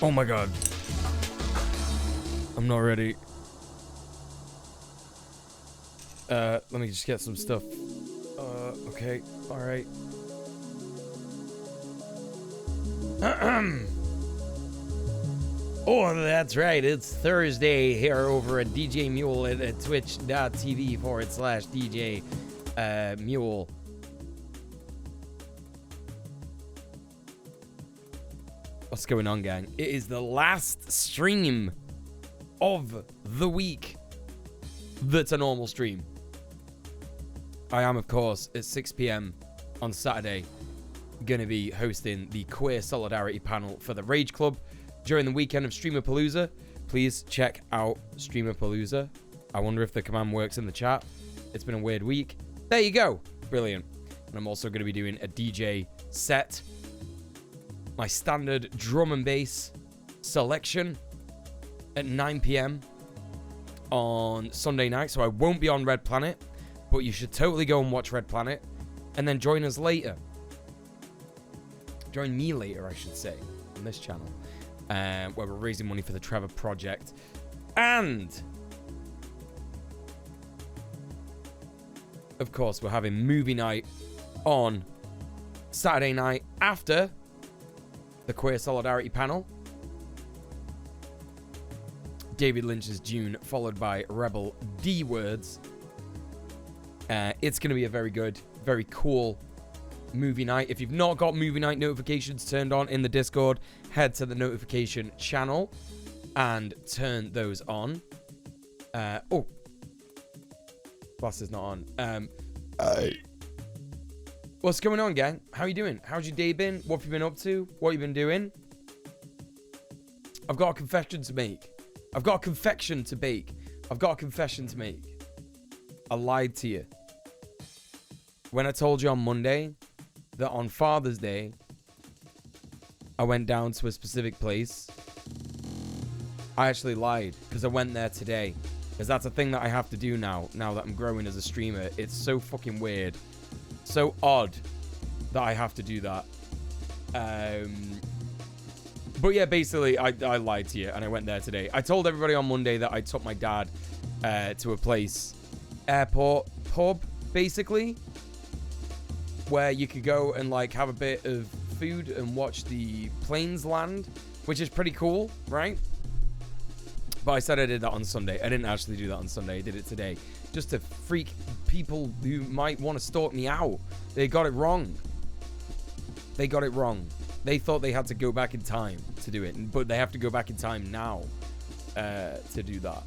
Oh my god. I'm not ready. Let me just get some stuff. Okay. Alright. Oh, that's right. It's Thursday here over at djmuel at twitch.tv/djmuel. What's going on, gang? It is the last stream of the week that's a normal stream. I am, of course, at 6 p.m. on Saturday, going to be hosting the Queer Solidarity panel for the Rage Club during the weekend of Streamerpalooza. Please check out Streamerpalooza. I wonder if the command works in the chat. It's been a weird week. There you go. Brilliant. And I'm also going to be doing a DJ set. My standard drum and bass selection at 9 p.m. on Sunday night. So I won't be on Red Planet, but you should totally go and watch Red Planet and then join us later. Join me later, I should say, on this channel, where we're raising money for the Trevor Project. And, of course, we're having movie night on Saturday night after the Queer Solidarity panel. David Lynch's Dune, followed by Rebel D Words. It's going to be a very good, very cool movie night. If you've not got movie night notifications turned on in the Discord, head to the notification channel and turn those on. Oh, Blast is not on. What's going on, gang? How you doing? How's your day been? What have you been up to? What have you been doing? I've got a confession to make. I've got a confection to bake. I've got a confession to make. I lied to you. When I told you on Monday that on Father's Day, I went down to a specific place, I actually lied because I went there today. Because that's a thing that I have to do now that I'm growing as a streamer. It's so fucking weird. So odd that I have to do that. But yeah, basically, I lied to you and I went there today. I told everybody on Monday that I took my dad to a place, airport pub, basically, where you could go and like have a bit of food and watch the planes land, which is pretty cool, right? But I said I did that on Sunday. I didn't actually do that on Sunday. I did it today. Just to freak people who might want to stalk me out. They got it wrong. They got it wrong. They thought they had to go back in time to do it. But they have to go back in time now to do that.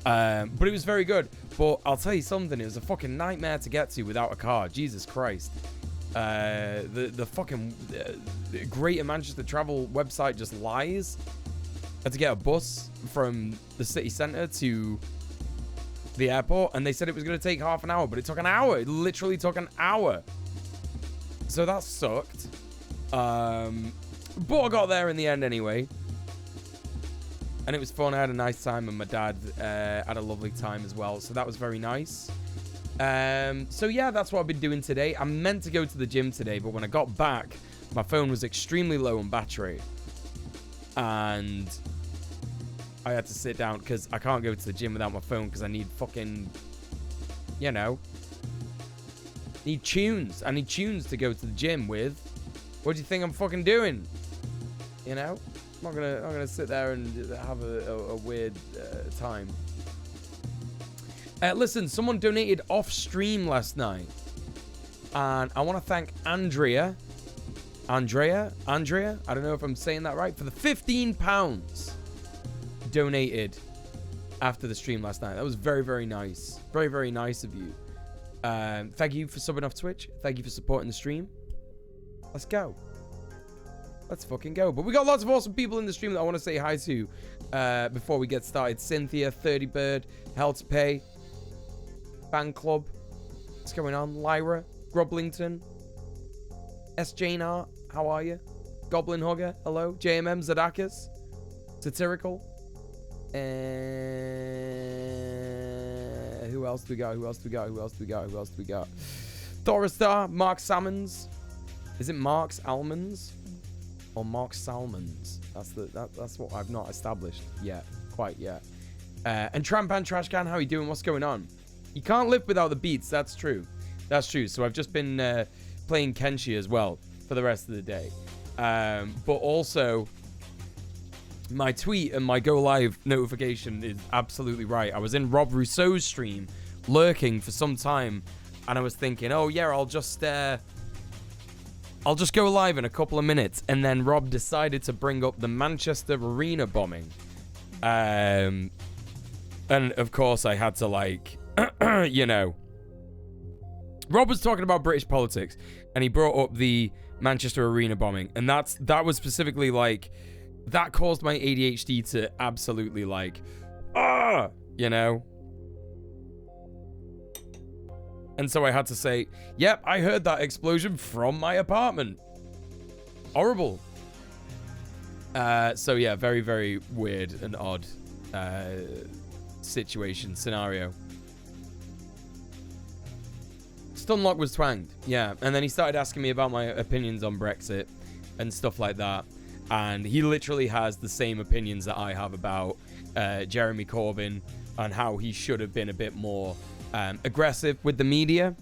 But it was very good. But I'll tell you something. It was a fucking nightmare to get to without a car. Jesus Christ. The fucking Greater Manchester Travel website just lies. I had to get a bus from the city centre to the airport, and they said it was going to take half an hour, but it took an hour. It literally took an hour. So that sucked. But I got there in the end anyway. And it was fun. I had a nice time, and my dad had a lovely time as well. So that was very nice. So yeah, that's what I've been doing today. I meant to go to the gym today, but when I got back, my phone was extremely low on battery. And I had to sit down because I can't go to the gym without my phone because I need fucking, you know, need tunes. I need tunes to go to the gym with. What do you think I'm fucking doing? You know, I'm not gonna sit there and have a weird time. Listen, someone donated off stream last night, and I want to thank Andrea. I don't know if I'm saying that right, for the £15 donated after the stream last night. That was very, very nice. Very, very nice of you. Thank you for subbing off Twitch. Thank you for supporting the stream. Let's go. Let's fucking go. But we got lots of awesome people in the stream that I want to say hi to before we get started. Cynthia, 30 Bird, Hell to Pay, Fan Club. What's going on? Lyra, Groblington, SJNR, how are you? Goblin Hugger, hello. JMM Zadakis, Satirical. Who else do we got? Thoristar, Mark Salmons. Is it Mark's Almonds? or Mark Salmons. That's what I've not established yet, quite yet. And Trampan Trashcan, how you doing? What's going on? You can't live without the beats. That's true. That's true. So I've just been playing Kenshi as well for the rest of the day. But also, my tweet and my go live notification is absolutely right. I was in Rob Rousseau's stream, lurking for some time, and I was thinking, oh yeah, I'll just go live in a couple of minutes. And then Rob decided to bring up the Manchester Arena bombing. And of course I had to, like, you know, Rob was talking about British politics and he brought up the Manchester Arena bombing, and that was specifically, like, that caused my ADHD to absolutely, like, you know. And so I had to say, yep, I heard that explosion from my apartment. Horrible. So yeah, very, very weird and odd scenario. Stunlock was twanged, yeah. And then he started asking me about my opinions on Brexit and stuff like that. And he literally has the same opinions that I have about Jeremy Corbyn and how he should have been a bit more aggressive with the media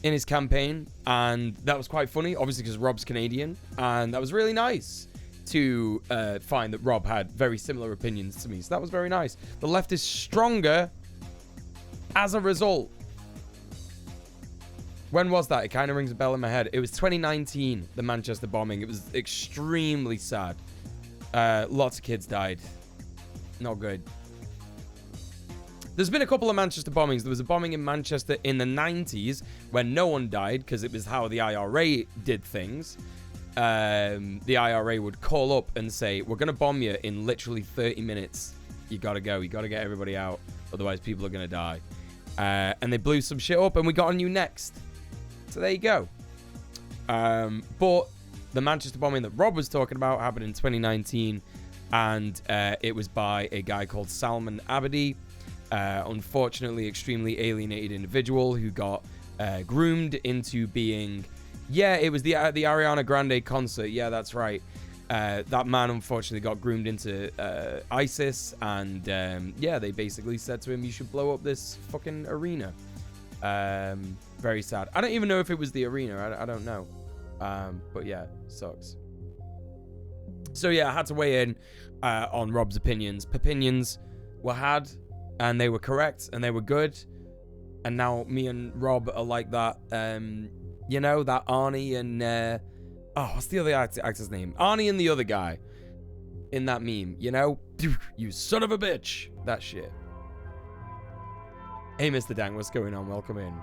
in his campaign. And that was quite funny, obviously, because Rob's Canadian. And that was really nice to find that Rob had very similar opinions to me. So that was very nice. The left is stronger as a result. When was that? It kind of rings a bell in my head. It was 2019, the Manchester bombing. It was extremely sad. Lots of kids died. Not good. There's been a couple of Manchester bombings. There was a bombing in Manchester in the 90s when no one died because it was how the IRA did things. The IRA would call up and say, we're going to bomb you in literally 30 minutes. You got to go. You got to get everybody out. Otherwise, people are going to die. And they blew some shit up and we got on you next. So there you go. But the Manchester bombing that Rob was talking about happened in 2019. And it was by a guy called Salman Abedi. Unfortunately, extremely alienated individual who got groomed into being... Yeah, it was the Ariana Grande concert. Yeah, that's right. That man, unfortunately, got groomed into ISIS. And, yeah, they basically said to him, you should blow up this fucking arena. Very sad. I don't even know if it was the arena. I don't know. But, yeah, sucks. So, yeah, I had to weigh in on Rob's opinions. Opinions were had, and they were correct, and they were good. And now me and Rob are like that, you know, that Arnie and... what's the other actor's name? Arnie and the other guy in that meme, you know? You son of a bitch. That shit. Hey, Mr. Dang, what's going on? Welcome in.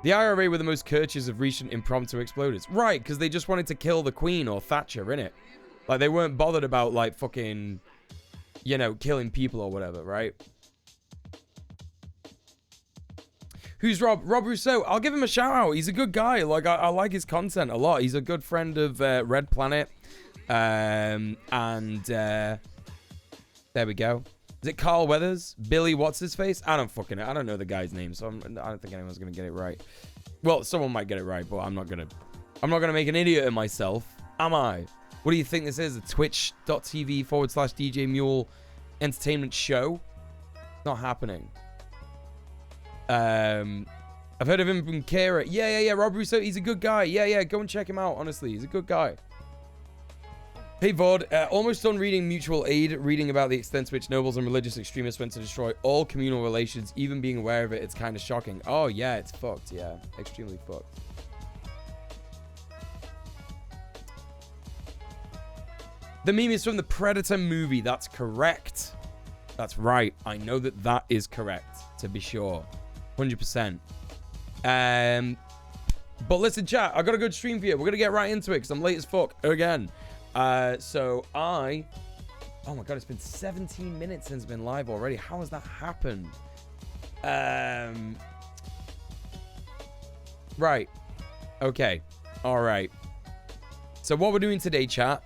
The IRA were the most courteous of recent impromptu exploders. Right, because they just wanted to kill the Queen or Thatcher, innit? Like, they weren't bothered about, like, fucking, you know, killing people or whatever, right? Who's Rob? Rob Rousseau. I'll give him a shout out. He's a good guy. Like, I like his content a lot. He's a good friend of Red Planet. There we go. Is it Carl Weathers? Billy what's his face? I don't know the guy's name, so I don't think anyone's gonna get it right. Well, someone might get it right, but I'm not gonna make an idiot of myself, am I? What do you think this is? A twitch.tv/djmuel entertainment show? Not happening. I've heard of him from Kara. Yeah. Rob Rousseau, he's a good guy. Yeah, go and check him out, honestly. He's a good guy. Hey, Vod. Almost done reading Mutual Aid, reading about the extent to which nobles and religious extremists went to destroy all communal relations. Even being aware of it, it's kind of shocking. Oh, yeah, it's fucked. Yeah, extremely fucked. The meme is from the Predator movie. That's correct. That's right. I know that is correct, to be sure. 100%. But listen, chat, I got a good stream for you. We're going to get right into it because I'm late as fuck again. Oh my God, it's been 17 minutes since I've been live already. How has that happened? Right. Okay. All right. So what we're doing today, chat,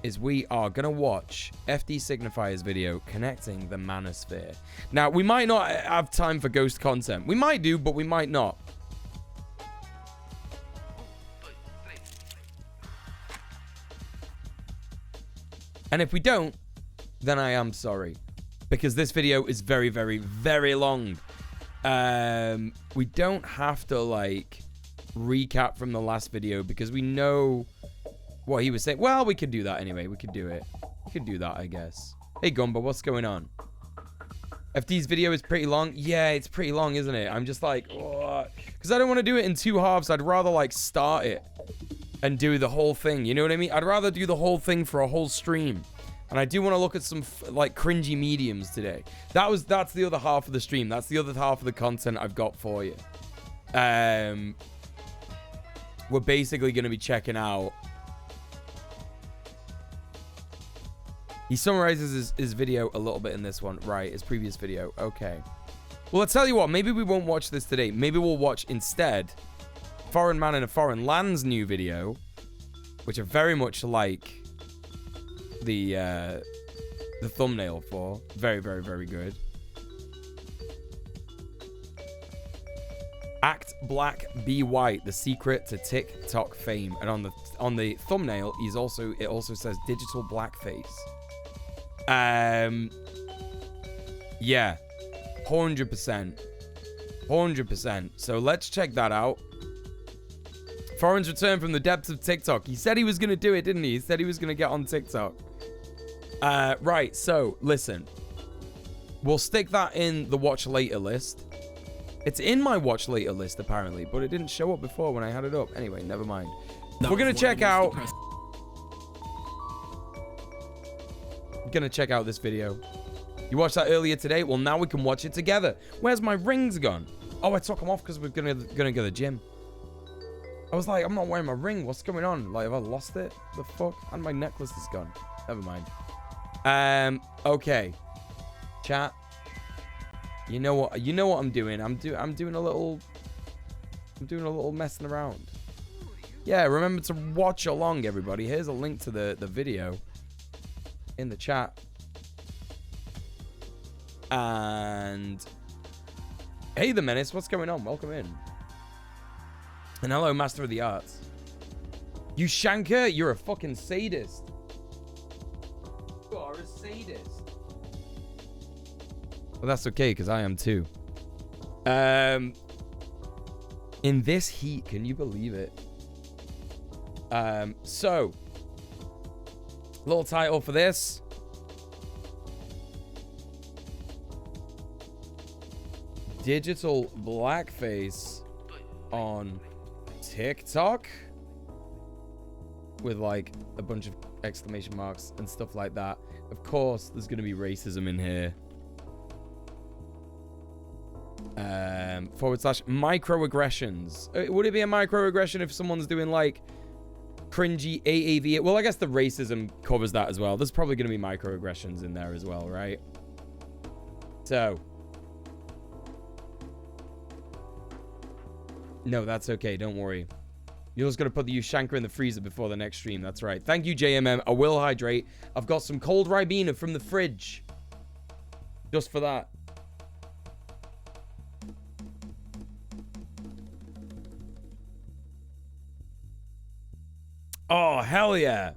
is we are going to watch FD Signifier's video connecting the manosphere. Now, we might not have time for ghost content. We might do, but we might not. And if we don't, then I am sorry. Because this video is very, very, very long. We don't have to, like, recap from the last video because we know what he was saying. Well, we could do that anyway. We could do it. We could do that, I guess. Hey, Gumba, what's going on? FD's video is pretty long. Yeah, it's pretty long, isn't it? I'm just like, because I don't want to do it in 2 halves. I'd rather, like, start it and do the whole thing. You know what I mean? I'd rather do the whole thing for a whole stream. And I do want to look at some, like, cringy mediums today. That's the other half of the stream. That's the other half of the content I've got for you. We're basically going to be checking out. He summarizes his video a little bit in this one. Right, his previous video. Okay. Well, I'll tell you what. Maybe we won't watch this today. Maybe we'll watch instead Foreign Man in a Foreign Land's new video, which are very much like the thumbnail for. Very, very, very good. Act Black, Be White, the secret to TikTok fame. And on the thumbnail, it also says digital blackface. Yeah, 100%. 100%. So let's check that out. Foreign's return from the depths of TikTok. He said he was going to do it, didn't he? He said he was going to get on TikTok. Right, so listen. We'll stick that in the watch later list. It's in my watch later list, apparently, but it didn't show up before when I had it up. Anyway, never mind. We're going to check out... Gonna check out this video. You watched that earlier today? Well, now we can watch it together. Where's my rings gone? Oh, I took them off because we're gonna go to the gym. I was like, I'm not wearing my ring. What's going on? Like, have I lost it? The fuck? And my necklace is gone. Never mind. Okay. Chat. You know what? You know what I'm doing. I'm doing a little messing around. Yeah, remember to watch along, everybody. Here's a link to the video in the chat. And hey, the Menace, what's going on? Welcome in. And hello, Master of the Arts. You shanker, you're a fucking sadist. You are a sadist. Well, that's okay, because I am too. In this heat, can you believe it? So little title for this. Digital blackface on TikTok. With like a bunch of exclamation marks and stuff like that. Of course, there's going to be racism in here. / microaggressions. Would it be a microaggression if someone's doing like cringy AAV? Well, I guess the racism covers that as well. There's probably going to be microaggressions in there as well, right? So. No, that's okay. Don't worry. You're just going to put the Ushanka in the freezer before the next stream. That's right. Thank you, JMM. I will hydrate. I've got some cold Ribena from the fridge. Just for that. Oh, hell yeah.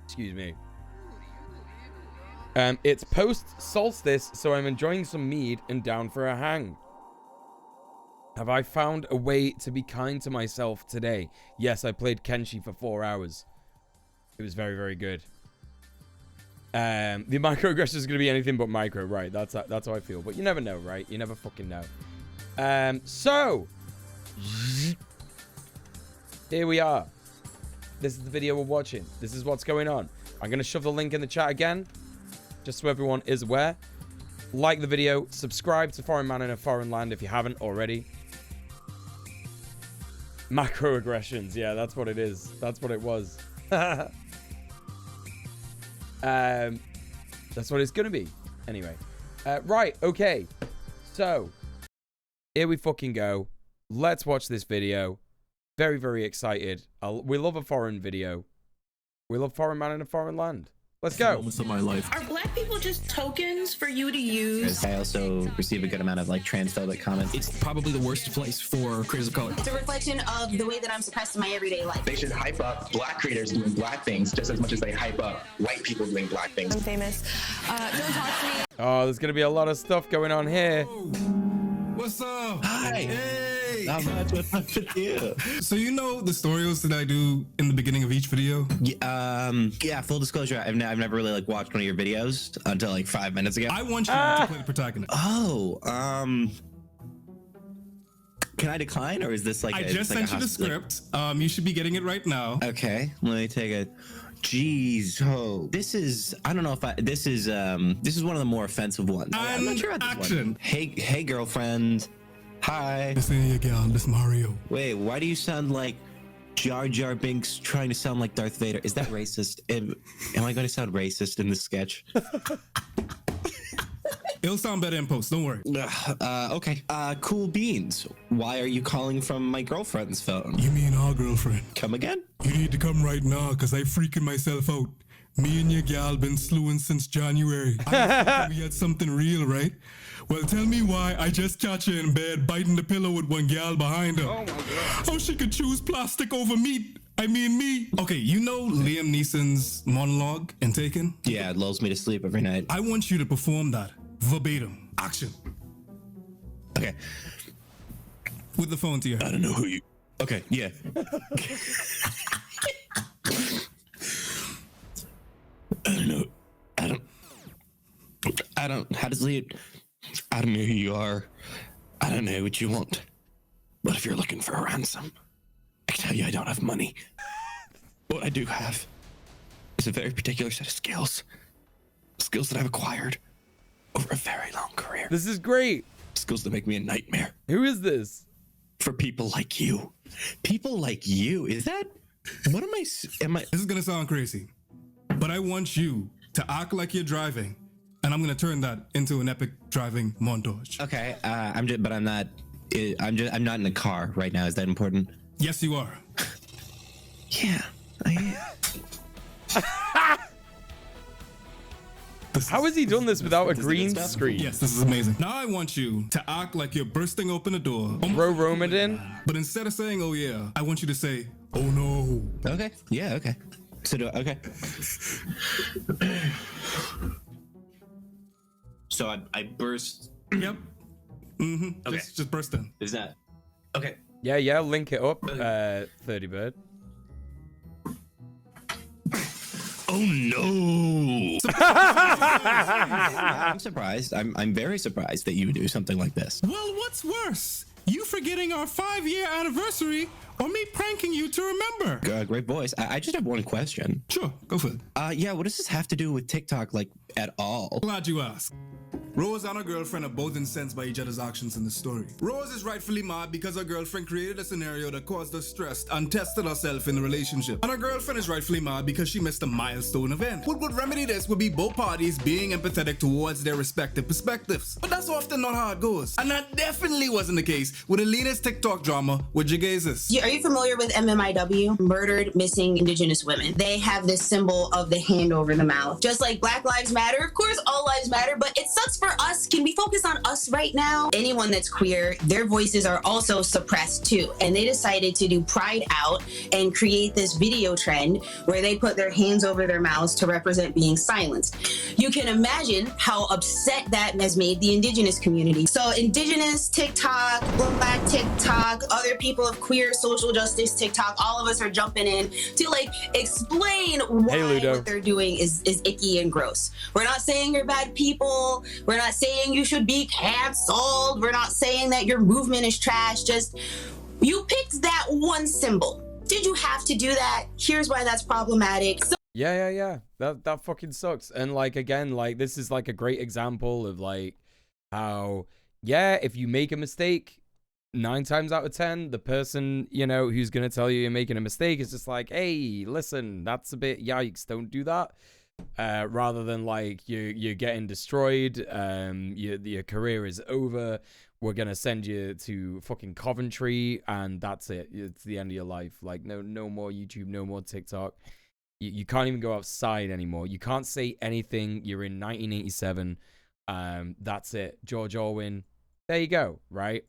Excuse me. It's post-solstice, so I'm enjoying some mead and down for a hang. Have I found a way to be kind to myself today? Yes, I played Kenshi for 4 hours. It was very, very good. The microaggression is going to be anything but micro, right? That's how I feel. But you never know, right? You never fucking know. So... Here we are. This is the video we're watching. This is what's going on. I'm going to shove the link in the chat again, just so everyone is aware. Like the video. Subscribe to Foreign Man in a Foreign Land if you haven't already. Macroaggressions. Yeah, that's what it is. That's what it was. That's what it's going to be. Anyway. Right. Okay. So, here we fucking go. Let's watch this video. Very, very excited. We love a foreign video. We love Foreign Man in a Foreign Land. Let's go. Moments of my life. Are black people just tokens for you to use? I also receive a good amount of like transphobic comments. It's probably the worst place for creators of color. It's a reflection of the way that I'm suppressed in my everyday life. They should hype up black creators doing black things just as much as they hype up white people doing black things. I'm famous. Don't talk to me. Oh, there's gonna be a lot of stuff going on here. What's up? Hi. Hey. Not much. What's up with you? So you know the stories that I do in the beginning of each video? Yeah. Full disclosure, I've never really like watched one of your videos until like 5 minutes ago. I want you to play the protagonist. Oh, can I decline, or is this like? I just sent you the script. You should be getting it right now. Okay, let me take a. Jeez, oh, this is. I don't know if this is one of the more offensive ones. I'm not sure about this one. Hey, girlfriend. Hi. This ain't your gal. This Mario. Wait, why do you sound like Jar Jar Binks trying to sound like Darth Vader? Is that racist? Am I going to sound racist in this sketch? It'll sound better in post. Don't worry. Okay. Cool beans. Why are you calling from my girlfriend's phone? You mean our girlfriend? Come again? You need to come right now, cause I freaking myself out. Me and your gal been slewing since January. I thought we had something real, right? Well, tell me why I just catch her in bed biting the pillow with one gal behind her. Oh my god. How she could choose plastic over meat? I mean me. Okay, you know Liam Neeson's monologue in Taken? Yeah, it lulls me to sleep every night. I want you to perform that verbatim. Action. Okay. With the phone to your head. I don't know who you. Okay, yeah. I don't know. I don't. How does Liam? I don't know who you are. I don't know what you want. But if you're looking for a ransom, I can tell you I don't have money. What I do have is a very particular set of skills. Skills that I've acquired over a very long career. This is great. Skills that make me a nightmare. Who is this? For people like you. People like you. Is that... What am I... This is going to sound crazy, but I want you to act like you're driving, and I'm going to turn that into an epic driving montage. Okay, I'm not in a car right now. Is that important? Yes, you are. Yeah, I am. How has he done this without a green screen? Yes, this is amazing. Now I want you to act like you're bursting open a door. Throw Roman in? But instead of saying, oh yeah, I want you to say, oh no. Okay, yeah, okay. So okay. So I burst. Yep. Mm-hmm. Okay. Just burst in. Is that... Okay. Yeah, link it up, 30 bird. Oh no! I'm surprised. I'm very surprised that you would do something like this. Well, what's worse? You forgetting our 5-year anniversary, or me pranking you to remember? Great voice. I just have one question. Sure, go for it. Yeah, what does this have to do with TikTok, like, at all? Glad you asked. Rose and her girlfriend are both incensed by each other's actions in the story. Rose is rightfully mad because her girlfriend created a scenario that caused her stress and tested herself in the relationship. And her girlfriend is rightfully mad because she missed a milestone event. What would remedy this would be both parties being empathetic towards their respective perspectives. But that's often not how it goes. And that definitely wasn't the case with Alina's TikTok drama with Jagazis. Are you familiar with MMIW? Murdered Missing Indigenous Women. They have this symbol of the hand over the mouth. Just like Black Lives Matter, of course all lives matter, but it sucks for us. Can we focus on us right now? Anyone that's queer, their voices are also suppressed too. And they decided to do Pride Out and create this video trend where they put their hands over their mouths to represent being silenced. You can imagine how upset that has made the Indigenous community. So Indigenous TikTok, Black TikTok, other people of queer social justice TikTok, all of us are jumping in to like explain why what they're doing is icky and gross. We're not saying you're bad people. We're not saying you should be canceled. We're not saying that your movement is trash. Just you picked that one symbol. Did you have to do that? Here's why that's problematic. So Yeah. That fucking sucks. And like, again, like this is like a great example of like how, yeah, if you make a mistake, 9 times out of 10, the person, you know, who's going to tell you you're making a mistake is just like, hey, listen, that's a bit yikes. Don't do that. Rather than like you're getting destroyed, your career is over, we're gonna send you to fucking Coventry and that's it. It's the end of your life. Like no more YouTube, no more TikTok. You can't even go outside anymore. You can't say anything. You're in 1987. That's it. George Orwell. There you go, right?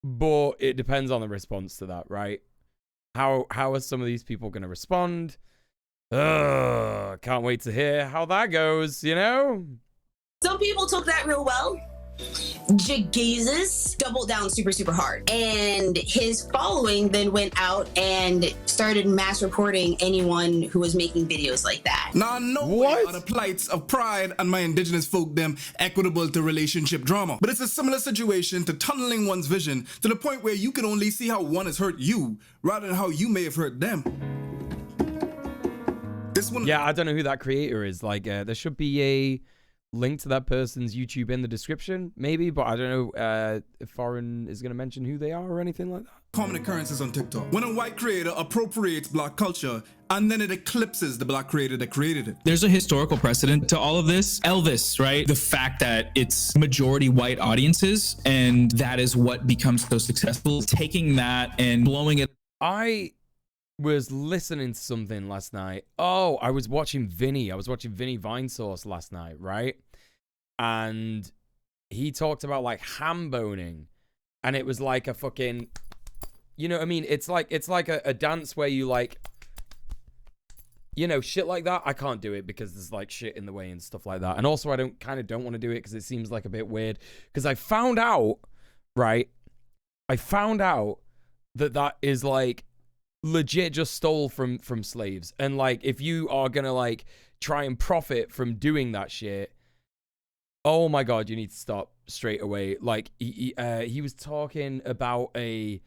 But it depends on the response to that, right? How are some of these people going to respond? Can't wait to hear how that goes, you know? Some people took that real well. Jesus doubled down super hard, and his following then went out and started mass reporting anyone who was making videos like that. Now, no way are the plights of pride and my indigenous folk them equitable to relationship drama, but it's a similar situation to tunneling one's vision to the point where you can only see how one has hurt you rather than how you may have hurt them. This one, yeah, I don't know who that creator is. Like, there should be a link to that person's YouTube in the description, maybe, but I don't know if Foreign is going to mention who they are or anything like that. Common occurrences on TikTok. When a white creator appropriates black culture and then it eclipses the black creator that created it. There's a historical precedent to all of this. Elvis, right? The fact that it's majority white audiences and that is what becomes so successful. Taking that and blowing it. I was listening to something last night. Oh, I was watching Vinny. I was watching Vinny Vinesource last night, right? And he talked about like ham boning, and it was like a fucking, you know what I mean? It's like a dance where you like, you know, shit like that. I can't do it because there's like shit in the way and stuff like that. And also I don't want to do it because it seems like a bit weird. Because I found out, right? I found out that is like legit just stole from slaves. And like, if you are gonna like try and profit from doing that shit, oh my god, you need to stop straight away. Like he was talking about a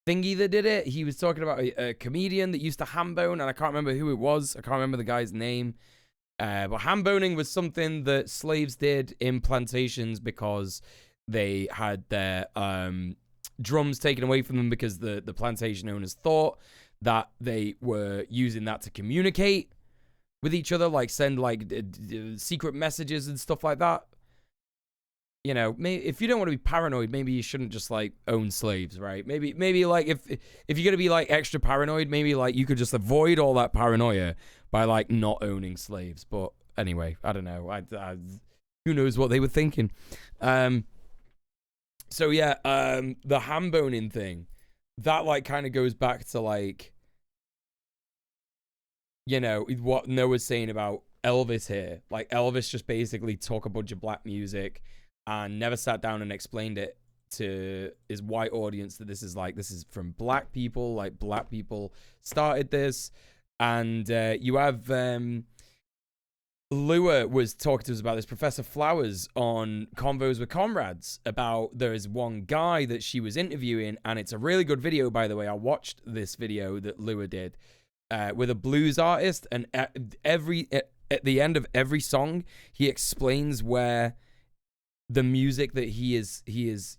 thingy that did it. He was talking about a comedian that used to ham bone, and I can't remember who it was. I can't remember the guy's name. But ham boning was something that slaves did in plantations because they had their drums taken away from them because the plantation owners thought that they were using that to communicate with each other, like send like secret messages and stuff like that. You know, if you don't want to be paranoid, maybe you shouldn't just like own slaves, right? Maybe like if you're gonna be like extra paranoid, maybe like you could just avoid all that paranoia by like not owning slaves. But anyway, I don't know. I who knows what they were thinking. So yeah, the ham boning thing, that like kind of goes back to like, you know, what Noah's saying about Elvis here. Like Elvis just basically took a bunch of black music and never sat down and explained it to his white audience that this is from black people, like black people started this. And you have Lua was talking to us about this, Professor Flowers, on Convos with Comrades, about there is one guy that she was interviewing, and it's a really good video, by the way. I watched this video that Lua did with a blues artist, and at the end of every song, he explains where the music that he is,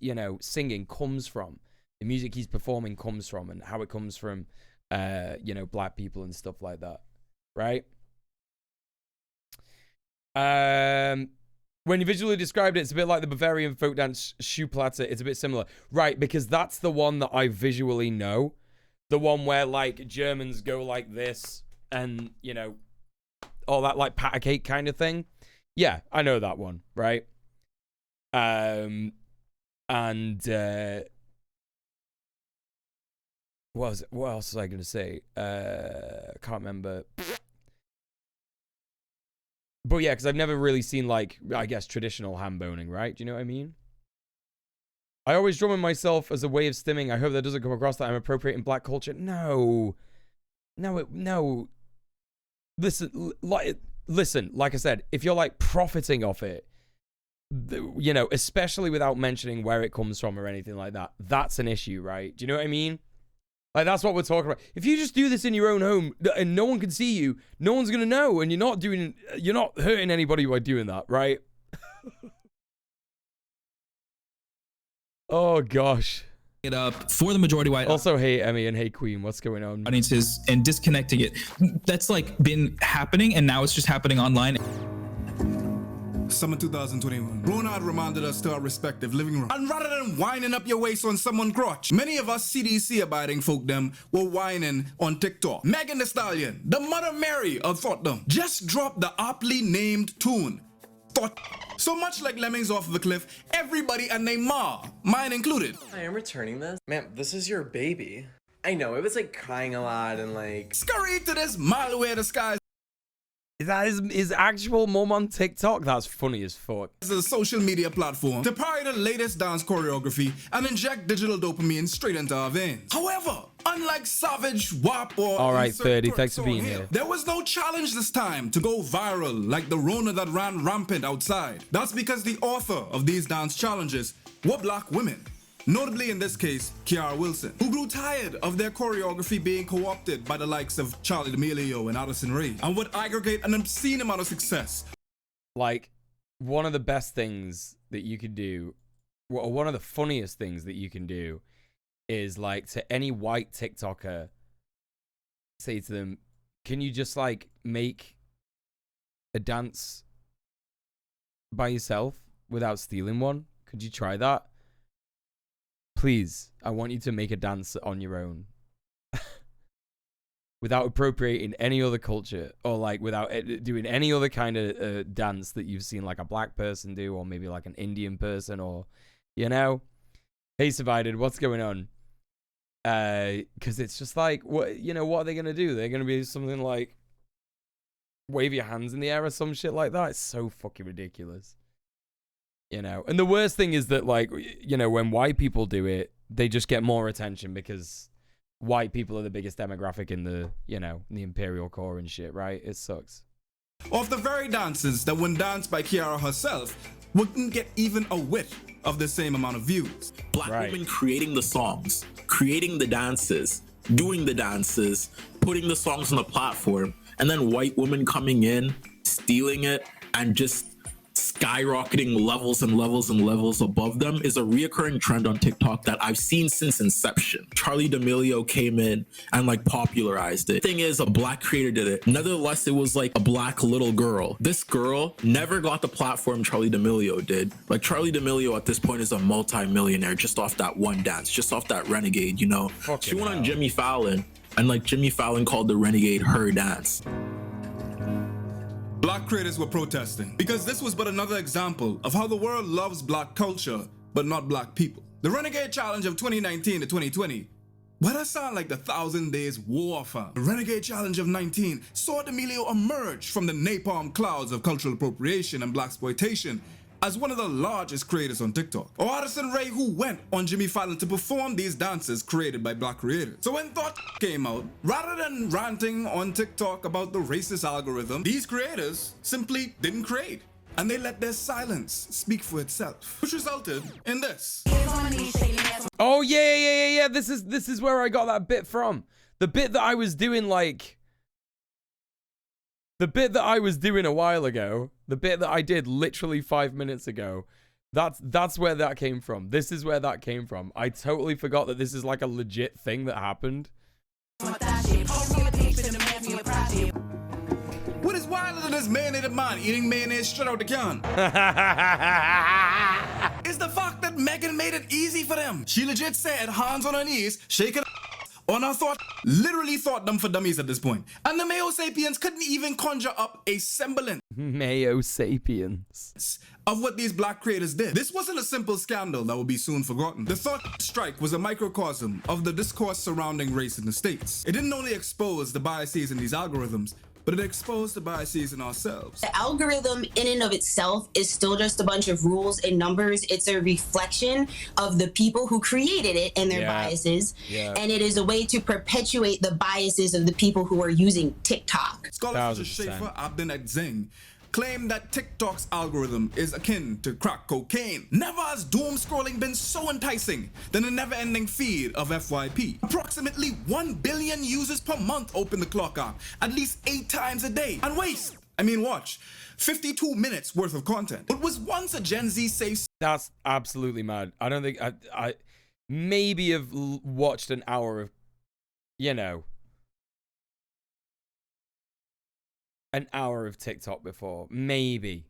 you know, singing comes from. The music he's performing comes from, and how it comes from, you know, black people and stuff like that, right? When you visually described it, it's a bit like the Bavarian folk dance Schuhplatte. It's a bit similar, right? Because that's the one that I visually know, the one where like Germans go like this, and you know, all that like pat a cake kind of thing. Yeah, I know that one, right? And what else was I gonna say? I can't remember. But yeah, because I've never really seen, like, I guess, traditional ham boning, right? Do you know what I mean? I always drum on myself as a way of stimming. I hope that doesn't come across that I'm appropriating black culture. No. No. Listen, like I said, if you're, like, profiting off it, you know, especially without mentioning where it comes from or anything like that, that's an issue, right? Do you know what I mean? Like, that's what we're talking about. If you just do this in your own home and no one can see you, no one's going to know, and you're not hurting anybody by doing that, right? Oh, gosh. It up for the majority white. Also, hey, Emmy, and hey, Queen, what's going on? Audiences and disconnecting it. That's like been happening, and now it's just happening online. Summer 2021. Rona had reminded us to our respective living room. And rather than whining up your waist on someone's crotch, many of us CDC abiding folk them were whining on TikTok. Megan Thee Stallion, the Mother Mary of Thoughtdom, just dropped the aptly named tune. Thought. So much like lemmings off of a cliff, everybody and their ma, mine included. I am returning this. Man, this is your baby. I know, it was like crying a lot and like... Scurry to this mile away disguise. Is that his actual mum on TikTok? That's funny as fuck. This is a social media platform to parody the latest dance choreography and inject digital dopamine straight into our veins. However, unlike Savage, WAP, or... All right, insert 30, twerk thanks for song being here. There was no challenge this time to go viral like the Rona that ran rampant outside. That's because the author of these dance challenges were black women. Notably in this case, Kiara Wilson, who grew tired of their choreography being co-opted by the likes of Charlie D'Amelio and Addison Rae, and would aggregate an obscene amount of success. Like, one of the best things that you could do, or one of the funniest things that you can do, is like to any white TikToker, say to them, can you just like make a dance by yourself without stealing one? Could you try that? Please, I want you to make a dance on your own without appropriating any other culture, or like without doing any other kind of dance that you've seen like a black person do, or maybe like an Indian person, or, you know. Hey, Survived, what's going on? Because it's just like, what, you know, what are they going to do? They're going to be something like wave your hands in the air or some shit like that. It's so fucking ridiculous. You know, and the worst thing is that, like, you know, when white people do it, they just get more attention because white people are the biggest demographic in the, you know, in the imperial core and shit, right? It sucks. Of the very dances that when danced by Kiara herself wouldn't get even a whit of the same amount of views. Black women creating the songs, creating the dances, doing the dances, putting the songs on the platform, and then white women coming in, stealing it, and just skyrocketing levels and levels and levels above them is a reoccurring trend on TikTok that I've seen since inception. Charlie D'Amelio came in and like popularized it. Thing is, a black creator did it. Nevertheless, it was like a black little girl. This girl never got the platform Charlie D'Amelio did. Like, Charlie D'Amelio at this point is a multi-millionaire just off that one dance, just off that Renegade, you know? She went on Jimmy Fallon, and like Jimmy Fallon called the Renegade her dance. Black creators were protesting because this was but another example of how the world loves black culture, but not black people. The Renegade Challenge of 2019 to 2020, why that sound like the 1,000 Days War, fam? The Renegade Challenge of 19 saw D'Amelio emerge from the napalm clouds of cultural appropriation and blaxploitation as one of the largest creators on TikTok. Or Addison Rae, who went on Jimmy Fallon to perform these dances created by black creators. So when Thought came out, rather than ranting on TikTok about the racist algorithm, these creators simply didn't create. And they let their silence speak for itself, which resulted in this. Oh yeah. This is where I got that bit from. The bit that I was doing, like, the bit that I was doing a while ago, the bit that I did literally 5 minutes ago, that's where that came from. This is where that came from. I totally forgot that this is like a legit thing that happened. What is wilder than this marinated man eating mayonnaise straight out the can? Is the fact that Megan made it easy for them. She legit said, hands on her knees, shaking on her thought, literally thought them for dummies at this point. And the Mayo Sapiens couldn't even conjure up a semblance Mayo Sapiens of what these black creators did. This wasn't a simple scandal that would be soon forgotten. The thought strike was a microcosm of the discourse surrounding race in the States. It didn't only expose the biases in these algorithms, but it exposed the biases in ourselves. The algorithm in and of itself is still just a bunch of rules and numbers. It's a reflection of the people who created it and their biases. And it is a way to perpetuate the biases of the people who are using TikTok. Scholars such as Schaefer, Abdin, and Zing claim that TikTok's algorithm is akin to crack cocaine. Never has doom scrolling been so enticing than the never-ending feed of FYP. Approximately 1 billion users per month open the clock app at least 8 times a day and watch 52 minutes worth of content. It was once a Gen Z safe. That's absolutely mad. I don't think I maybe have watched an hour of, you know, an hour of TikTok before, maybe.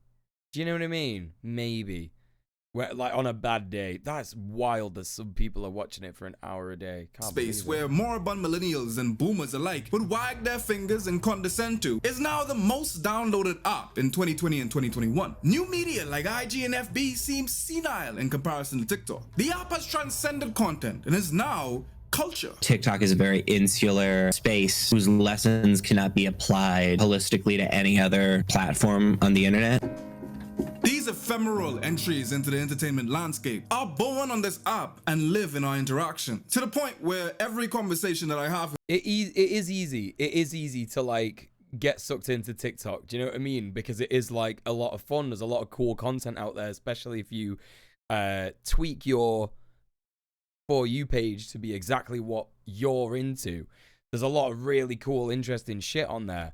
Do you know what I mean? Maybe. Where, like, on a bad day. That's wild that some people are watching it for an hour a day. Can't Space believe it. where moribund millennials and boomers alike would wag their fingers and condescend to is now the most downloaded app in 2020 and 2021. New media like IG and FB seems senile in comparison to TikTok. The app has transcended content and is now culture. TikTok is a very insular space whose lessons cannot be applied holistically to any other platform on the internet. These ephemeral entries into the entertainment landscape are born on this app and live in our interaction, to the point where every conversation that I have... It is easy. It is easy to, like, get sucked into TikTok. Do you know what I mean? Because it is, like, a lot of fun. There's a lot of cool content out there, especially if you tweak your For You page to be exactly what you're into. There's a lot of really cool, interesting shit on there.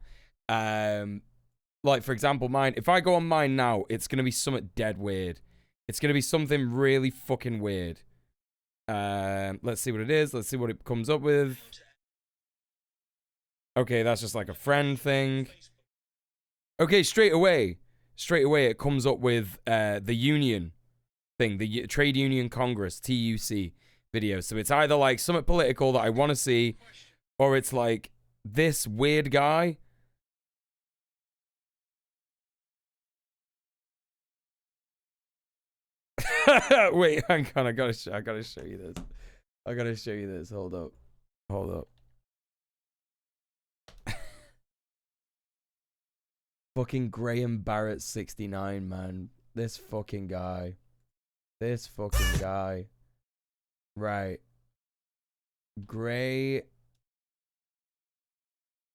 Like, for example, mine, if I go on mine now, it's going to be something dead weird. It's going to be something really fucking weird. Let's see what it is. Let's see what it comes up with. Okay, that's just like a friend thing. Okay, straight away it comes up with the union thing, the Trade Union Congress, TUC video. So it's either like something political that I want to see, or it's like this weird guy. Wait, hang on. I gotta show you this. I gotta show you this. Hold up. Fucking Graham Barrett 69, man. This fucking guy. Right. Gray.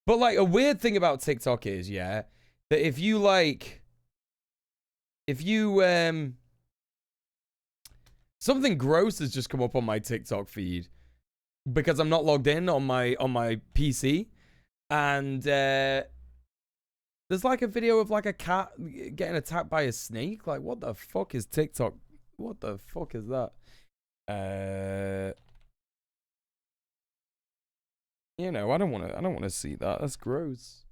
But like a weird thing about TikTok is, yeah, that if you something gross has just come up on my TikTok feed because I'm not logged in on my PC, and there's like a video of like a cat getting attacked by a snake. Like, what the fuck is TikTok? What the fuck is that? You know, I don't want to see that. That's gross.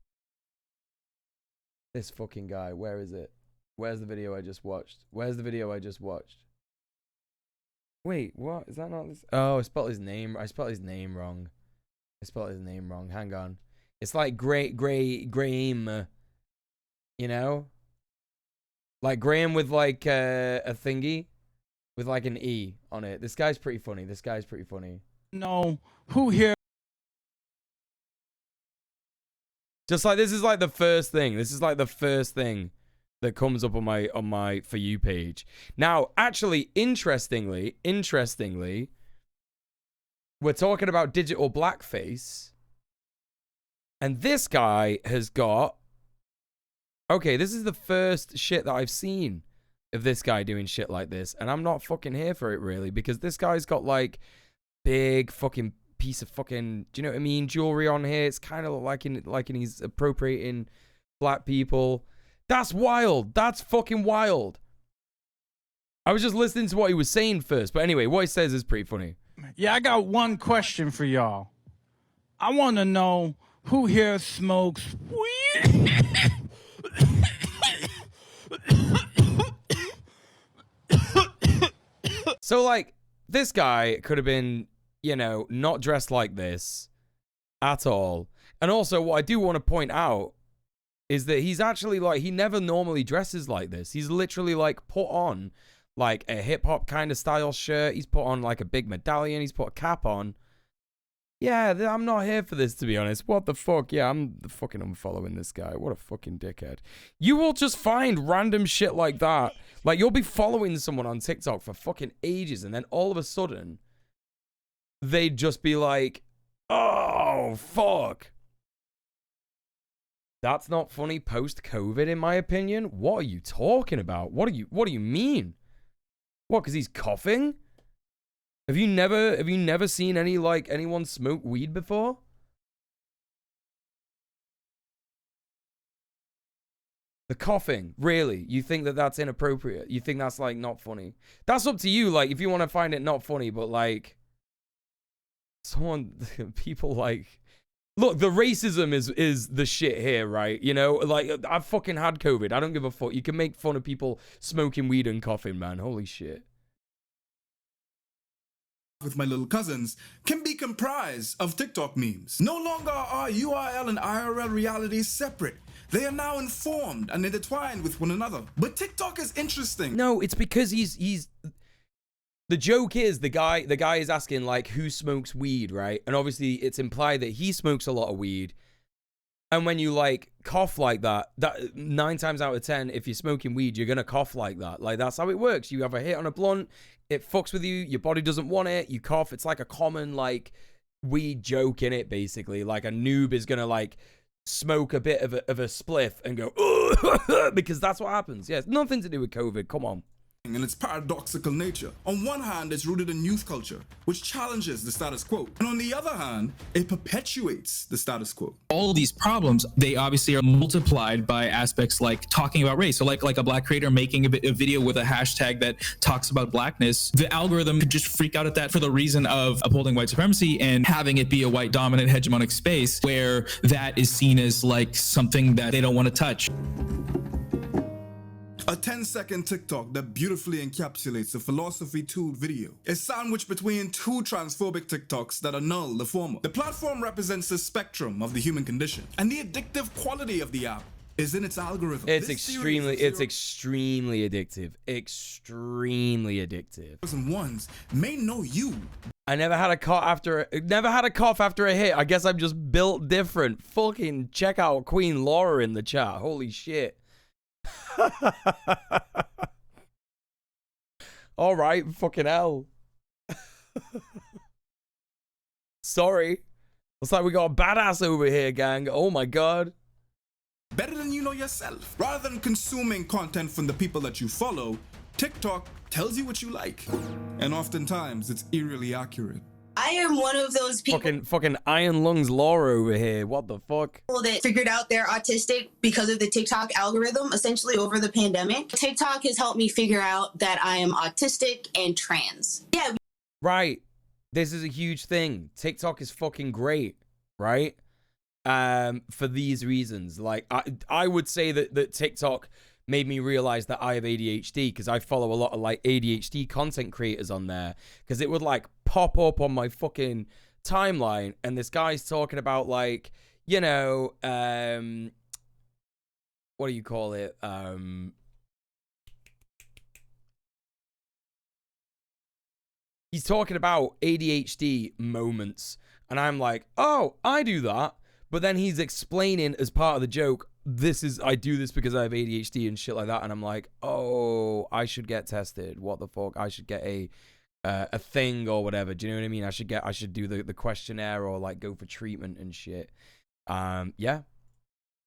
This fucking guy. Where is it? Where's the video I just watched? Wait, what? Is that not this? Oh, I spelled his name wrong. Hang on. It's like Graham. You know? Like Graham with like a thingy with like an E on it. This guy's pretty funny. No, who here? Just like this is like the first thing. That comes up on my For You page. Now, actually, interestingly, we're talking about digital blackface, and this guy has got. Okay, this is the first shit that I've seen of this guy doing shit like this, and I'm not fucking here for it really, because this guy's got like big fucking piece of fucking, do you know what I mean, jewelry on here. It's kind of like he's appropriating black people. That's wild. That's fucking wild. I was just listening to what he was saying first. But anyway, what he says is pretty funny. Yeah, I got one question for y'all. I want to know who here smokes weed? So, like, this guy could have been, you know, not dressed like this at all. And also, what I do want to point out is that he's actually like, he never normally dresses like this. He's literally like put on like a hip hop kind of style shirt. He's put on like a big medallion. He's put a cap on. Yeah, I'm not here for this, to be honest. What the fuck? Yeah, I'm fucking unfollowing this guy. What a fucking dickhead. You will just find random shit like that. Like, you'll be following someone on TikTok for fucking ages, and then all of a sudden, they'd just be like, oh, fuck. That's not funny post-COVID, in my opinion. What are you talking about? What do you mean? What, because he's coughing? Have you never seen anyone smoke weed before? The coughing, really? You think that that's inappropriate? You think that's like not funny? That's up to you. Like, if you want to find it not funny, but like, people like, Look, the racism is the shit here, right? You know, like, I've fucking had COVID. I don't give a fuck. You can make fun of people smoking weed and coughing, man. Holy shit. With my little cousins can be comprised of TikTok memes. No longer are URL and IRL realities separate. They are now informed and intertwined with one another. But TikTok is interesting. No, it's because he's the joke is the guy is asking like who smokes weed, right? And obviously it's implied that he smokes a lot of weed. And when you like cough like that 9 times out of 10, if you're smoking weed, you're gonna cough like that. Like that's how it works. You have a hit on a blunt, it fucks with you, your body doesn't want it, you cough. It's like a common like weed joke in it, basically. Like a noob is gonna like smoke a bit of a spliff and go because that's what happens. Yeah, it's nothing to do with COVID. Come on. And its paradoxical nature. On one hand, it's rooted in youth culture, which challenges the status quo. And on the other hand, it perpetuates the status quo. All of these problems, they obviously are multiplied by aspects like talking about race. So like a black creator making a video with a hashtag that talks about blackness, the algorithm could just freak out at that for the reason of upholding white supremacy and having it be a white dominant hegemonic space where that is seen as like something that they don't want to touch. A 10-second TikTok that beautifully encapsulates the philosophy tool video is sandwiched between 2 transphobic TikToks that annul the former. The platform represents the spectrum of the human condition, and the addictive quality of the app is in its algorithm. It's extremely addictive. Extremely addictive. Ones may know you. I never had a cough after a hit. I guess I'm just built different. Fucking check out Queen Laura in the chat. Holy shit. All right, fucking hell. Sorry. Looks like we got a badass over here, gang. Oh my god. Better than you know yourself. Rather than consuming content from the people that you follow, TikTok tells you what you like. And oftentimes, it's eerily accurate. I am one of those people Fucking Iron Lungs Laura over here. What the fuck? that figured out they're autistic because of the TikTok algorithm, essentially over the pandemic. TikTok has helped me figure out that I am autistic and trans. Yeah. Right. This is a huge thing. TikTok is fucking great, right? For these reasons. Like, I would say that TikTok made me realize that I have ADHD because I follow a lot of like ADHD content creators on there because it would like pop up on my fucking timeline and this guy's talking about like, you know, what do you call it? He's talking about ADHD moments and I'm like, oh, I do that. But then he's explaining as part of the joke, I do this because I have ADHD and shit like that. And I'm like, oh, I should get tested. What the fuck? I should get a thing or whatever. Do you know what I mean? I should do the questionnaire or like go for treatment and shit. Yeah.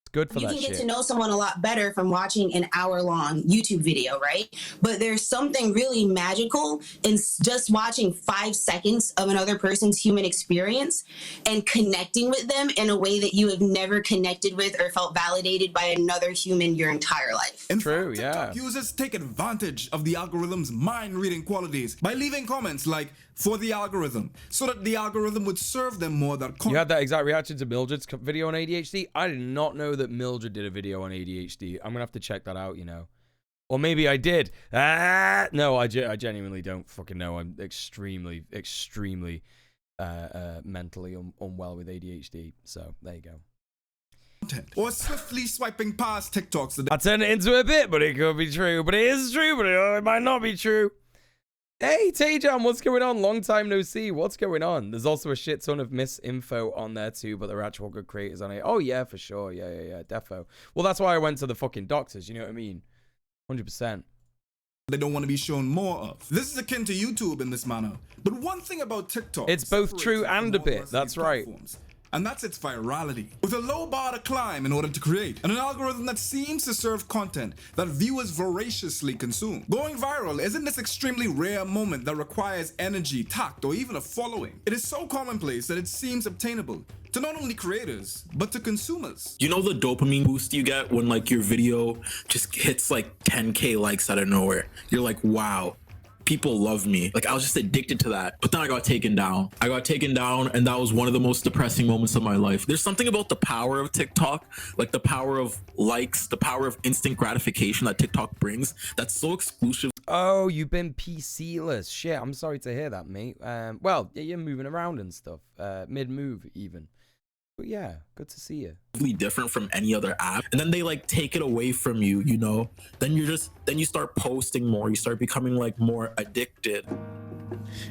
It's good for that shit. You can get to know someone a lot better from watching an hour-long YouTube video, right? But there's something really magical in just watching 5 seconds of another person's human experience and connecting with them in a way that you have never connected with or felt validated by another human your entire life. And true, yeah. TikTok users take advantage of the algorithm's mind-reading qualities by leaving comments like, for the algorithm, so that the algorithm would serve them more that content. You had that exact reaction to Mildred's video on ADHD? I did not know that Mildred did a video on ADHD. I'm gonna have to check that out, you know. Or maybe I did. No, I genuinely don't fucking know. I'm extremely mentally unwell with ADHD. So, there you go. Or swiftly swiping past TikToks. I turned it into a bit, but it could be true. But it is true, but it might not be true. Hey, Taejam, what's going on? Long time no see. What's going on? There's also a shit ton of misinfo on there too, but there are actual good creators on it. Oh, yeah, for sure. Yeah, defo. Well, that's why I went to the fucking doctors. You know what I mean? 100%. They don't want to be shown more of. This is akin to YouTube in this manner. But one thing about TikTok... It's both true and a bit. That's right. And that's its virality. With a low bar to climb in order to create, and an algorithm that seems to serve content that viewers voraciously consume. Going viral isn't this extremely rare moment that requires energy, tact, or even a following. It is so commonplace that it seems obtainable to not only creators, but to consumers. You know the dopamine boost you get when like your video just hits like 10K likes out of nowhere? You're like, wow, people love me. Like I was just addicted to that. But then I got taken down. And that was one of the most depressing moments of my life. There's something about the power of TikTok, like the power of likes, the power of instant gratification that TikTok brings, that's so exclusive. Oh, you've been PC-less. Shit, I'm sorry to hear that, mate. Well, yeah, you're moving around and stuff. Mid-move, even. But yeah, good to see you. Different from any other app, and then they like take it away from you, you know. Then you start posting more, you start becoming like more addicted.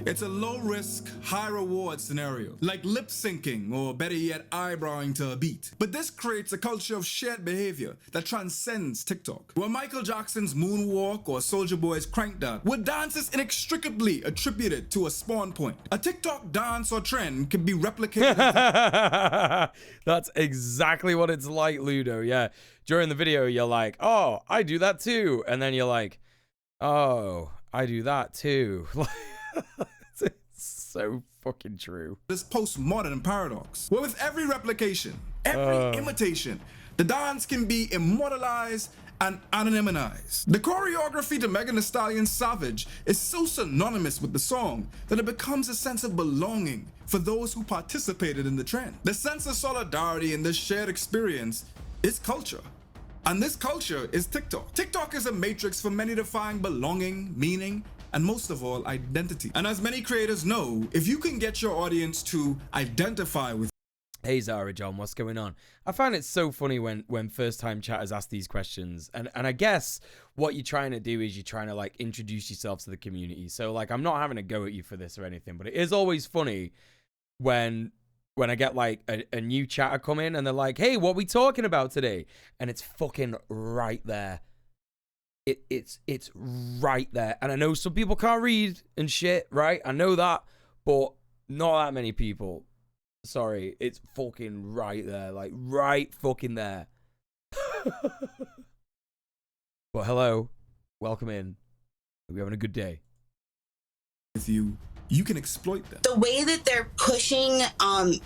It's a low-risk, high-reward scenario, like lip-syncing or better yet, eyebrowing to a beat. But this creates a culture of shared behavior that transcends TikTok, where Michael Jackson's moonwalk or Soulja Boy's crank dance were dances inextricably attributed to a spawn point. A TikTok dance or trend can be replicated. That's exactly what it's like, Ludo. Yeah. During the video, you're like, oh, I do that too. And then you're like, oh, I do that too. It's so fucking true. This postmodern paradox, where with every replication, every imitation, the dance can be immortalized and anonymized. The choreography to Megan Thee Stallion's Savage is so synonymous with the song that it becomes a sense of belonging for those who participated in the trend. The sense of solidarity in this shared experience is culture. And this culture is TikTok. TikTok is a matrix for many to find belonging, meaning, and most of all, identity. And as many creators know, if you can get your audience to identify with. Hey Zara John, what's going on? I find it so funny when first time chatters ask these questions. And I guess what you're trying to do is you're trying to like introduce yourself to the community. So like I'm not having a go at you for this or anything, but it is always funny when I get like a new chatter come in and they're like, hey, what are we talking about today? And it's fucking right there. It's right there. And I know some people can't read and shit, right? I know that, but not that many people. Sorry, it's fucking right there. Like, right fucking there. But hello. Welcome in. Are we having a good day? With you can exploit them. The way that they're pushing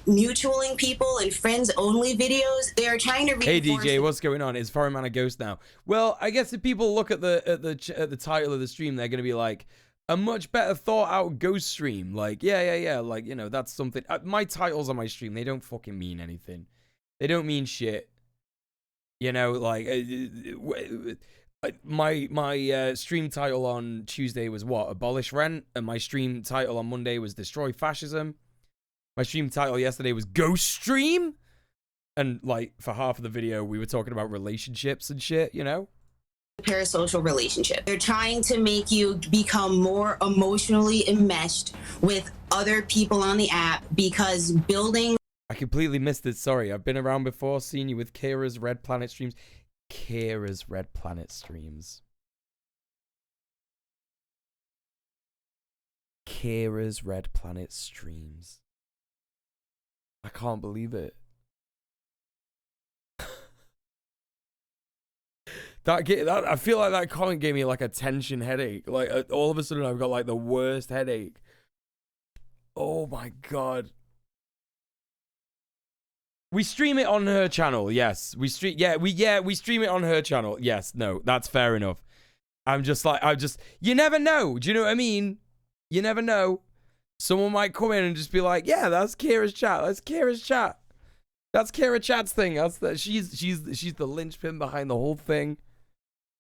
mutualing people and friends only videos, they're trying to reinforce. Hey DJ, what's going on? Is Foreign Man a ghost now? Well, I guess if people look at the title of the stream, they're gonna be like, a much better thought out ghost stream. Like, yeah. Like, you know, that's something. My titles on my stream, they don't fucking mean anything. They don't mean shit. You know, like my stream title on Tuesday was what? Abolish rent. And my stream title on Monday was Destroy fascism. My stream title yesterday was Ghost Stream. And like for half of the video, we were talking about relationships and shit, you know? Parasocial relationship. They're trying to make you become more emotionally enmeshed with other people on the app because building. I completely missed it. Sorry. I've been around before, seen you with Kira's Red Planet streams. Kira's Red Planet streams. Kira's Red Planet streams. I can't believe it. That I feel like that comment gave me like a tension headache. Like all of a sudden I've got like the worst headache. Oh my god. We stream it on her channel. Yes, we stream it on her channel. Yes, no, that's fair enough. I'm just you never know. Do you know what I mean? You never know. Someone might come in and just be like, "Yeah, that's Kira's chat. That's Kira's chat. That's Kira Chat's thing. She's the linchpin behind the whole thing."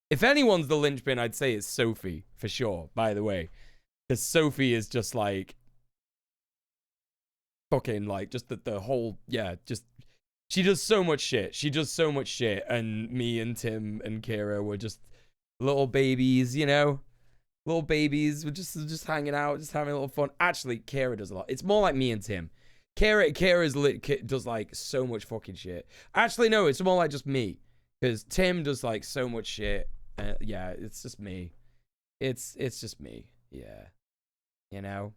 If anyone's the linchpin, I'd say it's Sophie, for sure, by the way. Because Sophie is just like... fucking, like, just the whole... Yeah, just... She does so much shit. She does so much shit. And me and Tim and Kira were just little babies, you know? Little babies. We're just hanging out, just having a little fun. Actually, Kira does a lot. It's more like me and Tim. Kira does, like, so much fucking shit. Actually, no, it's more like just me. Because Tim does, like, so much shit. Yeah, it's just me. It's just me. Yeah. You know?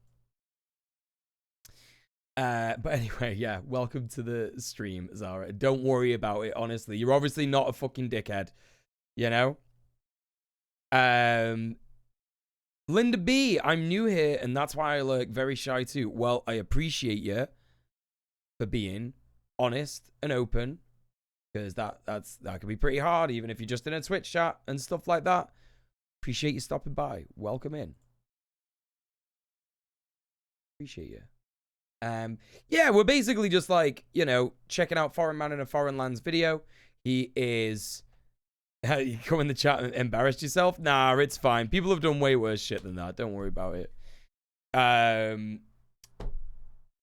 But anyway, yeah. Welcome to the stream, Zara. Don't worry about it, honestly. You're obviously not a fucking dickhead. You know? Linda B, I'm new here, and that's why I look very shy too. Well, I appreciate you for being honest and open. Because that can be pretty hard, even if you're just in a Twitch chat and stuff like that. Appreciate you stopping by. Welcome in. Appreciate you. Yeah, we're basically just like, you know, checking out Foreign Man in a Foreign Lands video. He is... You go in the chat and embarrass yourself? Nah, it's fine. People have done way worse shit than that. Don't worry about it.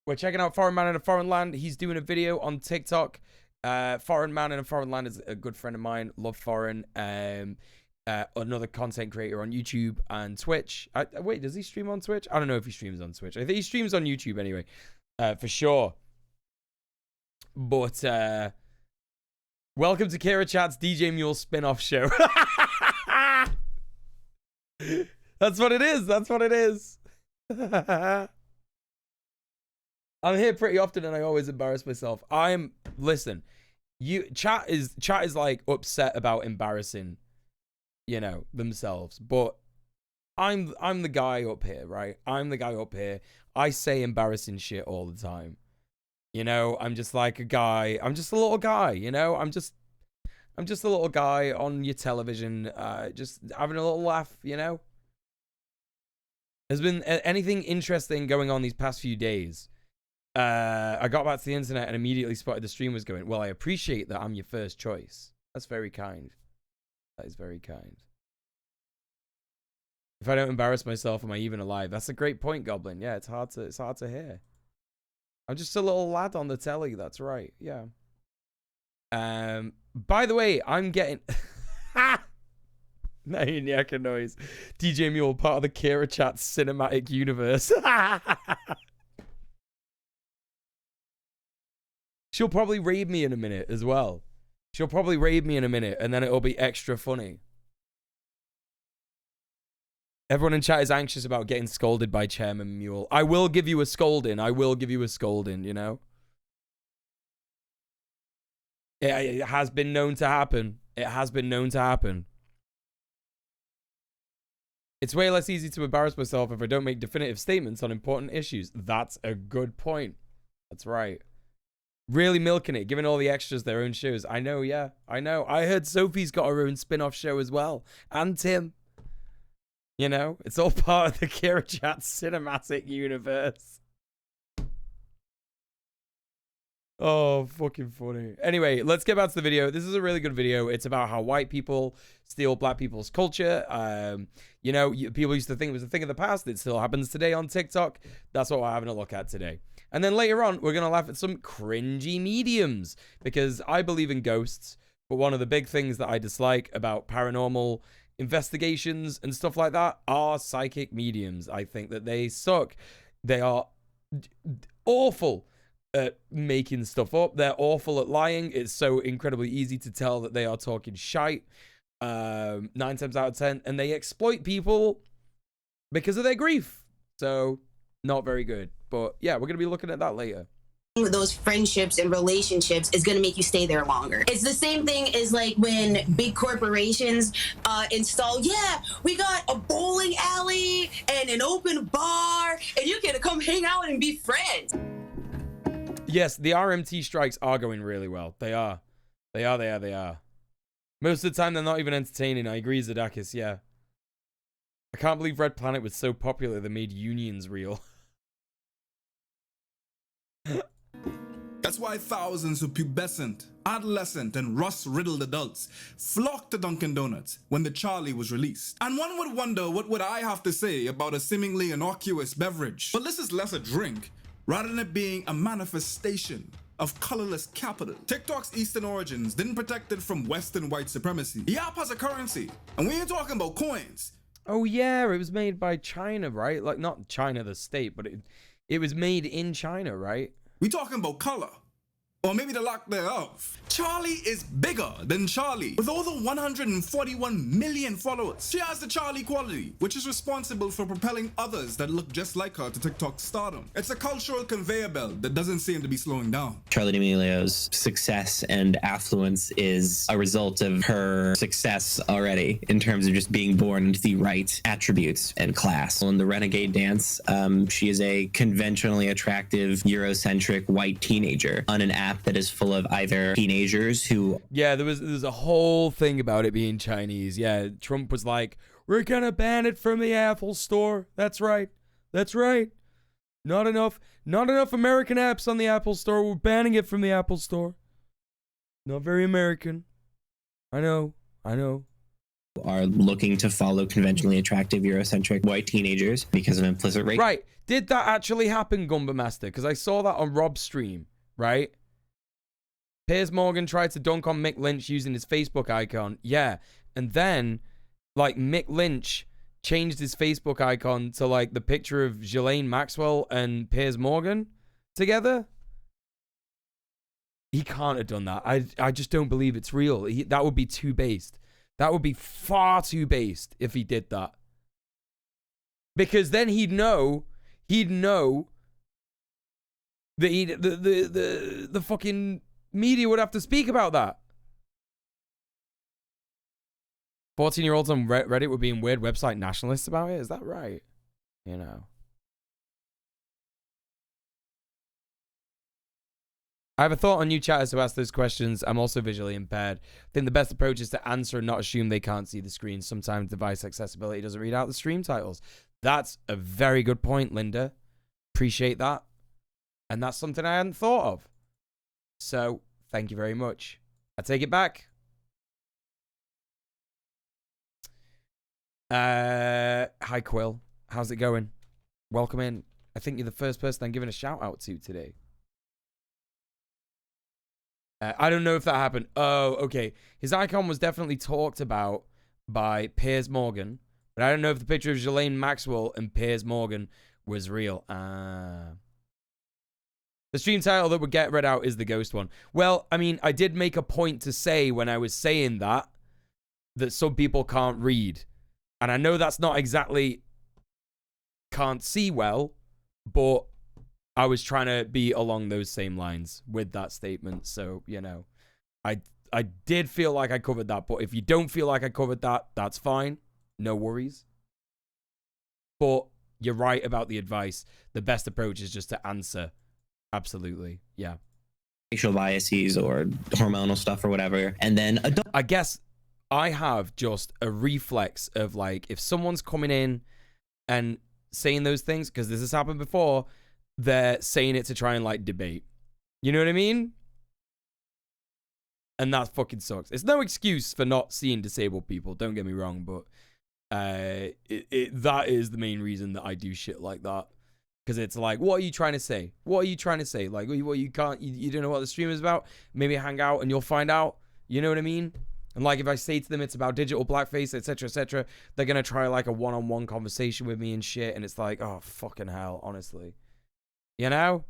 We're checking out Foreign Man in a Foreign Land. He's doing a video on TikTok. Foreign Man in a Foreign Land is a good friend of mine. Love Foreign. Another content creator on YouTube and Twitch. Wait, does he stream on Twitch? I don't know if he streams on Twitch. I think he streams on YouTube anyway. For sure. But, welcome to Kira Chat's djmuel spin-off show. That's what it is. That's what it is. I'm here pretty often and I always embarrass myself. Listen, chat is like upset about embarrassing, you know, themselves. But I'm the guy up here, right? I'm the guy up here. I say embarrassing shit all the time. You know, I'm just like a guy. I'm just a little guy, you know? I'm just a little guy on your television, just having a little laugh, you know? Has been anything interesting going on these past few days? I got back to the internet and immediately spotted the stream was going. Well, I appreciate that I'm your first choice. That's very kind. That is very kind. If I don't embarrass myself, am I even alive? That's a great point, Goblin. Yeah, it's hard to hear. I'm just a little lad on the telly. That's right. Yeah. By the way, I'm getting... Nayaka noise. DJ Mule, part of the Kira Chat cinematic universe. She'll probably raid me in a minute as well. She'll probably raid me in a minute, and then it'll be extra funny. Everyone in chat is anxious about getting scolded by Chairman Mule. I will give you a scolding. I will give you a scolding, you know? It has been known to happen. It has been known to happen. It's way less easy to embarrass myself if I don't make definitive statements on important issues. That's a good point. That's right. Really milking it, giving all the extras their own shows. I know, yeah. I know. I heard Sophie's got her own spin-off show as well. And Tim. You know, it's all part of the Kira Chat cinematic universe. Oh, fucking funny. Anyway, let's get back to the video. This is a really good video. It's about how white people steal black people's culture. You know, people used to think it was a thing of the past. It still happens today on TikTok. That's what we're having a look at today. And then later on, we're going to laugh at some cringy mediums because I believe in ghosts. But one of the big things that I dislike about paranormal investigations and stuff like that are psychic mediums. I think that they suck. They are awful at making stuff up. They're awful at lying. It's so incredibly easy to tell that they are talking shite 9 times out of 10, and they exploit people because of their grief. So not very good. But yeah, we're gonna be looking at that later. Those friendships and relationships is going to make you stay there longer. It's the same thing as like when big corporations install, yeah, we got a bowling alley and an open bar and you get to come hang out and be friends. Yes, the RMT strikes are going really well. They are. They are. Most of the time, they're not even entertaining. I agree, Zadakis, yeah. I can't believe Red Planet was so popular they made unions real. That's why thousands of pubescent, adolescent, and rust-riddled adults flocked to Dunkin' Donuts when the Charlie was released. And one would wonder, what would I have to say about a seemingly innocuous beverage? But this is less a drink, rather than it being a manifestation of colorless capital. TikTok's Eastern origins didn't protect it from Western white supremacy. The app has a currency, and we ain't talking about coins. Oh yeah, it was made by China, right? Like, not China the state, but it was made in China, right? We talking about color, or maybe the lack thereof. Charlie is bigger than Charlie. With over 141 million followers, she has the Charlie quality, which is responsible for propelling others that look just like her to TikTok stardom. It's a cultural conveyor belt that doesn't seem to be slowing down. Charli D'Amelio's success and affluence is a result of her success already in terms of just being born into the right attributes and class. In the Renegade dance, she is a conventionally attractive, Eurocentric white teenager on an app that is full of either teenagers who... Yeah, there's a whole thing about it being Chinese. Yeah, Trump was like, we're gonna ban it from the Apple store. That's right. That's right. Not enough American apps on the Apple Store. We're banning it from the Apple Store. Not very American. I know. Are looking to follow conventionally attractive Eurocentric white teenagers because of implicit racism. Right. Did that actually happen, Gumba Master? Because I saw that on Rob's stream, right? Piers Morgan tried to dunk on Mick Lynch using his Facebook icon. Yeah. And then, like, Mick Lynch changed his Facebook icon to, like, the picture of Ghislaine Maxwell and Piers Morgan together. He can't have done that. I just don't believe it's real. That would be too based. That would be far too based if he did that. Because then he'd know that the fucking media would have to speak about that. 14-year-olds on Reddit were being weird website nationalists about it. Is that right? You know. I have a thought on new chatters who ask those questions. I'm also visually impaired. I think the best approach is to answer and not assume they can't see the screen. Sometimes device accessibility doesn't read out the stream titles. That's a very good point, Linda. Appreciate that. And that's something I hadn't thought of. So, thank you very much. I take it back. Hi, Quill. How's it going? Welcome in. I think you're the first person I'm giving a shout out to today. I don't know if that happened. Oh, okay. His icon was definitely talked about by Piers Morgan, but I don't know if the picture of Ghislaine Maxwell and Piers Morgan was real. The stream title that would get read out is the ghost one. Well, I mean, I did make a point to say when I was saying that some people can't read. And I know that's not exactly can't see well, but I was trying to be along those same lines with that statement. So, you know, I did feel like I covered that. But if you don't feel like I covered that, that's fine. No worries. But you're right about the advice. The best approach is just to answer. Absolutely. Yeah. Racial biases or hormonal stuff or whatever. And then I guess I have just a reflex of like, if someone's coming in and saying those things, because this has happened before, they're saying it to try and like debate. You know what I mean? And that fucking sucks. It's no excuse for not seeing disabled people. Don't get me wrong, but that is the main reason that I do shit like that. Because it's like, what are you trying to say? What are you trying to say? Like, what you can't, you don't know what the stream is about? Maybe hang out and you'll find out. You know what I mean? And like, if I say to them it's about digital blackface, etc., they're gonna try like a one-on-one conversation with me and shit. And it's like, oh fucking hell, honestly. You know?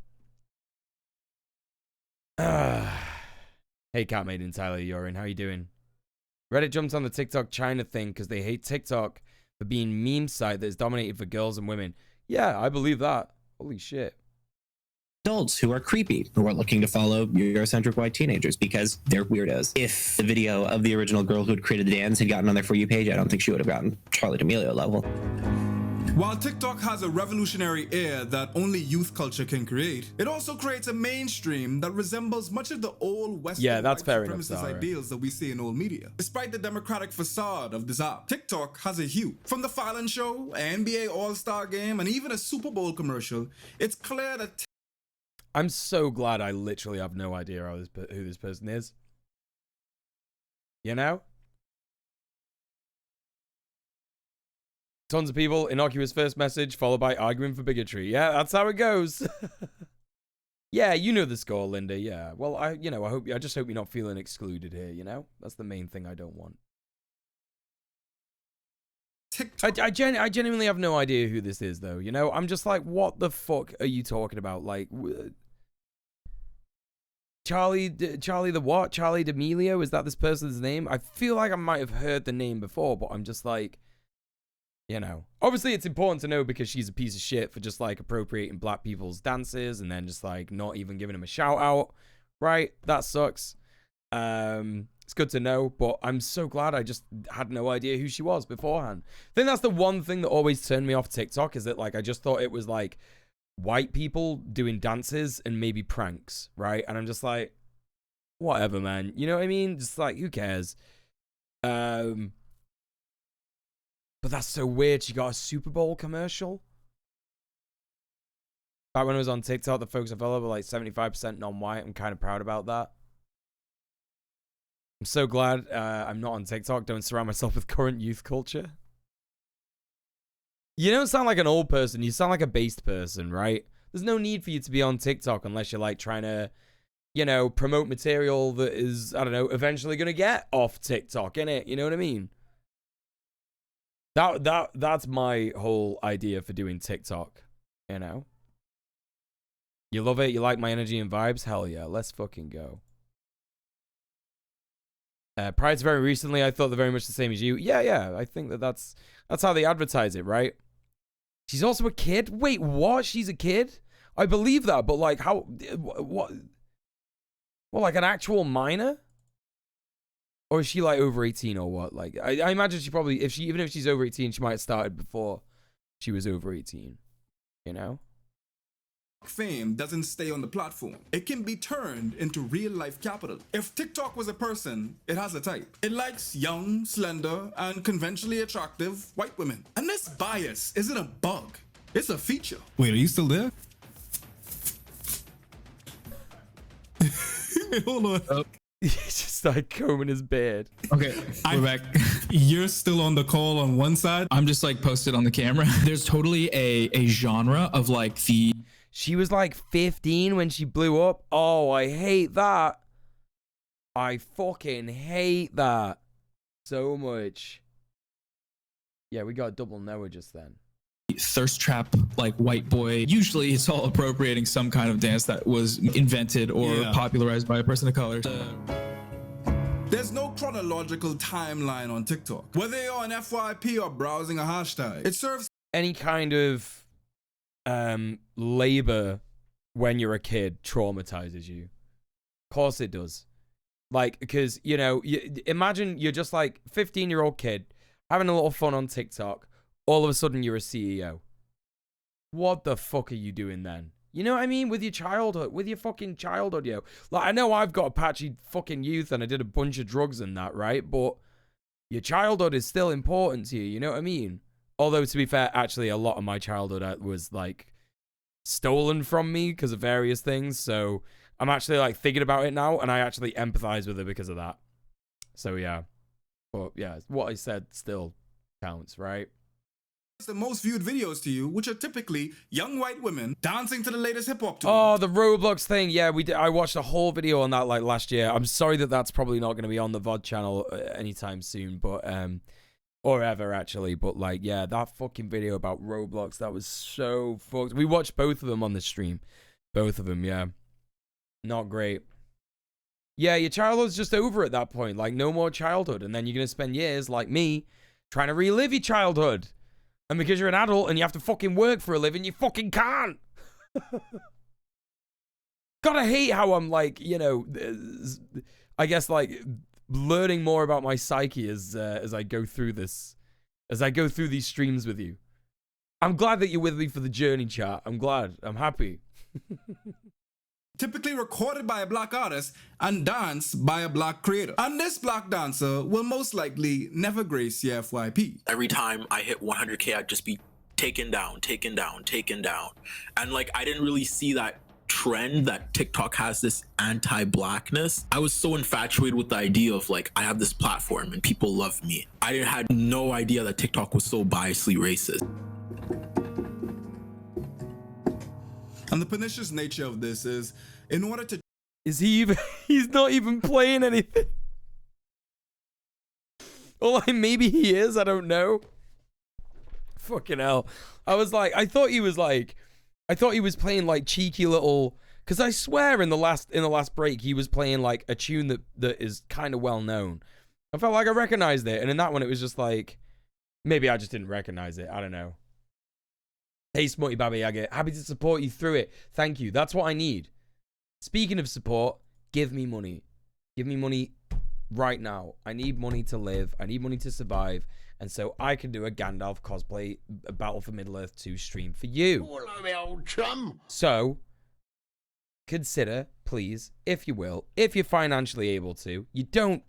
Hey, Cat Maiden Tyler Urine, how you doing? Reddit jumped on the TikTok China thing because they hate TikTok for being meme site that is dominated for girls and women. Yeah, I believe that. Holy shit. Adults who are creepy, who are looking to follow Eurocentric white teenagers because they're weirdos. If the video of the original girl who had created the dance had gotten on their For You page, I don't think she would have gotten Charlie D'Amelio level. While TikTok has a revolutionary air that only youth culture can create, it also creates a mainstream that resembles much of the old Western white supremacist ideals that we see in old media. Despite the democratic facade of this app, TikTok has a hue. From the Fallon Show, an NBA All-Star game, and even a Super Bowl commercial, it's clear that I'm so glad I literally have no idea who this person is. You know? Tons of people, innocuous first message, followed by arguing for bigotry. Yeah, that's how it goes. Yeah, you know the score, Linda. Yeah. Well, I just hope you're not feeling excluded here, you know? That's the main thing I don't want. I genuinely have no idea who this is, though, you know? I'm just like, what the fuck are you talking about? Like, Charlie the what? Charlie D'Amelio? Is that this person's name? I feel like I might have heard the name before, but I'm just like, you know, obviously it's important to know because she's a piece of shit for just like appropriating black people's dances and then just like not even giving them a shout out, right? That sucks. It's good to know, but I'm so glad I just had no idea who she was beforehand. I think that's the one thing that always turned me off TikTok is that like I just thought it was like white people doing dances and maybe pranks, right? And I'm just like, whatever, man. You know what I mean? Just like, who cares? But that's so weird. She got a Super Bowl commercial. Back when I was on TikTok, the folks I follow were like 75% non-white. I'm kind of proud about that. I'm so glad I'm not on TikTok. Don't surround myself with current youth culture. You don't sound like an old person. You sound like a based person, right? There's no need for you to be on TikTok unless you're like trying to, you know, promote material that is, I don't know, eventually going to get off TikTok, innit? You know what I mean? That's my whole idea for doing TikTok, you know? You love it? You like my energy and vibes? Hell yeah, let's fucking go. Prior to very recently, I thought they're very much the same as you. Yeah, I think that's how they advertise it, right? She's also a kid? Wait, what? She's a kid? I believe that, but like how, what? Well, like an actual minor? Or is she like over 18 or what? Like, I imagine she probably, even if she's over 18, she might have started before she was over 18, you know? Fame doesn't stay on the platform. It can be turned into real life capital. If TikTok was a person, it has a type. It likes young, slender, and conventionally attractive white women. And this bias isn't a bug. It's a feature. Wait, are you still there? Hold on. Oh. He just started combing his beard. Okay, we're back. You're still on the call on one side. I'm just like posted on the camera. There's totally a genre of like the... She was like 15 when she blew up. Oh, I hate that. I fucking hate that so much. Yeah, we got double Noah just then. Thirst trap, like white boy. Usually it's all appropriating some kind of dance that was invented or popularized by a person of color. There's no chronological timeline on TikTok. Whether you're on FYP or browsing a hashtag, it serves any kind of labor when you're a kid traumatizes you. Of course it does. Like, because, you know, imagine you're just like 15-year-old kid having a little fun on TikTok. All of a sudden you're a CEO. What the fuck are you doing then? You know what I mean? With your childhood, with your fucking childhood, yo. Like, I know I've got a patchy fucking youth and I did a bunch of drugs and that, right? But your childhood is still important to you, you know what I mean? Although, to be fair, actually, a lot of my childhood was, like, stolen from me because of various things. So I'm actually, like, thinking about it now, and I actually empathize with it because of that. So, yeah. But, yeah, what I said still counts, right? the most viewed videos to you, which are typically young white women dancing to the latest hip hop tune. Oh, the Roblox thing. Yeah, we did. I watched a whole video on that like last year. I'm sorry that that's probably not going to be on the VOD channel anytime soon, but or ever actually. But like, yeah, that fucking video about Roblox, that was so fucked. We watched both of them on the stream, both of them. Yeah, not great. Yeah, your childhood's just over at that point. Like, no more childhood, and then you're gonna spend years like me trying to relive your childhood. And because you're an adult and you have to fucking work for a living, you fucking can't. Gotta hate how I'm like, you know, I guess like learning more about my psyche as I go through this, as I go through these streams with you. I'm glad that you're with me for the journey, chat. I'm glad. I'm happy. Typically recorded by a black artist and danced by a black creator. And this black dancer will most likely never grace your FYP. Every time I hit 100K, I'd just be taken down, taken down, taken down. And like, I didn't really see that trend that TikTok has, this anti-blackness. I was so infatuated with the idea of like, I have this platform and people love me. I had no idea that TikTok was so biasly racist. And the pernicious nature of this is, in order to... Is he even... He's not even playing anything. Well, like, maybe he is. I don't know. Fucking hell. I was like... I thought he was playing, like, cheeky little... Because I swear in the last break, he was playing, like, a tune that is kind of well known. I felt like I recognized it. And in that one, it was just like... Maybe I just didn't recognize it. I don't know. Hey, Smutty Babby, I get happy to support you through it. Thank you. That's what I need. Speaking of support, give me money. Give me money right now. I need money to live. I need money to survive. And so I can do a Gandalf cosplay, a Battle for Middle-earth 2 stream for you. Hello, me old chum. So, consider, please, if you will, if you're financially able to, you don't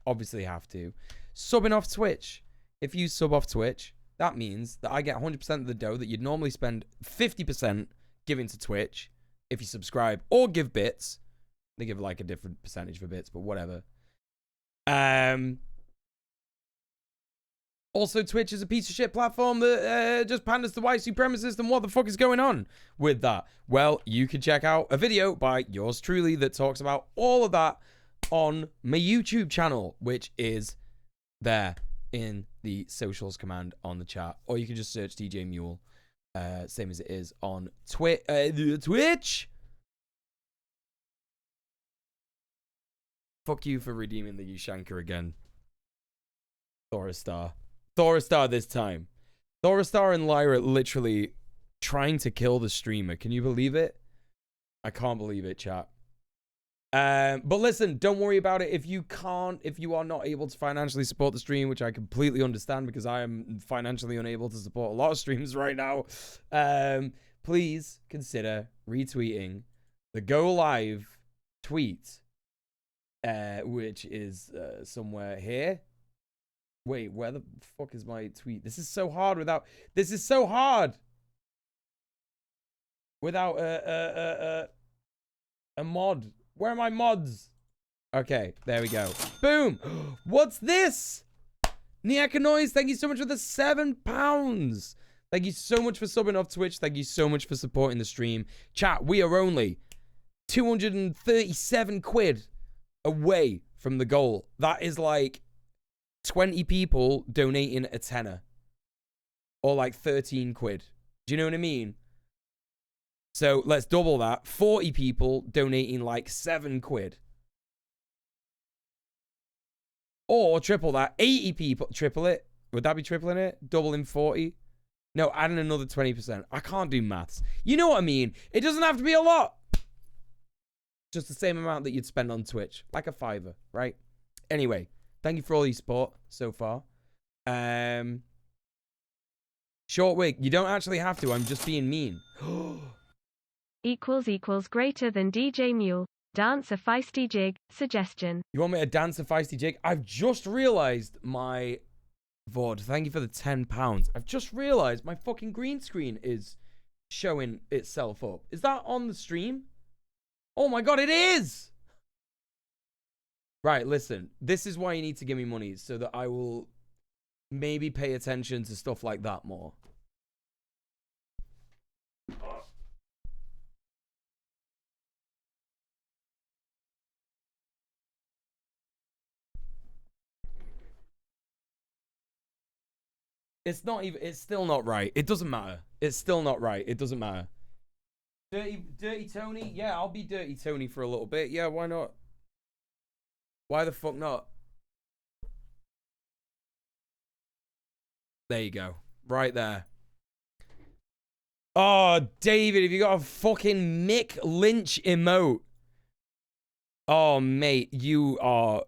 obviously have to, subbing off Twitch. If you sub off Twitch, that means that I get 100% of the dough that you'd normally spend 50% giving to Twitch if you subscribe or give bits. They give like a different percentage for bits, but whatever. Also, Twitch is a piece of shit platform that just panders to white supremacists, and what the fuck is going on with that? Well, you can check out a video by yours truly that talks about all of that on my YouTube channel, which is there in the socials command on the chat. Or you can just search djmuel, same as it is on Twitch. Fuck you for redeeming the Ushanka again. Thoristar. Thoristar this time. Thoristar and Lyra literally trying to kill the streamer. Can you believe it? I can't believe it, chat. But listen, don't worry about it. If you are not able to financially support the stream, which I completely understand because I am financially unable to support a lot of streams right now, please consider retweeting the Go Live tweet, which is somewhere here. Wait, where the fuck is my tweet? This is so hard without... This is so hard! Without a mod. Where are my mods? Okay, there we go. Boom! What's this? Niaka Noise, thank you so much for the £7. Thank you so much for subbing off Twitch. Thank you so much for supporting the stream. Chat, we are only 237 quid away from the goal. That is like 20 people donating a tenner. Or like 13 quid. Do you know what I mean? So let's double that. 40 people donating like 7 quid. Or triple that. 80 people. Triple it. Would that be tripling it? Doubling 40? No, adding another 20%. I can't do maths. You know what I mean? It doesn't have to be a lot. Just the same amount that you'd spend on Twitch. Like a $5, right? Anyway. Thank you for all your support so far. Short wig. You don't actually have to. I'm just being mean. == greater than djmuel. Dance a feisty jig. Suggestion. You want me to dance a feisty jig? I've just realized my... Vod, thank you for the £10. I've just realized my fucking green screen is showing itself up. Is that on the stream? Oh my god, it is! Right, listen. This is why you need to give me money, so that I will maybe pay attention to stuff like that more. It's not even, it's still not right. It doesn't matter. It's still not right. It doesn't matter. Dirty Tony? Yeah, I'll be Dirty Tony for a little bit. Yeah, why not? Why the fuck not? There you go. Right there. Oh, David, have you got a fucking Mick Lynch emote? Oh, mate, you are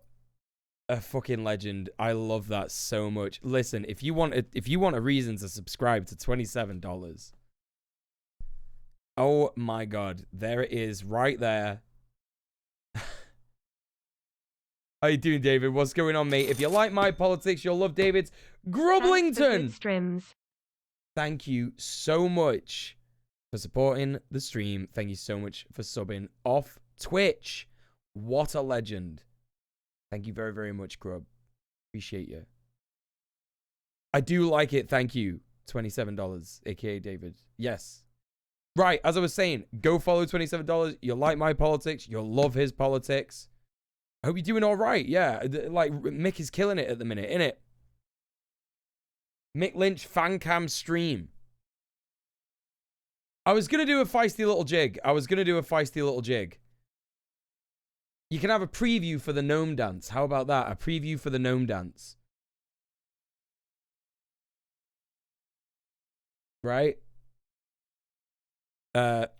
a fucking legend. I love that so much. Listen, if you want a reason to subscribe to $27. Oh my god, there it is right there. How you doing, David? What's going on, mate? If you like my politics, you'll love David's. Grublington! Thank you so much for supporting the stream. Thank you so much for subbing off Twitch. What a legend. Thank you very, very much, Grub. Appreciate you. I do like it. Thank you. $27, aka David. Yes. Right, as I was saying, go follow $27. You'll like my politics. You'll love his politics. I hope you're doing all right. Yeah, like Mick is killing it at the minute, innit? Mick Lynch fan cam stream. I was going to do a feisty little jig. You can have a preview for the gnome dance. How about that? A preview for the gnome dance. Right? What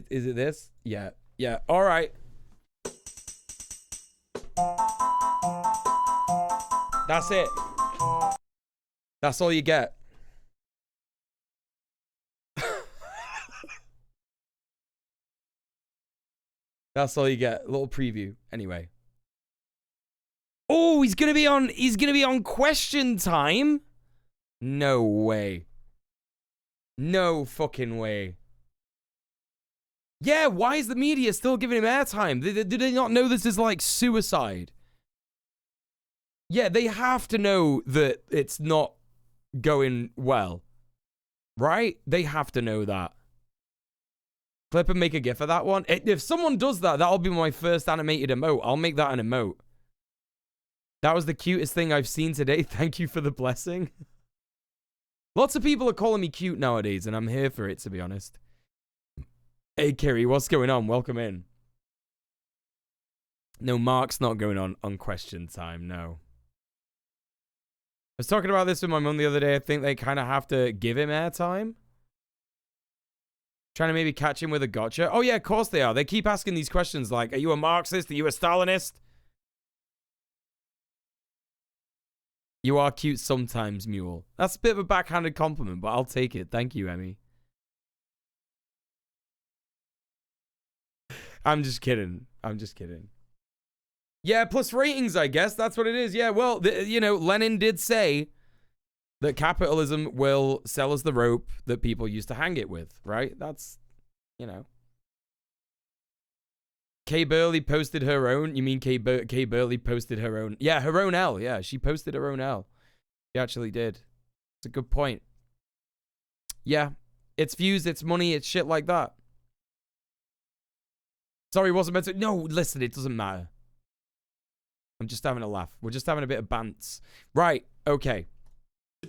is it this? Yeah. Yeah. All right. That's it. That's all you get. That's all you get. A little preview. Anyway. Oh, he's gonna be on question time. No way. No fucking way. Yeah, why is the media still giving him airtime? Do they not know this is like suicide? Yeah, they have to know that it's not going well. Right? They have to know that. Clip and make a gif of that one. If someone does that, that'll be my first animated emote. I'll make that an emote. That was the cutest thing I've seen today. Thank you for the blessing. Lots of people are calling me cute nowadays, and I'm here for it, to be honest. Hey, Kiri, what's going on? Welcome in. No, Mark's not going on question time, no. I was talking about this with my mum the other day. I think they kind of have to give him airtime. Trying to maybe catch him with a gotcha. Oh, yeah, of course they are. They keep asking these questions like, are you a Marxist? Are you a Stalinist? You are cute sometimes, Mule. That's a bit of a backhanded compliment, but I'll take it. Thank you, Emmy. I'm just kidding. I'm just kidding. Yeah, plus ratings, I guess. That's what it is. Yeah, well, you know, Lenin did say that capitalism will sell us the rope that people used to hang it with, right? That's, you know. Kay Burley posted her own. You mean Kay Burley posted her own? Yeah, her own L. Yeah, she posted her own L. She actually did. It's a good point. Yeah, it's views, it's money, it's shit like that. Sorry, wasn't meant to. No, listen, it doesn't matter. I'm just having a laugh. We're just having a bit of bants. Right, okay.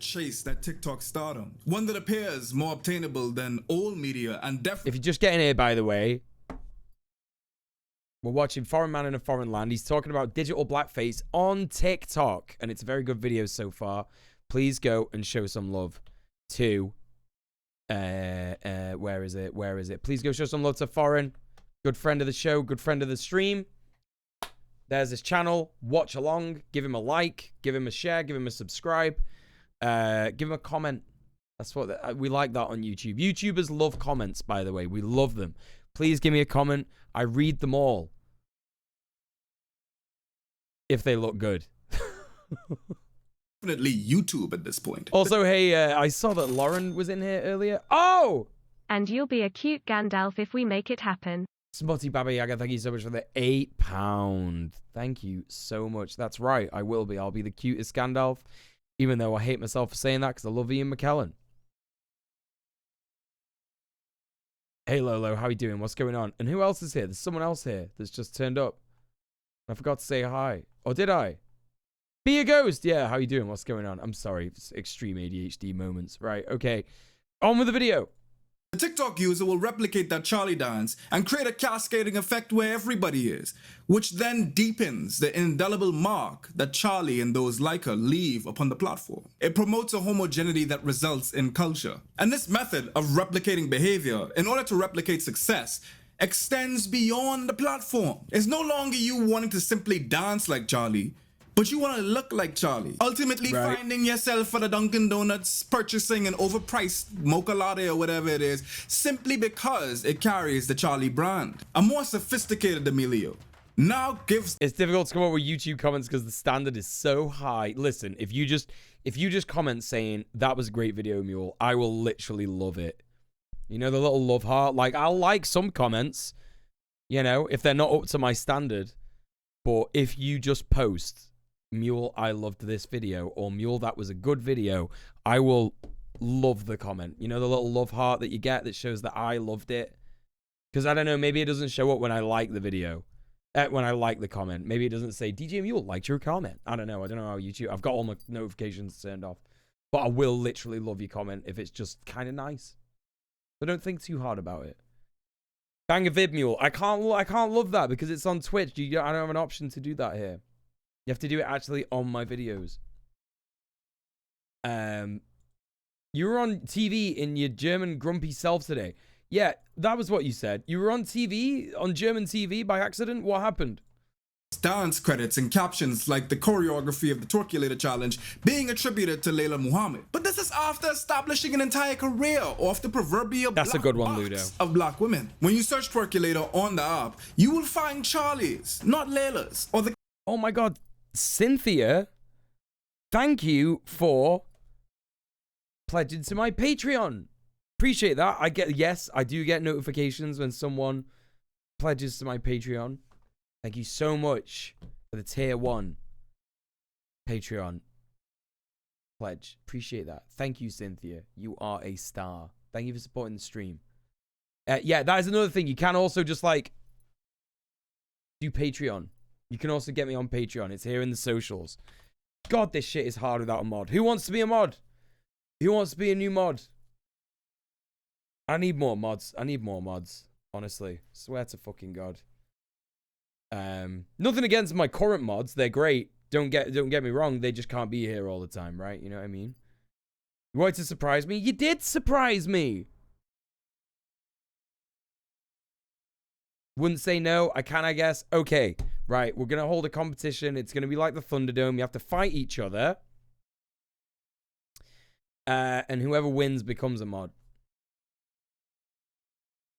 Chase that TikTok stardom. One that appears more obtainable than all media and definitely. If you're just getting here, by the way, we're watching Foreign Man in a Foreign Land. He's talking about digital blackface on TikTok, and it's a very good video so far. Please go and show some love to, where is it? Where is it? Please go show some love to Foreign. Good friend of the show, good friend of the stream. There's his channel. Watch along. Give him a like. Give him a share. Give him a subscribe. Give him a comment. That's what we like that on YouTube. YouTubers love comments, by the way. We love them. Please give me a comment. I read them all. If they look good. Definitely YouTube at this point. Also, hey, I saw that Lauren was in here earlier. Oh! And you'll be a cute Gandalf if we make it happen. Smutty Baba Yaga, thank you so much for the £8. Thank you so much. That's right, I will be. I'll be the cutest Gandalf, even though I hate myself for saying that because I love Ian McKellen. Hey, Lolo, how you doing? What's going on? And who else is here? There's someone else here that's just turned up. I forgot to say hi. Or did I? Be a ghost. Yeah, how you doing? What's going on? I'm sorry. It's extreme ADHD moments. Right, okay. On with the video. The TikTok user will replicate that Charlie dance and create a cascading effect where everybody is, which then deepens the indelible mark that Charlie and those like her leave upon the platform. It promotes a homogeneity that results in culture. And this method of replicating behavior in order to replicate success extends beyond the platform. It's no longer you wanting to simply dance like Charlie, but you want to look like Charlie. Ultimately finding yourself at a Dunkin' Donuts purchasing an overpriced mocha latte or whatever it is, simply because it carries the Charlie brand. A more sophisticated Emilio now gives... It's difficult to come up with YouTube comments because the standard is so high. Listen, if you just comment saying, that was a great video, Mule, I will literally love it. You know, the little love heart? Like, I'll like some comments, you know, if they're not up to my standard. But if you just post... Mule, I loved this video, or Mule, that was a good video, I will love the comment. You know, the little love heart that you get that shows that I loved it. Because I don't know, maybe it doesn't show up when I like the video. When I like the comment. Maybe it doesn't say, DJ Mule liked your comment. I don't know how YouTube... I've got all my notifications turned off. But I will literally love your comment if it's just kind of nice. So don't think too hard about it. Bang a vid, Mule. I can't love that because it's on Twitch. I don't have an option to do that here. You have to do it actually on my videos. You were on TV in your German grumpy self today. Yeah, that was what you said. You were on TV, on German TV by accident? What happened? Dance credits and captions like the choreography of the Torculator Challenge being attributed to Layla Muhammad. But this is after establishing an entire career off the proverbial That's a good one, Ludo. Of black women. When you search Torculator on the app, you will find Charlie's, not Layla's, or the... Oh my god. Cynthia, thank you for pledging to my Patreon. Appreciate that. Yes, I do get notifications when someone pledges to my Patreon. Thank you so much for the tier 1 Patreon pledge. Appreciate that. Thank you, Cynthia. You are a star. Thank you for supporting the stream. Yeah, that is another thing. You can also just like do Patreon. You can also get me on Patreon. It's here in the socials. God, this shit is hard without a mod. Who wants to be a mod? Who wants to be a new mod? I need more mods. I need more mods. Honestly. Swear to fucking God. Nothing against my current mods. They're great. Don't get me wrong. They just can't be here all the time, right? You know what I mean? You wanted to surprise me? You did surprise me. Wouldn't say no. I can, I guess. Okay. Right. We're going to hold a competition. It's going to be like the Thunderdome. You have to fight each other. And whoever wins becomes a mod.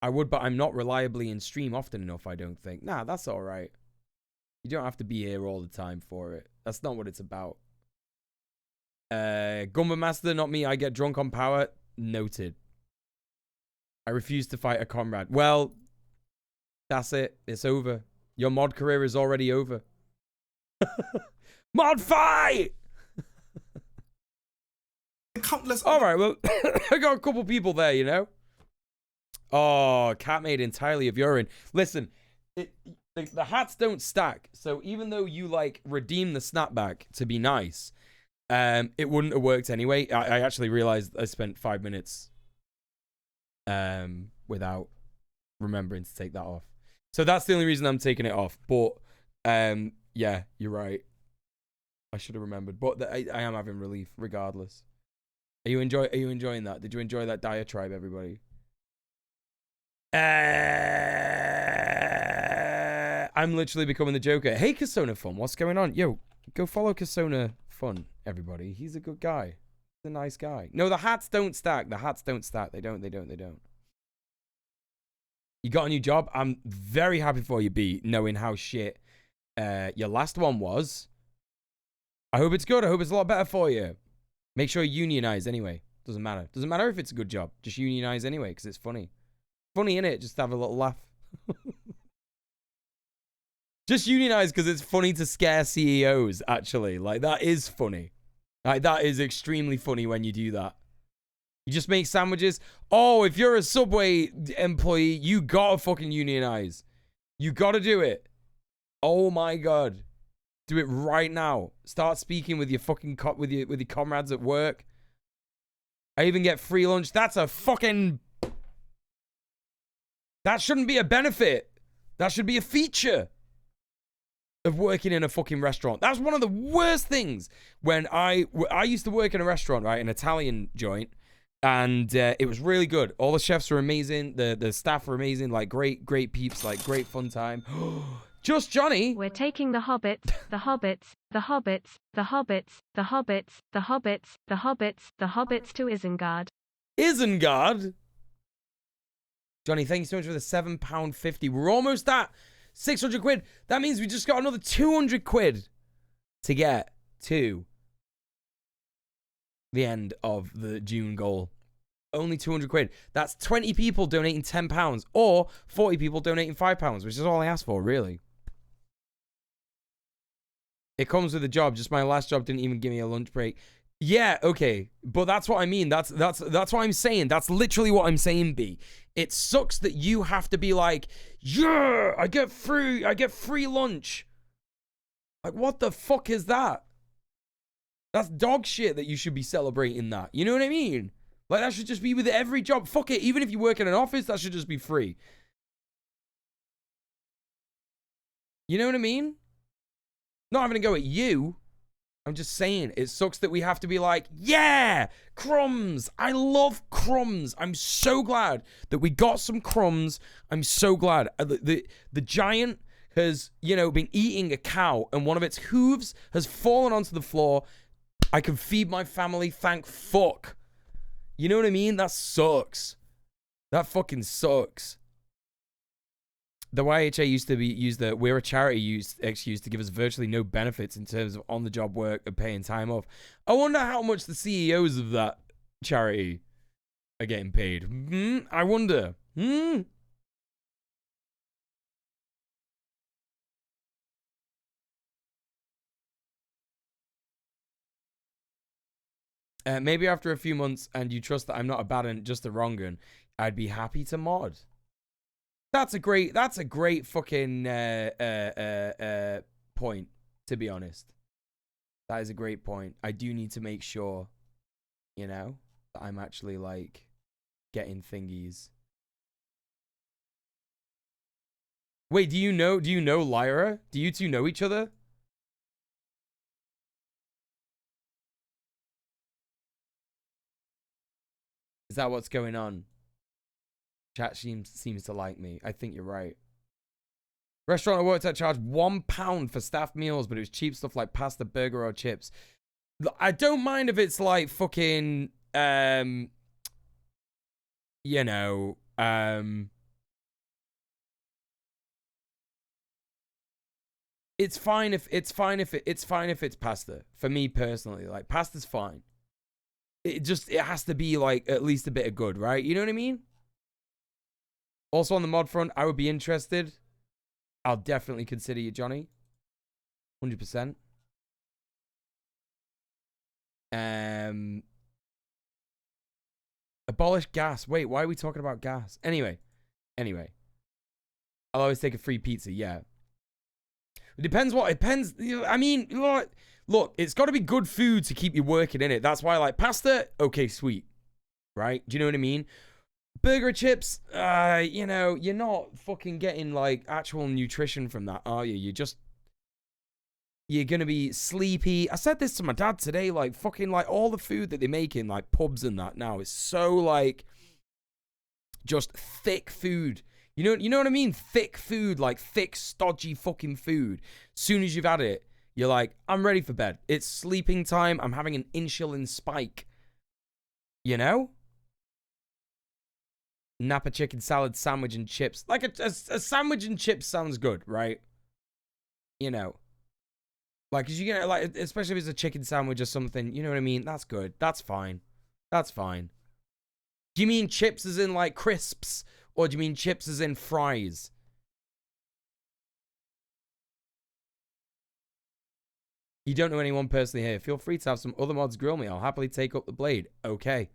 I would, but I'm not reliably in stream often enough, I don't think. Nah, that's all right. You don't have to be here all the time for it. That's not what it's about. Gumba Master, not me. I get drunk on power. Noted. I refuse to fight a comrade. Well, that's it. It's over. Your mod career is already over. Mod fight! Countless. All right, well, I got a couple people there, you know? Oh, cat made entirely of urine. Listen, the hats don't stack. So even though you, like, redeem the snapback to be nice, it wouldn't have worked anyway. I actually realized I spent 5 minutes without remembering to take that off. So that's the only reason I'm taking it off. But, yeah, you're right. I should have remembered. But I am having relief regardless. Are you enjoying that? Did you enjoy that diatribe, everybody? I'm literally becoming the Joker. Hey, Kasona Fun, what's going on? Yo, go follow Kasona Fun, everybody. He's a good guy. He's a nice guy. No, the hats don't stack. The hats don't stack. They don't. You got a new job? I'm very happy for you, B, knowing how shit your last one was. I hope it's good. I hope it's a lot better for you. Make sure you unionize anyway. Doesn't matter. Doesn't matter if it's a good job. Just unionize anyway, because it's funny. Funny, innit? Just have a little laugh. Just unionize because it's funny to scare CEOs, actually. Like, that is funny. Like, that is extremely funny when you do that. You just make sandwiches. Oh, if you're a Subway employee, you gotta fucking unionize. You gotta do it. Oh my God. Do it right now. Start speaking with your fucking with your comrades at work. I even get free lunch. That's a fucking... That shouldn't be a benefit. That should be a feature of working in a fucking restaurant. That's one of the worst things. When I used to work in a restaurant, right? An Italian joint. And it was really good. All the chefs were amazing. The staff were amazing. Like, great peeps. Like, great fun time. Just Johnny. We're taking the Hobbits, the Hobbits, the Hobbits, the Hobbits, the Hobbits, the Hobbits, the Hobbits, the Hobbits to Isengard. Isengard? Johnny, thank you so much for the £7.50. We're almost at 600 quid. That means we just got another 200 quid to get to the end of the June goal. Only 200 quid. That's 20 people donating £10 or 40 people donating £5, which is all I asked for, really. It comes with a job. Just my last job didn't even give me a lunch break. Yeah, okay. But that's what I mean. That's what I'm saying. That's literally what I'm saying, B. It sucks that you have to be like, yeah, I get free lunch. Like, what the fuck is that? That's dog shit that you should be celebrating that. You know what I mean? Like, that should just be with every job. Fuck it. Even if you work in an office, that should just be free. You know what I mean? Not having to go at you. I'm just saying, it sucks that we have to be like, yeah, crumbs. I love crumbs. I'm so glad that we got some crumbs. I'm so glad. The giant has, you know, been eating a cow and one of its hooves has fallen onto the floor. I can feed my family, thank fuck. You know what I mean? That sucks. That fucking sucks. The YHA used to use the we're a charity excuse to give us virtually no benefits in terms of on-the-job work and paying time off. I wonder how much the CEOs of that charity are getting paid. I wonder. Maybe after a few months and you trust that I'm not a bad and just a wrong un, I'd be happy to mod. That's a great fucking point, to be honest. That is a great point. I do need to make sure, you know, that I'm actually like getting thingies. Wait, do you know Lyra? Do you two know each other? Is that what's going on? Chat seems to like me. I think you're right. Restaurant I worked at charged £1 for staff meals, but it was cheap stuff like pasta, burger, or chips. I don't mind if it's like fucking, you know, it's fine if it's pasta. For me personally, like pasta's fine. It has to be like at least a bit of good, right? You know what I mean? Also on the mod front, I would be interested. I'll definitely consider you, Johnny. 100%. Abolish gas. Wait, why are we talking about gas? Anyway. I'll always take a free pizza, yeah. It depends. I mean, look, it's got to be good food to keep you working in it. That's why I like pasta. Okay, sweet. Right? Do you know what I mean? Burger chips, you know, you're not fucking getting like actual nutrition from that, are you? You're gonna be sleepy. I said this to my dad today, like fucking like all the food that they make in like pubs and that now is so like just thick food. You know what I mean? Thick food, like thick, stodgy fucking food. Soon as you've had it, you're like, I'm ready for bed. It's sleeping time. I'm having an insulin spike. You know? Napa chicken salad, sandwich, and chips. Like a sandwich and chips sounds good, right? You know. Like, cause you get like, especially if it's a chicken sandwich or something, you know what I mean? That's good. That's fine. That's fine. Do you mean chips as in like crisps? Or do you mean chips as in fries? You don't know anyone personally here. Feel free to have some other mods grill me. I'll happily take up the blade. Okay.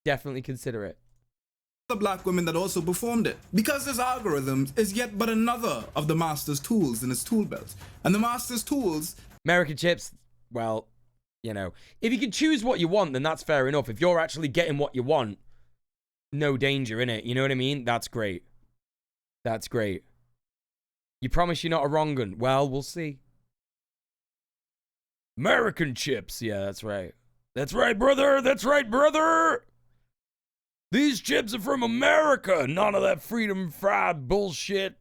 Definitely consider it. The black women that also performed it. Because this algorithm is yet but another of the master's tools in his tool belt. And the master's tools... American chips, well, you know. If you can choose what you want, then that's fair enough. If you're actually getting what you want, no danger in it. You know what I mean? That's great. That's great. You promise you're not a wrong un? Well, we'll see. American chips. Yeah, that's right. That's right, brother. That's right, brother. These chips are from America. None of that freedom fried bullshit.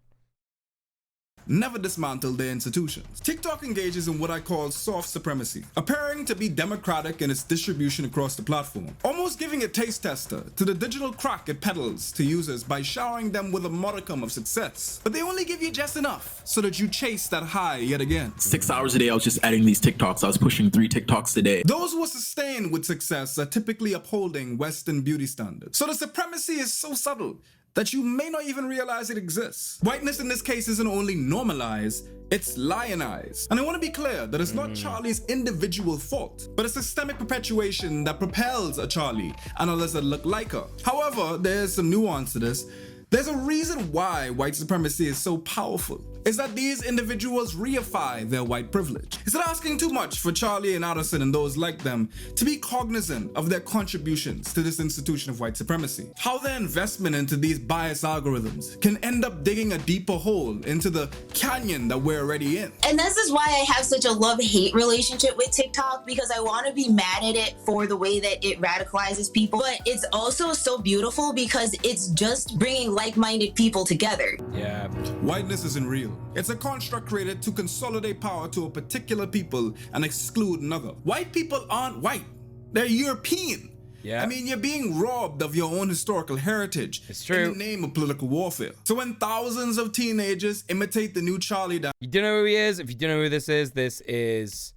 Never dismantle their institutions. TikTok engages in what I call soft supremacy, appearing to be democratic in its distribution across the platform, almost giving a taste tester to the digital crack it peddles to users by showering them with a modicum of success. But they only give you just enough so that you chase that high yet again. 6 hours a day, I was just editing these TikToks. I was pushing 3 TikToks a day. Those who are sustained with success are typically upholding Western beauty standards. So the supremacy is so subtle that you may not even realize it exists. Whiteness in this case isn't only normalized, it's lionized. And I want to be clear that it's not Charlie's individual fault, but a systemic perpetuation that propels a Charlie and others that look like her. However, there's some nuance to this. There's a reason why white supremacy is so powerful. Is that these individuals reify their white privilege. Is it asking too much for Charlie and Addison and those like them to be cognizant of their contributions to this institution of white supremacy? How their investment into these biased algorithms can end up digging a deeper hole into the canyon that we're already in. And this is why I have such a love-hate relationship with TikTok, because I want to be mad at it for the way that it radicalizes people, but it's also so beautiful because it's just bringing like-minded people together. Yeah. Whiteness isn't real. It's a construct created to consolidate power to a particular people and exclude another. White people aren't white. They're European. Yeah. I mean, you're being robbed of your own historical heritage. It's true. In the name of political warfare. So when thousands of teenagers imitate the new Charlie dance... You don't know who he is? If you don't know who this is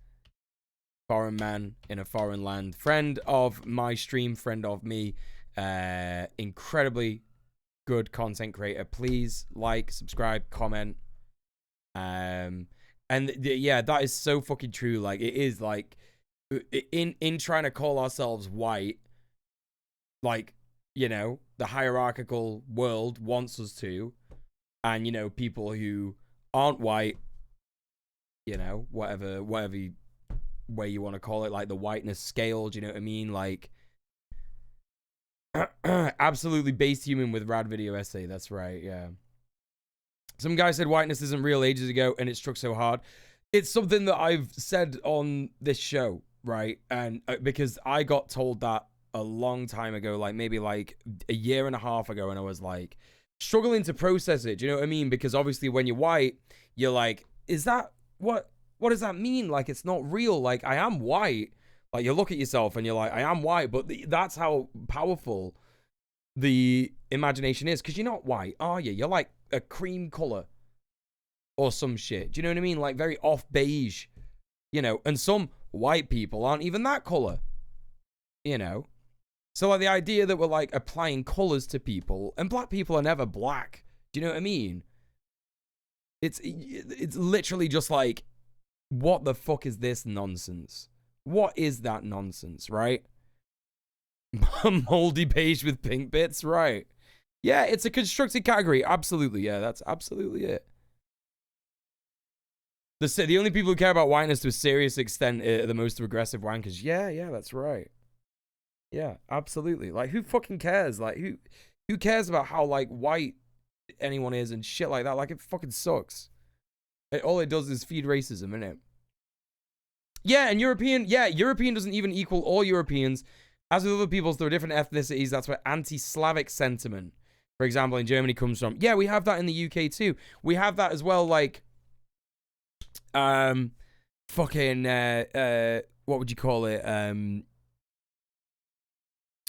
foreign man in a foreign land, friend of my stream, friend of me, incredibly good content creator. Please like, subscribe, comment. And yeah, that is so fucking true. Like, it is like, in trying to call ourselves white, like, you know, the hierarchical world wants us to, and, you know, people who aren't white, you know, whatever way you want to call it, like the whiteness scale, do you know what I mean? Like, absolutely based human with rad video essay. That's right, yeah. Some guy said whiteness isn't real ages ago, and it struck so hard. It's something that I've said on this show, right? And because I got told that a long time ago, like maybe like a year and a half ago, and I was like struggling to process it. Do you know what I mean? Because obviously when you're white, you're like, is that what does that mean? Like, it's not real. Like, I am white. Like, you look at yourself and you're like, I am white. But that's how powerful the imagination is, because you're not white, are you? You're like a cream color or some shit. Do you know what I mean? Like, very off beige, you know. And some white people aren't even that color, you know. So like the idea that we're like applying colors to people, and black people are never black. Do you know what I mean? It's literally just like, what the fuck is this nonsense? What is that nonsense, right? Moldy beige with pink bits, right? Yeah, it's a constructed category. Absolutely, yeah, that's absolutely it. The only people who care about whiteness to a serious extent are the most regressive wankers. Yeah, that's right. Yeah, absolutely. Like, who fucking cares? Like, who cares about how, like, white anyone is and shit like that? Like, it fucking sucks. All it does is feed racism, innit? Yeah, and European doesn't even equal all Europeans. As with other peoples, there are different ethnicities. That's where anti-Slavic sentiment, for example, in Germany comes from. Yeah, we have that in the UK too. We have that as well, like, what would you call it?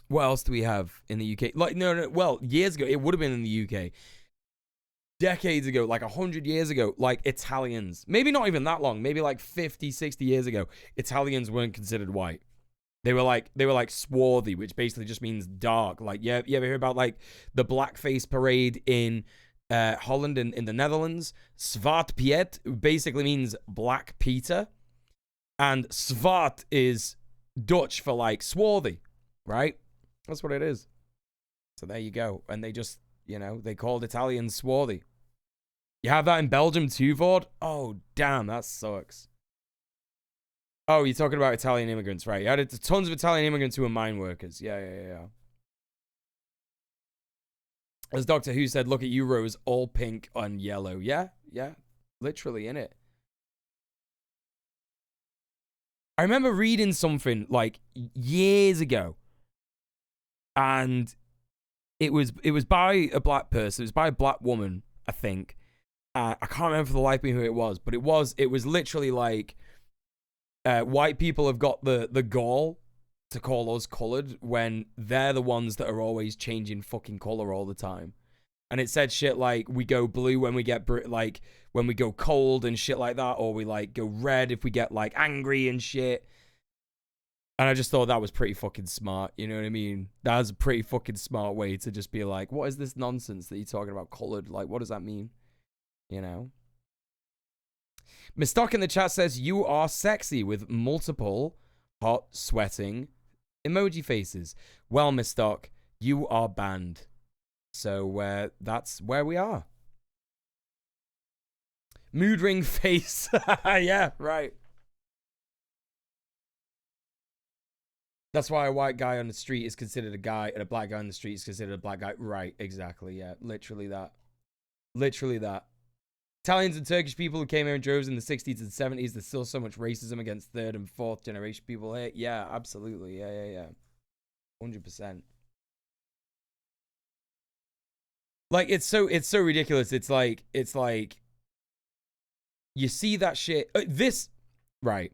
What else do we have in the UK? Like, no, well, years ago, it would have been in the UK. Decades ago, like 100 years ago, like Italians, maybe not even that long, maybe like 50, 60 years ago, Italians weren't considered white. They were like swarthy, which basically just means dark. Like, you ever hear about like the Blackface parade in Holland and in the Netherlands? Zwart Piet basically means Black Peter, and zwart is Dutch for like swarthy, right? That's what it is. So there you go. And they just, you know, they called Italians swarthy. You have that in Belgium too, Vord? Oh, damn, that sucks. Oh, you're talking about Italian immigrants, right? You had tons of Italian immigrants who were mine workers. Yeah. As Doctor Who said, look at you, Rose, all pink and yellow. Yeah, literally, innit? I remember reading something, like, years ago. And it was by a black person. It was by a black woman, I think. I can't remember for the life of me who it was, but it was literally like, white people have got the gall to call us colored when they're the ones that are always changing fucking color all the time. And it said shit like, we go blue when we get like when we go cold and shit like that, or we like go red if we get like angry and shit. And I just thought that was pretty fucking smart. You know what I mean? That was a pretty fucking smart way to just be like, what is this nonsense that you're talking about colored? Like, what does that mean? You know? Mistock in the chat says, you are sexy with multiple hot, sweating emoji faces. Well, Mistock, you are banned. So that's where we are. Mood ring face. Yeah, right. That's why a white guy on the street is considered a guy, and a black guy on the street is considered a black guy. Right, exactly, yeah. Literally that. Literally that. Italians and Turkish people who came here in droves in the 60s and 70s, there's still so much racism against third and fourth generation people here. Yeah, absolutely. Yeah. 100%. Like, it's so ridiculous. It's like, you see that shit. Right.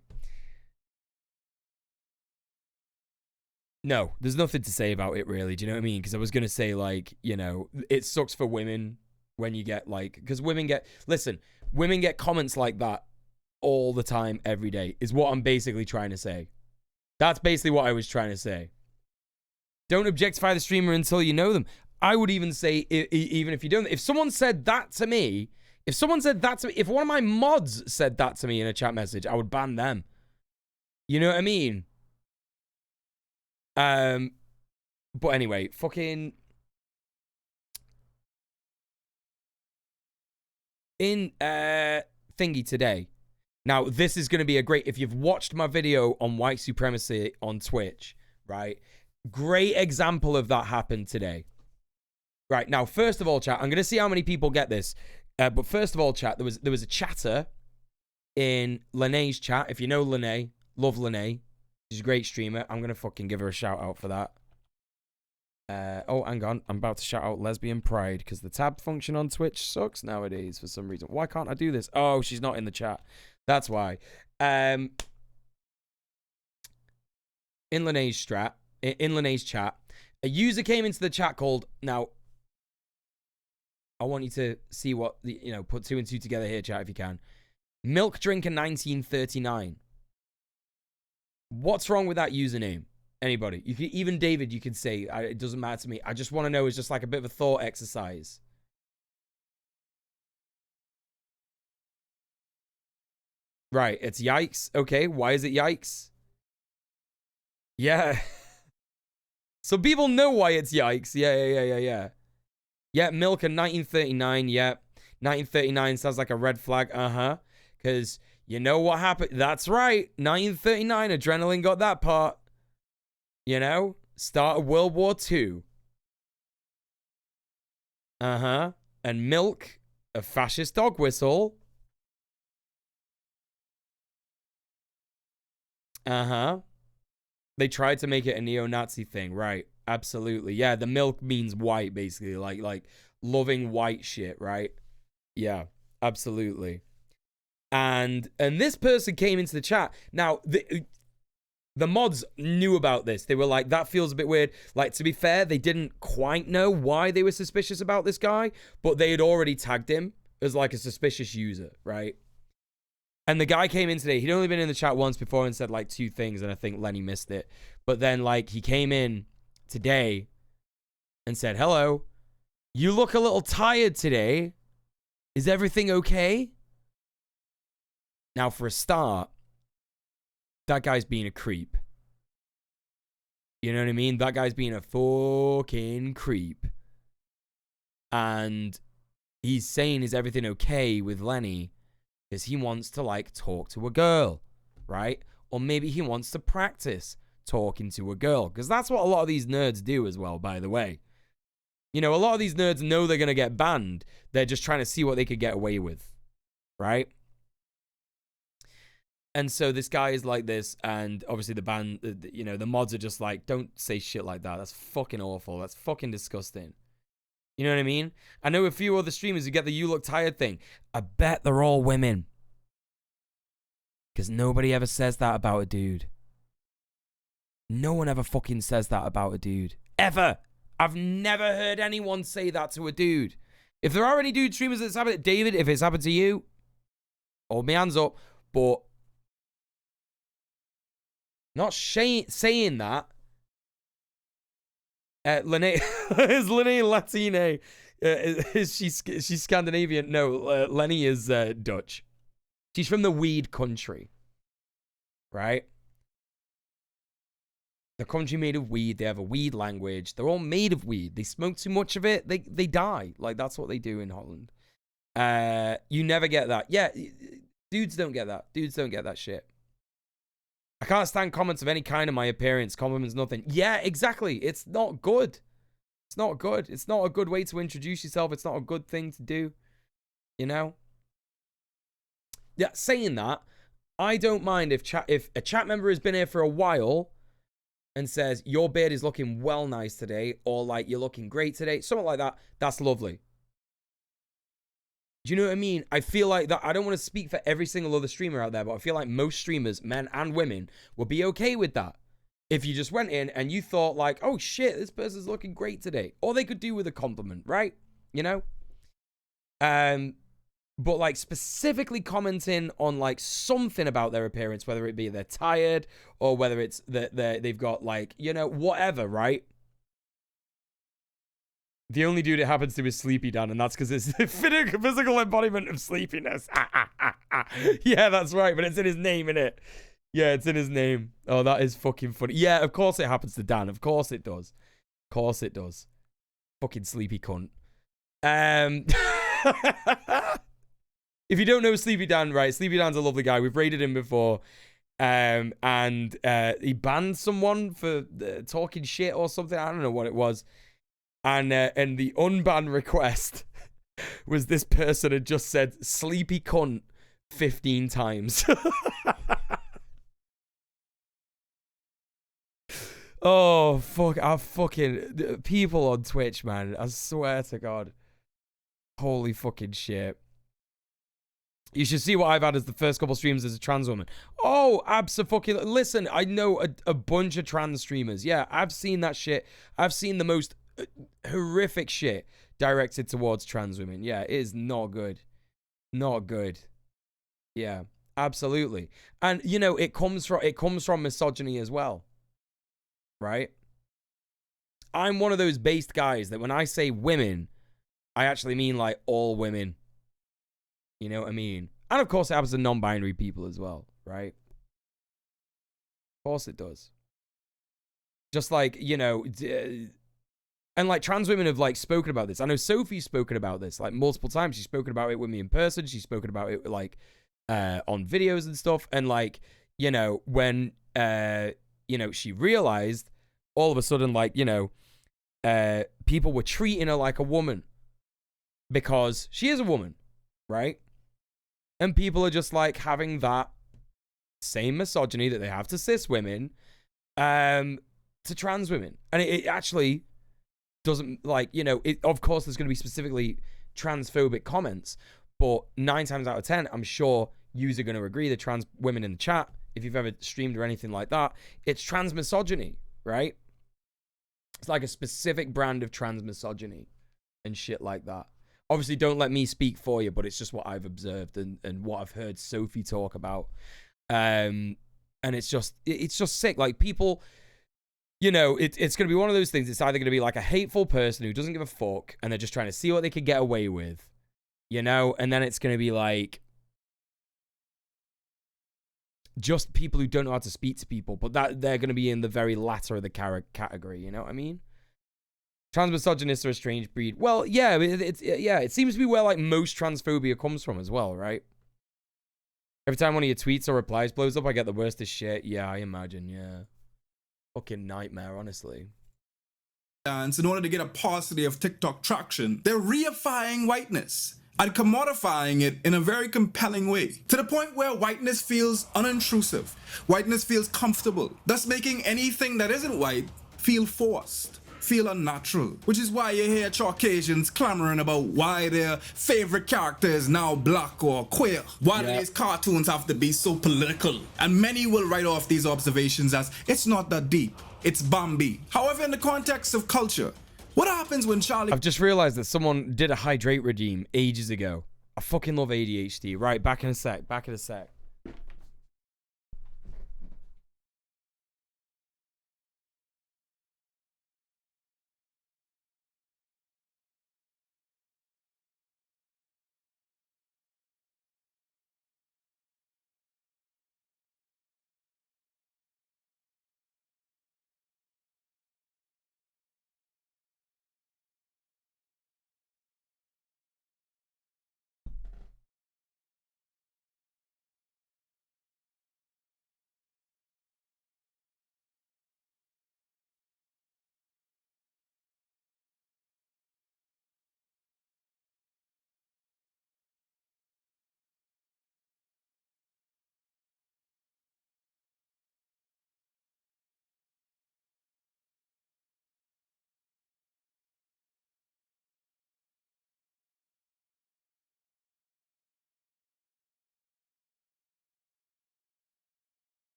No, there's nothing to say about it, really. Do you know what I mean? Because I was going to say, like, you know, it sucks for women when you get, like, because women get comments like that all the time, every day, is what I'm basically trying to say. That's basically what I was trying to say. Don't objectify the streamer until you know them. I would even say, even if you don't, if someone said that to me, if one of my mods said that to me in a chat message, I would ban them. You know what I mean? But anyway, fucking in thingy today. Now, this is going to be a great, if you've watched my video on white supremacy on Twitch, right? Great example of that happened today. Right, now, first of all, chat, I'm going to see how many people get this. But first of all, chat, there was a chatter in Lene's chat. If you know Lene, love Lene. She's a great streamer. I'm going to fucking give her a shout out for that. Oh, hang on. I'm about to shout out Lesbian Pride because the tab function on Twitch sucks nowadays for some reason. Why can't I do this? Oh, she's not in the chat. That's why. In Lene's chat, a user came into the chat called, now, I want you to see what, put 2 and 2 together here, chat, if you can. Milk Drinker 1939. What's wrong with that username? Anybody? You can, even David, you can say, it doesn't matter to me. I just want to know, it's just like a bit of a thought exercise. Right, it's yikes. Okay, why is it yikes? Yeah. So people know why it's yikes. Yeah. Yeah, Milk in 1939, yeah. 1939 sounds like a red flag, Because you know what happened? That's right, 1939, Adrenaline got that part. You know? Start of World War II. And Milk, a fascist dog whistle. They tried to make it a neo-Nazi thing, right? Absolutely. Yeah, the milk means white, basically. Like loving white shit, right? Yeah, absolutely. And this person came into the chat. Now, the mods knew about this. They were like, that feels a bit weird. Like, to be fair, they didn't quite know why they were suspicious about this guy, but they had already tagged him as like a suspicious user, right? And the guy came in today. He'd only been in the chat once before and said like 2 things, and I think Lenny missed it. But then like he came in today and said, hello, you look a little tired today. Is everything okay? Now, for a start, that guy's being a creep. You know what I mean? That guy's being a fucking creep. And he's saying, is everything okay with Lenny? Because he wants to, like, talk to a girl, right? Or maybe he wants to practice talking to a girl. Because that's what a lot of these nerds do as well, by the way. You know, a lot of these nerds know they're going to get banned. They're just trying to see what they could get away with, right? And so this guy is like this, and obviously the ban, you know, the mods are just like, don't say shit like that. That's fucking awful. That's fucking disgusting. You know what I mean? I know a few other streamers who get the you look tired thing. I bet they're all women. Because nobody ever says that about a dude. No one ever fucking says that about a dude. Ever. I've never heard anyone say that to a dude. If there are any dude streamers that's happened, David, if it's happened to you, hold my hands up. But not saying that. Lene, is Lene Latina? Is she's Scandinavian? No, Lenny is Dutch. She's from the weed country, right? The country made of weed. They have a weed language. They're all made of weed. They smoke too much of it, they die. Like, that's what they do in Holland. You never get that. Yeah, dudes don't get that. Dudes don't get that shit. I can't stand comments of any kind of my appearance. Compliments, nothing. Yeah, exactly. It's not good. It's not good. It's not a good way to introduce yourself. It's not a good thing to do. You know? Yeah, saying that, I don't mind if a chat member has been here for a while and says, your beard is looking well nice today, or like, you're looking great today, something like that, that's lovely. Do you know what I mean? I feel like that, I don't want to speak for every single other streamer out there, but I feel like most streamers, men and women, would be okay with that. If you just went in and you thought like, oh shit, this person's looking great today. Or they could do with a compliment, right? You know? but like specifically commenting on like something about their appearance, whether it be they're tired or whether it's that they've got like, you know, whatever, right? The only dude it happens to is Sleepy Dan, and that's because it's the physical embodiment of sleepiness. Yeah, that's right, but it's in his name, innit? Yeah, it's in his name. Oh, that is fucking funny. Yeah, of course it happens to Dan. Of course it does. Of course it does. Fucking sleepy cunt. If you don't know Sleepy Dan, right, Sleepy Dan's a lovely guy. We've raided him before. And he banned someone for talking shit or something. I don't know what it was. And the unban request was this person had just said sleepy cunt 15 times. Oh, fuck. I fucking... People on Twitch, man. I swear to God. Holy fucking shit. You should see what I've had as the first couple streams as a trans woman. Oh, absolutely. Listen, I know a bunch of trans streamers. Yeah, I've seen that shit. I've seen the most horrific shit directed towards trans women. Yeah, it is not good. Not good. Yeah, absolutely. And you know, it comes from misogyny as well. Right? I'm one of those based guys that when I say women, I actually mean like all women. You know what I mean? And of course it happens to non-binary people as well, right? Of course it does. Just like, you know, and like trans women have like spoken about this. I know Sophie's spoken about this like multiple times. She's spoken about it with me in person. She's spoken about it like on videos and stuff. And like, you know, when you know, she realized all of a sudden, like, you know, people were treating her like a woman because she is a woman, right? And people are just like having that same misogyny that they have to cis women to trans women. And it actually doesn't, like, you know, of course there's going to be specifically transphobic comments, but 9 times out of 10, I'm sure yous are going to agree, the trans women in the chat, if you've ever streamed or anything like that, it's trans misogyny, right? It's like a specific brand of trans misogyny and shit like that. Obviously, don't let me speak for you, but it's just what I've observed and what I've heard Sophie talk about. And it's just sick. Like, people, you know, it's going to be one of those things. It's either going to be like a hateful person who doesn't give a fuck and they're just trying to see what they could get away with, you know? And then it's going to be like just people who don't know how to speak to people, but that they're going to be in the very latter of the category, you know what I mean? Trans misogynists are a strange breed. Well, yeah, it seems to be where like most transphobia comes from as well, right? Every time one of your tweets or replies blows up, I get the worst of shit. Yeah, I imagine, yeah. Fucking nightmare, honestly. Dance in order to get a paucity of TikTok traction, they're reifying whiteness and commodifying it in a very compelling way, to the point where whiteness feels unintrusive, whiteness feels comfortable, thus making anything that isn't white feel forced, feel unnatural, which is why you hear Caucasians clamoring about why their favorite character is now black or queer. Why do these cartoons have to be so political? And many will write off these observations as, it's not that deep, it's Bambi. However, in the context of culture, what happens when Charlie... I've just realized that someone did a hydrate redeem ages ago. I fucking love ADHD. Right, back in a sec, back in a sec.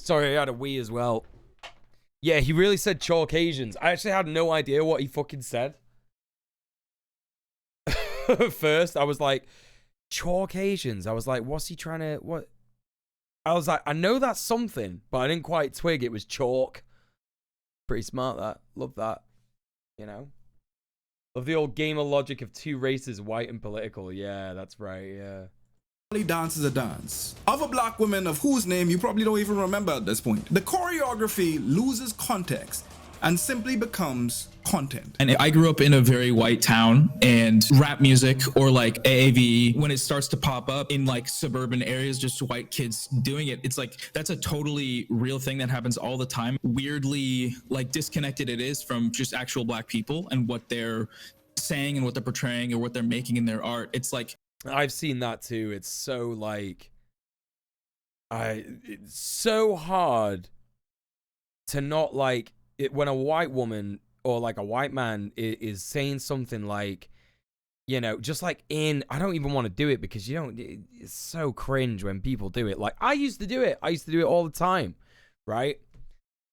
Sorry, I had a wee as well. Yeah, he really said Caucasians. I actually had no idea what he fucking said. First, I was like, Caucasians. I was like, what's he trying to, what? I was like, I know that's something, but I didn't quite twig it was chalk. Pretty smart, that. Love that. You know? Love the old gamer logic of two races, white and political. Yeah, that's right, yeah. Dance is a dance. Other black women of whose name you probably don't even remember at this point. The choreography loses context and simply becomes content. And I grew up in a very white town, and rap music or like AAV, when it starts to pop up in like suburban areas, just white kids doing it, it's like that's a totally real thing that happens all the time. Weirdly like disconnected it is from just actual black people and what they're saying and what they're portraying or what they're making in their art. It's like, I've seen that too. It's so like, it's so hard to not like it when a white woman or like a white man is saying something like, you know, just like I don't even want to do it because it's so cringe when people do it. Like I used to do it. I used to do it all the time, right?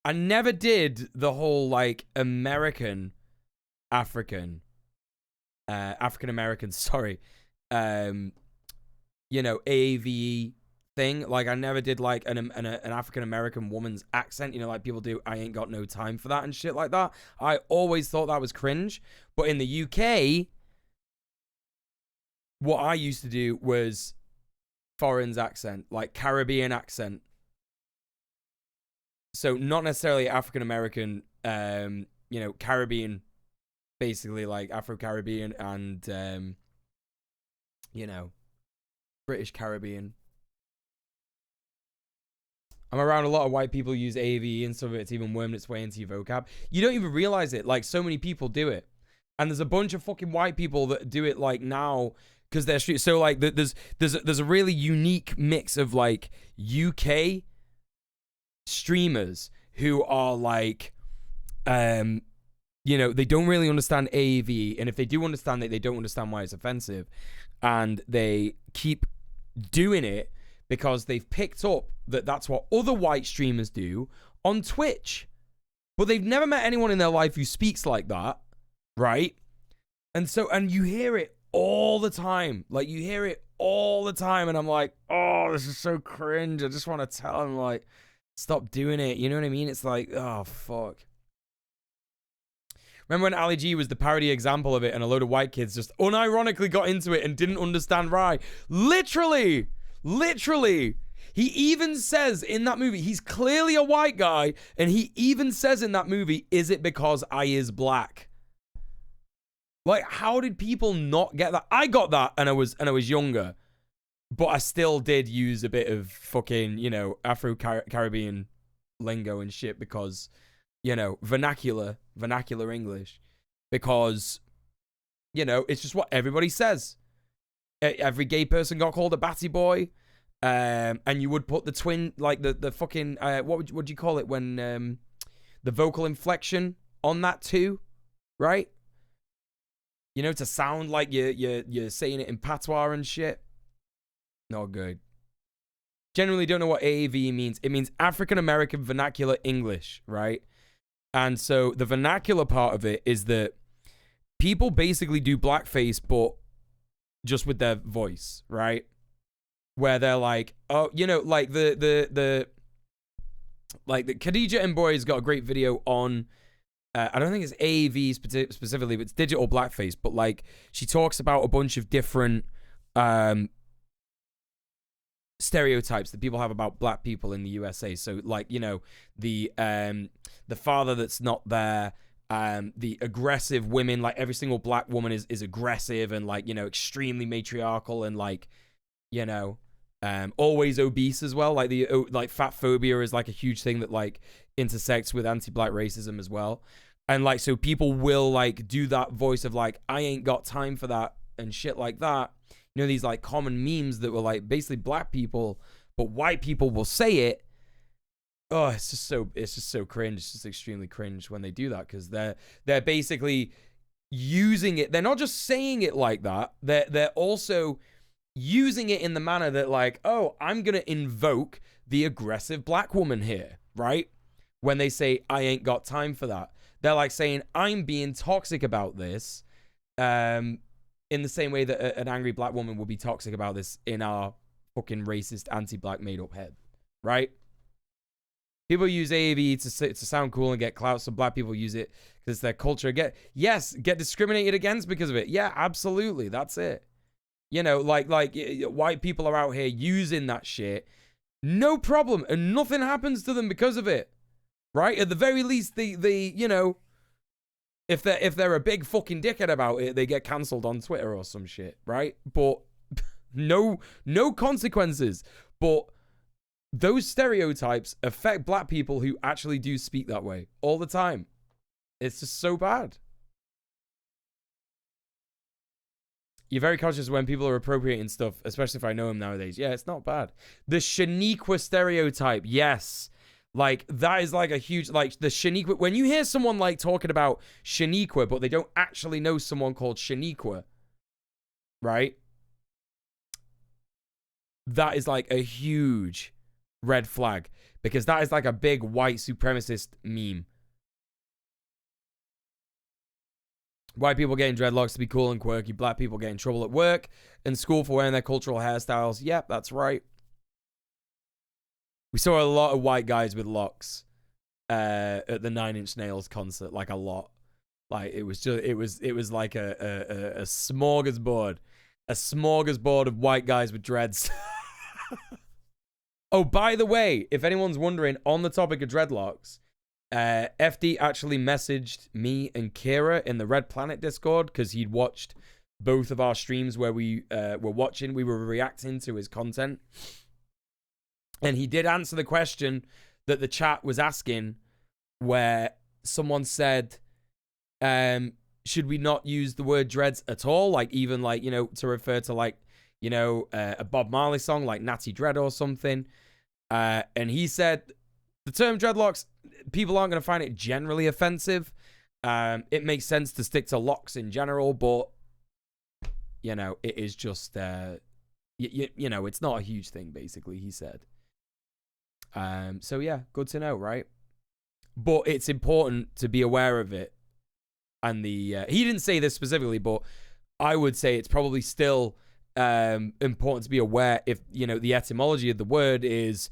I never did the whole like African American, sorry. You know, AAVE thing. Like I never did like an African American woman's accent, you know, like people do. I ain't got no time for that and shit like that. I always thought that was cringe. But in the UK, what I used to do was foreign's accent, like Caribbean accent. So not necessarily African American, you know, Caribbean, basically like Afro-Caribbean and you know, British Caribbean. I'm around a lot of white people who use AV and some of it's even wormed its way into your vocab. You don't even realize it. Like so many people do it. And there's a bunch of fucking white people that do it like now because they're so like there's a really unique mix of like UK streamers who are like you know, they don't really understand AAV, and if they do understand it, they don't understand why it's offensive, and they keep doing it because they've picked up that that's what other white streamers do on Twitch, but they've never met anyone in their life who speaks like that, right? And you hear it all the time, like you hear it all the time, and I'm like, oh, this is so cringe. I just want to tell them like, stop doing it. You know what I mean? It's like, oh fuck. Remember when Ali G was the parody example of it and a load of white kids just unironically got into it and didn't understand why? Literally. He even says in that movie, he's clearly a white guy, and he even says in that movie, is it because I is black? Like, how did people not get that? I got that and I was younger, but I still did use a bit of fucking, you know, Afro-Caribbean lingo and shit because, you know, vernacular English, because, you know, it's just what everybody says. Every gay person got called a batty boy, and you would put the twin, like the fucking what would you call it when the vocal inflection on that too, right? You know, to sound like you're saying it in patois and shit. Not good. Generally don't know what AAV means. It means African American Vernacular English, right? And so the vernacular part of it is that people basically do blackface, but just with their voice, right? Where they're like, oh, you know, like the Khadija Mboy's got a great video on, I don't think it's AAV specifically, but it's digital blackface. But like, she talks about a bunch of different stereotypes that people have about black people in the USA. So like, you know, the father that's not there, the aggressive women, like every single black woman is aggressive and like, you know, extremely matriarchal and like, you know, always obese as well. Like like fat phobia is like a huge thing that like intersects with anti-black racism as well. And like, so people will like do that voice of like, I ain't got time for that and shit like that. You know, these like common memes that were like basically black people, but white people will say it. Oh, it's just so cringe. It's just extremely cringe when they do that, because they're basically using it. They're not just saying it like that. They're also using it in the manner that like, oh, I'm gonna invoke the aggressive black woman here, right? When they say, I ain't got time for that. They're like saying, I'm being toxic about this, in the same way that an angry black woman would be toxic about this in our fucking racist, anti-black made-up head, right? People use AAV to sound cool and get clout, so black people use it because it's their culture. Get discriminated against because of it. Yeah, absolutely. That's it. You know, like white people are out here using that shit. No problem. And nothing happens to them because of it. Right? At the very least, they you know, if they're a big fucking dickhead about it, they get cancelled on Twitter or some shit, right? But no consequences. But those stereotypes affect black people who actually do speak that way all the time. It's just so bad. You're very conscious when people are appropriating stuff, especially if I know them nowadays. Yeah, it's not bad. The Shaniqua stereotype, yes. Like, that is like a huge, like, the Shaniqua. When you hear someone, like, talking about Shaniqua, but they don't actually know someone called Shaniqua, right? That is, like, a huge red flag. Because that is, like, a big white supremacist meme. White people getting dreadlocks to be cool and quirky. Black people get in trouble at work and school for wearing their cultural hairstyles. Yep, that's right. We saw a lot of white guys with locks at the Nine Inch Nails concert, like a lot. Like it was like a smorgasbord of white guys with dreads. Oh, by the way, if anyone's wondering, on the topic of dreadlocks, FD actually messaged me and Kira in the Red Planet Discord because he'd watched both of our streams where we were reacting to his content. And he did answer the question that the chat was asking, where someone said, should we not use the word dreads at all? Like, even like, you know, to refer to like, you know, a Bob Marley song like Natty Dread or something. And he said, the term dreadlocks, people aren't going to find it generally offensive. It makes sense to stick to locks in general, but, you know, it is just, you know, it's not a huge thing, basically, he said. So yeah, good to know, right? But it's important to be aware of it. And the he didn't say this specifically, but I would say it's probably still important to be aware if, you know, the etymology of the word is,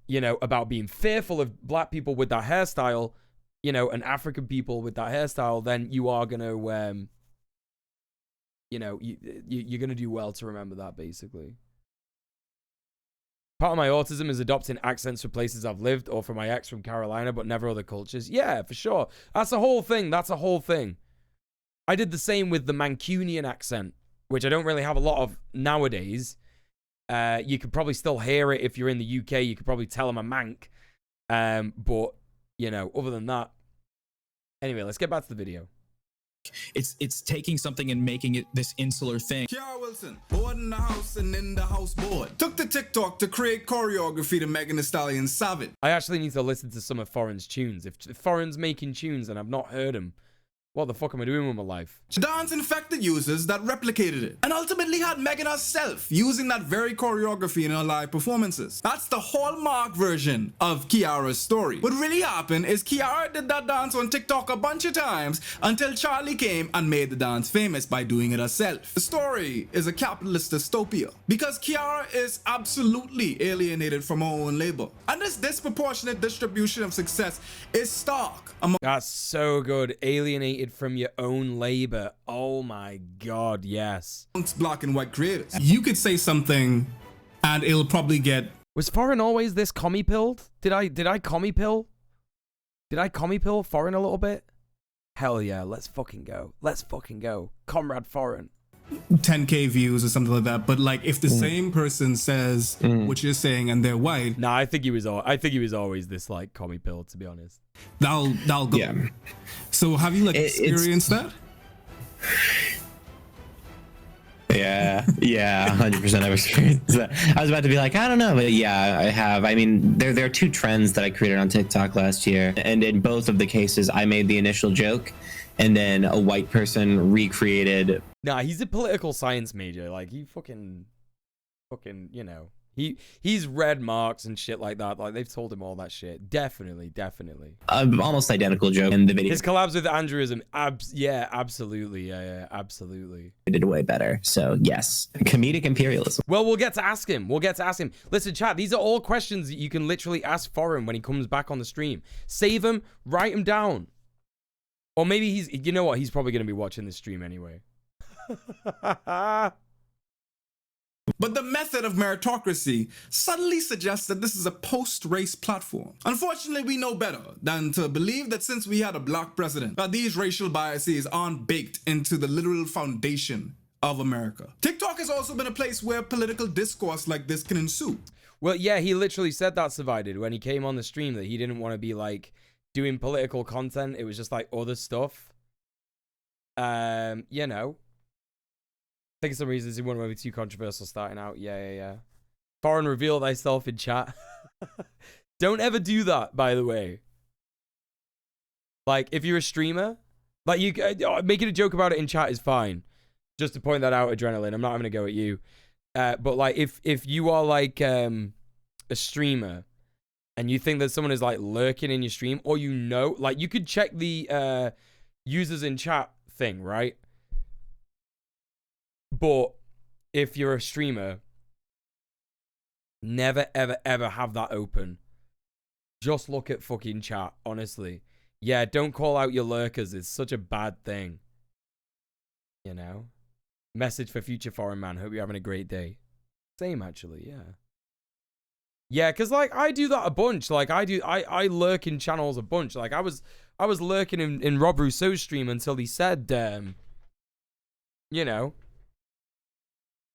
you know, about being fearful of black people with that hairstyle, you know, and African people with that hairstyle, then you are going to, you know, you're going to do well to remember that, basically. Part of my autism is adopting accents for places I've lived, or for my ex from Carolina, but never other cultures. Yeah, for sure. That's a whole thing. That's a whole thing. I did the same with the Mancunian accent, which I don't really have a lot of nowadays. You could probably still hear it if you're in the UK. You could probably tell I'm a Manc. But, you know, other than that. Anyway, let's get back to the video. It's taking something and making it this insular thing. Kiara Wilson, bored in the house and in the house bored, took to TikTok to create choreography to Megan Thee Stallion Savage. I actually need to listen to some of Foreign's tunes. If Foreign's making tunes and I've not heard them, what the fuck am I doing with my life? Dance infected users that replicated it, and ultimately had Megan herself using that very choreography in her live performances. That's the hallmark version of Kiara's story. What really happened is Kiara did that dance on TikTok a bunch of times until Charlie came and made the dance famous by doing it herself. The story is a capitalist dystopia because Kiara is absolutely alienated from her own labor, and this disproportionate distribution of success is stark among— That's so good. Alienated from your own labor. Oh my god, yes. Black and white creators. You could say something and it'll probably get— Was Foreign always this commie pilled? Did I commie pill? Did I commie pill Foreign a little bit? Hell yeah, let's fucking go. Let's fucking go. Comrade Foreign. 10k views or something like that, but like if the same person says what you're saying and they're white— Nah, I think he was always this like commie pill, to be honest. That'll go. Yeah. So have you like experienced that? Yeah, 100% I've experienced that. I was about to be like, I don't know, but yeah, I have. I mean, there are two trends that I created on TikTok last year, and in both of the cases, I made the initial joke, and then a white person recreated. Nah, he's a political science major. Like, he fucking, you know. He's red marks and shit like that. Like they've told him all that shit. Definitely. Almost identical joke in the video. His collabs with Andrewism, yeah, absolutely, yeah, absolutely. They did way better. So yes, comedic imperialism. Well, we'll get to ask him. Listen, chat, these are all questions that you can literally ask for him when he comes back on the stream. Save them, write them down. Or maybe you know what? He's probably going to be watching this stream anyway. But the method of meritocracy subtly suggests that this is a post-race platform. Unfortunately, we know better than to believe that since we had a black president, that these racial biases aren't baked into the literal foundation of America. TikTok has also been a place where political discourse like this can ensue. Well, yeah, he literally said that, Survived, when he came on the stream, that he didn't want to be, like, doing political content. It was just, like, other stuff. You know. I think for some reasons he wouldn't want to be too controversial starting out. Yeah. Foreign, reveal thyself in chat. Don't ever do that, by the way. Like, if you're a streamer, like, you making a joke about it in chat is fine. Just to point that out, Adrenaline. I'm not having to go at you. But, like, if you are, like, a streamer and you think that someone is, like, lurking in your stream, or you know, like, you could check the users in chat thing, right? But if you're a streamer, never, ever, ever have that open. Just look at fucking chat, honestly. Yeah, don't call out your lurkers. It's such a bad thing. You know? Message for future foreign man. Hope you're having a great day. Same, actually, yeah. Yeah, because, like, I do that a bunch. Like, I lurk in channels a bunch. Like, I was lurking in Rob Rousseau's stream until he said, you know.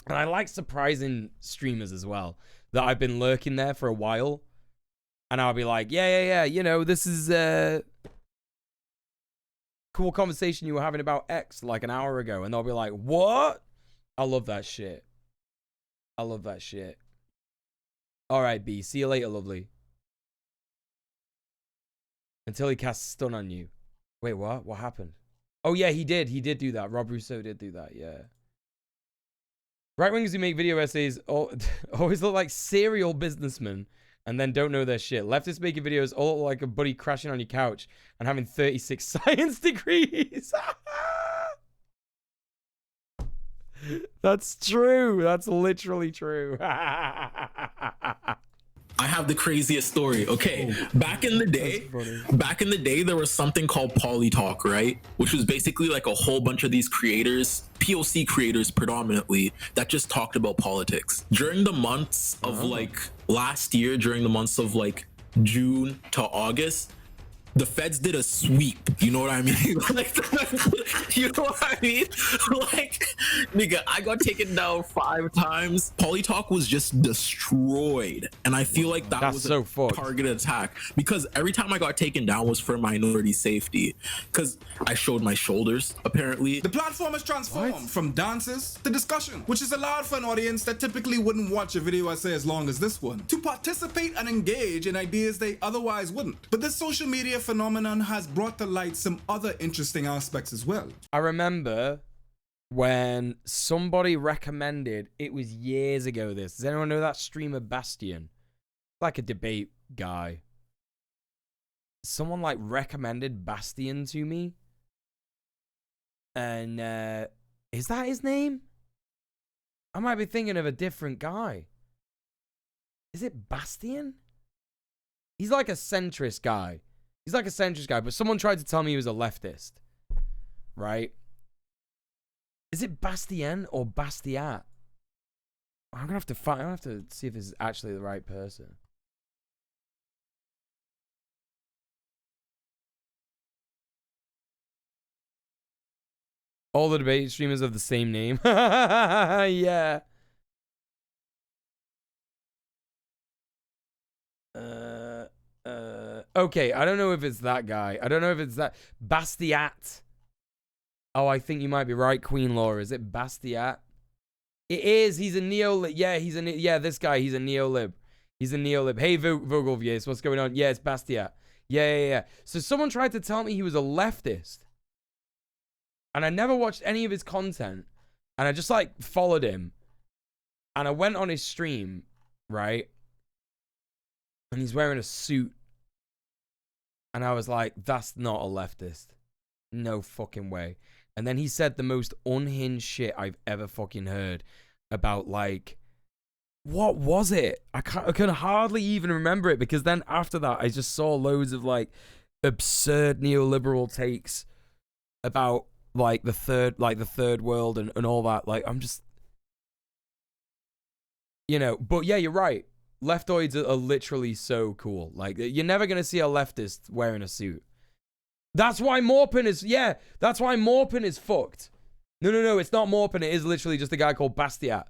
And I like surprising streamers as well, that I've been lurking there for a while. And I'll be like, yeah, you know, this is a cool conversation you were having about X like an hour ago. And they'll be like, what? I love that shit. All right, B. See you later, lovely. Until he casts stun on you. Wait, what? What happened? Oh, yeah, he did. He did do that. Rob Rousseau did do that, yeah. Right-wingers who make video essays always look like serial businessmen and then don't know their shit. Leftists making videos all look like a buddy crashing on your couch and having 36 science degrees. That's true. That's literally true. I have the craziest story. Okay, back in the day, there was something called Polytalk, right? Which was basically like a whole bunch of these creators, POC creators predominantly, that just talked about politics. During the months of like last year, during the months of like June to August, the feds did a sweep. You know what I mean? Like, you know what I mean? Like, nigga, I got taken down 5 times. Polytalk was just destroyed. And I feel like that was a targeted attack. Because every time I got taken down was for minority safety. Because I showed my shoulders, apparently. The platform has transformed from dances to discussion, which has allowed for an audience that typically wouldn't watch a video essay as long as this one to participate and engage in ideas they otherwise wouldn't. But this social media phenomenon has brought to light some other interesting aspects as well. I remember when somebody recommended, it was years ago this. Does anyone know that streamer Bastion? Like a debate guy. Someone like recommended Bastion to me. And is that his name? I might be thinking of a different guy. Is it Bastion? He's like a centrist guy. But someone tried to tell me he was a leftist. Right? Is it Bastien or Bastiat? I'm gonna have to see if this is actually the right person. All the debate streamers have the same name. Yeah. Okay, I don't know if it's that guy. I don't know if it's that Bastiat. Oh, I think you might be right, Queen Laura. Is it Bastiat? It is. He's a neo-lib. Yeah, this guy. He's a neo-lib. Hey, Vogelvies, what's going on? Yeah, it's Bastiat. Yeah. So someone tried to tell me he was a leftist. And I never watched any of his content. And I just, like, followed him. And I went on his stream. right? And he's wearing a suit. And I was like, that's not a leftist. No fucking way. And then he said the most unhinged shit I've ever fucking heard about, like, what was it? I can hardly even remember it, because then after that, I just saw loads of, like, absurd neoliberal takes about, like, the third world and all that. Like, I'm just, you know, but yeah, you're right. Leftoids are literally so cool. Like, you're never going to see a leftist wearing a suit. That's why Morpin is, yeah, that's why Morpin is fucked. No, it's not Morpin. It is literally just a guy called Bastiat.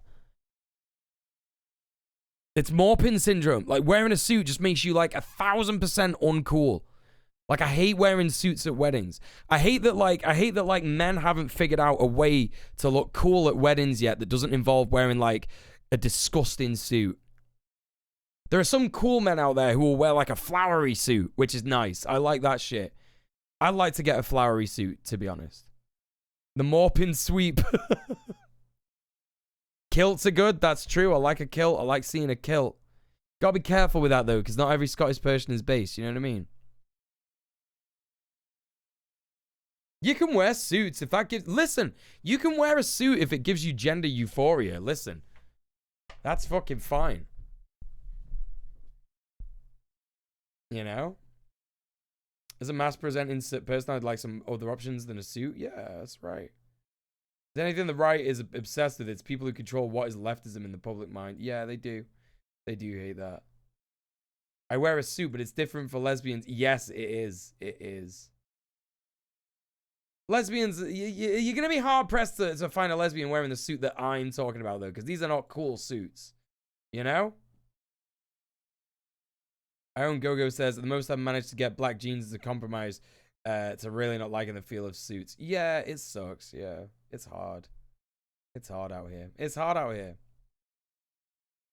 It's Morpin syndrome. Like, wearing a suit just makes you, like, 1,000% uncool. Like, I hate wearing suits at weddings. I hate that, men haven't figured out a way to look cool at weddings yet that doesn't involve wearing, like, a disgusting suit. There are some cool men out there who will wear, like, a flowery suit, which is nice. I like that shit. I'd like to get a flowery suit, to be honest. The Morpin sweep. Kilts are good, that's true. I like a kilt. I like seeing a kilt. Gotta be careful with that, though, because not every Scottish person is based, you know what I mean? You can wear suits if that gives... Listen, you can wear a suit if it gives you gender euphoria. Listen. That's fucking fine. You know? As a mass-presenting person, I'd like some other options than a suit. Yeah, that's right. Is anything the right is obsessed with? It's people who control what is leftism in the public mind. Yeah, they do. They do hate that. I wear a suit, but it's different for lesbians. Yes, it is. It is. Lesbians, you're going to be hard-pressed to find a lesbian wearing the suit that I'm talking about, though, because these are not cool suits. You know? Our own Gogo says, the most I've managed to get black jeans as a compromise to really not liking the feel of suits. Yeah, it sucks. Yeah, it's hard. It's hard out here. It's hard out here.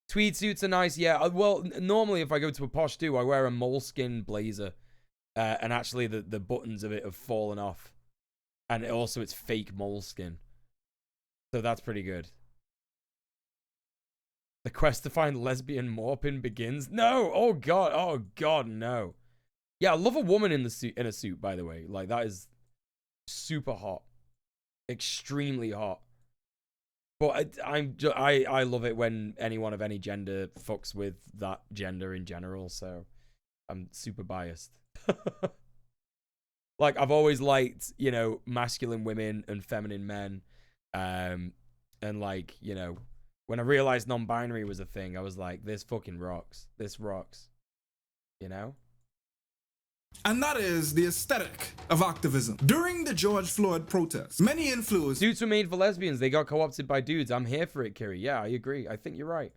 Tweed suits are nice. Yeah, well, normally if I go to a posh do, I wear a moleskin blazer. And actually the buttons of it have fallen off. And also it's fake moleskin. So that's pretty good. The quest to find lesbian Morpin begins. No! Oh god, no. Yeah, I love a woman in a suit, by the way. Like, that is super hot. Extremely hot. But I love it when anyone of any gender fucks with that gender in general, so I'm super biased. Like, I've always liked, you know, masculine women and feminine men. And like, you know, when I realized non-binary was a thing, I was like, this fucking rocks. This rocks. You know? And that is the aesthetic of activism. During the George Floyd protests, many influencers... Suits were made for lesbians. They got co-opted by dudes. I'm here for it, Kiri. Yeah, I agree. I think you're right.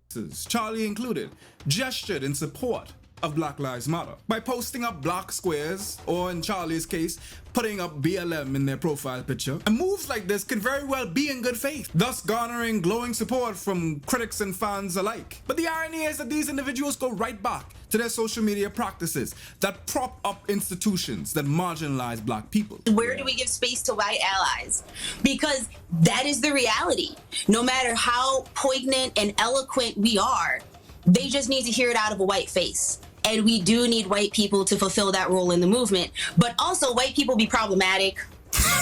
Charlie included, gestured in support of Black Lives Matter by posting up black squares, or in Charlie's case, putting up BLM in their profile picture. And moves like this can very well be in good faith, thus garnering glowing support from critics and fans alike. But the irony is that these individuals go right back to their social media practices that prop up institutions that marginalize black people. Where do we give space to white allies? Because that is the reality. No matter how poignant and eloquent we are, they just need to hear it out of a white face. And we do need white people to fulfill that role in the movement. But also, white people be problematic.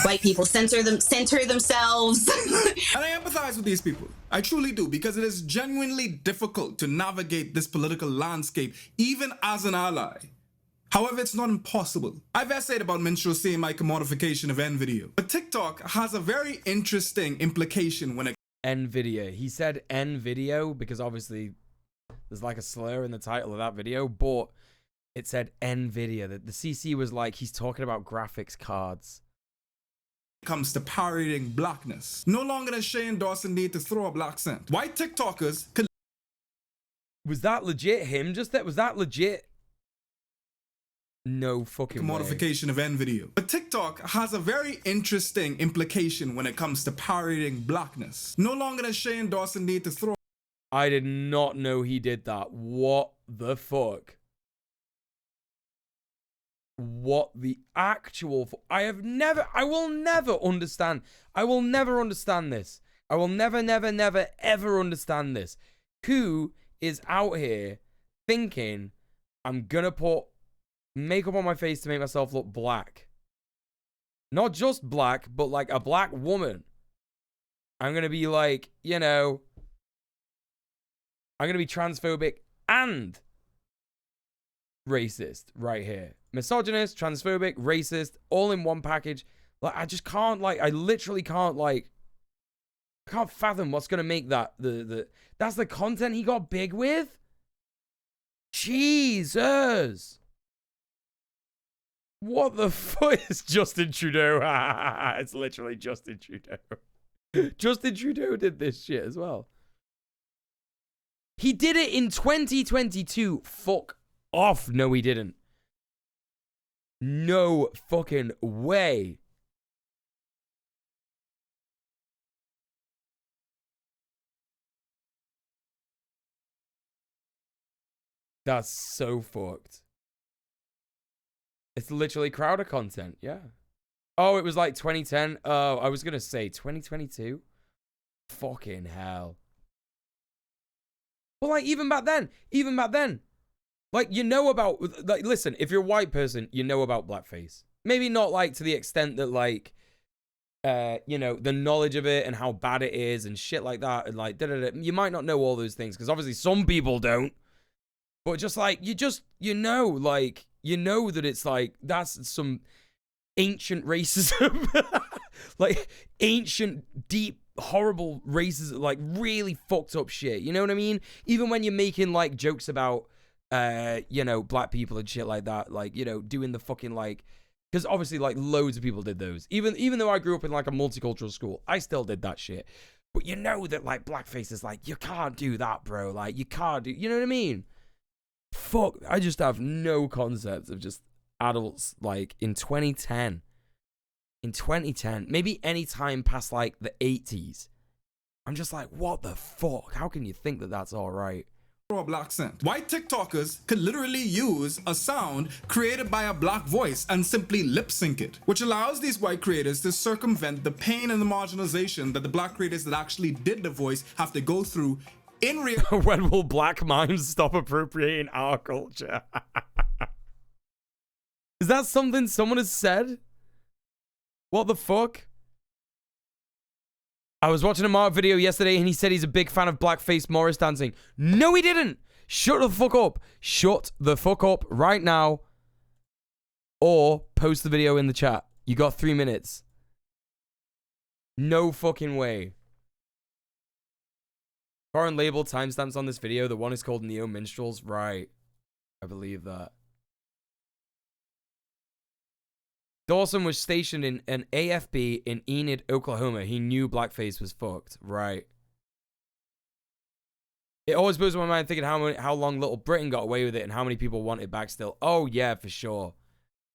White people center themselves. And I empathize with these people. I truly do, because it is genuinely difficult to navigate this political landscape, even as an ally. However, it's not impossible. I've essayed about minstrelsy and my commodification of NVIDIA. But TikTok has a very interesting implication when it... NVIDIA. He said NVIDIA because obviously... there's like a slur in the title of that video, but it said NVIDIA. The CC was like, he's talking about graphics cards. Comes to parodying blackness. No longer does Shane Dawson need to throw a black scent. White TikTokers could... Was that legit him? Just that? Was that legit? No fucking commodification of NVIDIA. But TikTok has a very interesting implication when it comes to parodying blackness. No longer does Shane Dawson need to throw... I did not know he did that. What the fuck? What the actual... I will never understand. I will never understand this. I will never, ever understand this. Who is out here thinking, I'm gonna put makeup on my face to make myself look black. Not just black, but like a black woman. I'm gonna be like, you know, I'm gonna be transphobic and racist right here. Misogynist, transphobic, racist, all in one package. Like, I just can't, like, I literally can't, like, I can't fathom what's gonna make that that's the content he got big with? Jesus. What the fuck is Justin Trudeau? It's literally Justin Trudeau. Justin Trudeau did this shit as well. He did it in 2022. Fuck off. No, he didn't. No fucking way. That's so fucked. It's literally Crowder content, yeah. Oh, it was like 2010. Oh, I was gonna say 2022. Fucking hell. Well, like, even back then, like, you know about, like, listen, if you're a white person, you know about blackface. Maybe not, like, to the extent that, like, you know, the knowledge of it and how bad it is and shit like that, and, like, you might not know all those things, because obviously some people don't. But just, like, you know, like, you know that it's, like, that's some ancient racism. Like, ancient, deep, horrible racism, like, really fucked up shit. You know what I mean? Even when you're making, like, jokes about, you know, black people and shit like that, like, you know, doing the fucking, like, because obviously, like, loads of people did those. Even though I grew up in, like, a multicultural school, I still did that shit. But you know that, like, blackface is like, you can't do that, bro. Like, you can't do, you know what I mean? Fuck, I just have no concept of just adults, like, in 2010. In 2010, maybe any time past, like, the 80s. I'm just like, what the fuck? How can you think that that's all right? A black scent. White TikTokers could literally use a sound created by a black voice and simply lip sync it, which allows these white creators to circumvent the pain and the marginalization that the black creators that actually did the voice have to go through in real. When will black mimes stop appropriating our culture? Is that something someone has said? What the fuck? I was watching a Mark video yesterday and he said he's a big fan of Blackface Morris dancing. No, he didn't. Shut the fuck up. Shut the fuck up right now. Or post the video in the chat. You got 3 minutes. No fucking way. Foreign label timestamps on this video. The one is called Neo Minstrels. Right. I believe that. Dawson was stationed in an AFB in Enid, Oklahoma. He knew blackface was fucked. Right. It always blows my mind thinking how long Little Britain got away with it and how many people want it back still. Oh, yeah, for sure.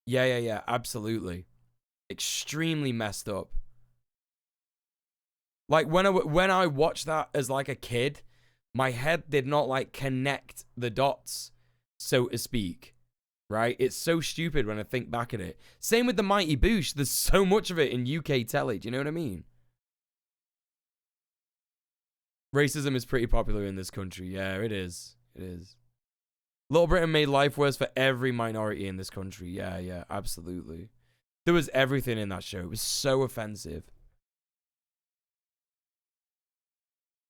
Yeah. Absolutely. Extremely messed up. Like, when I watched that as, like, a kid, my head did not, like, connect the dots, so to speak. Right? It's so stupid when I think back at it. Same with the Mighty Boosh. There's so much of it in UK telly. Do you know what I mean? Racism is pretty popular in this country. Yeah, it is. It is. Little Britain made life worse for every minority in this country. Yeah, absolutely. There was everything in that show. It was so offensive.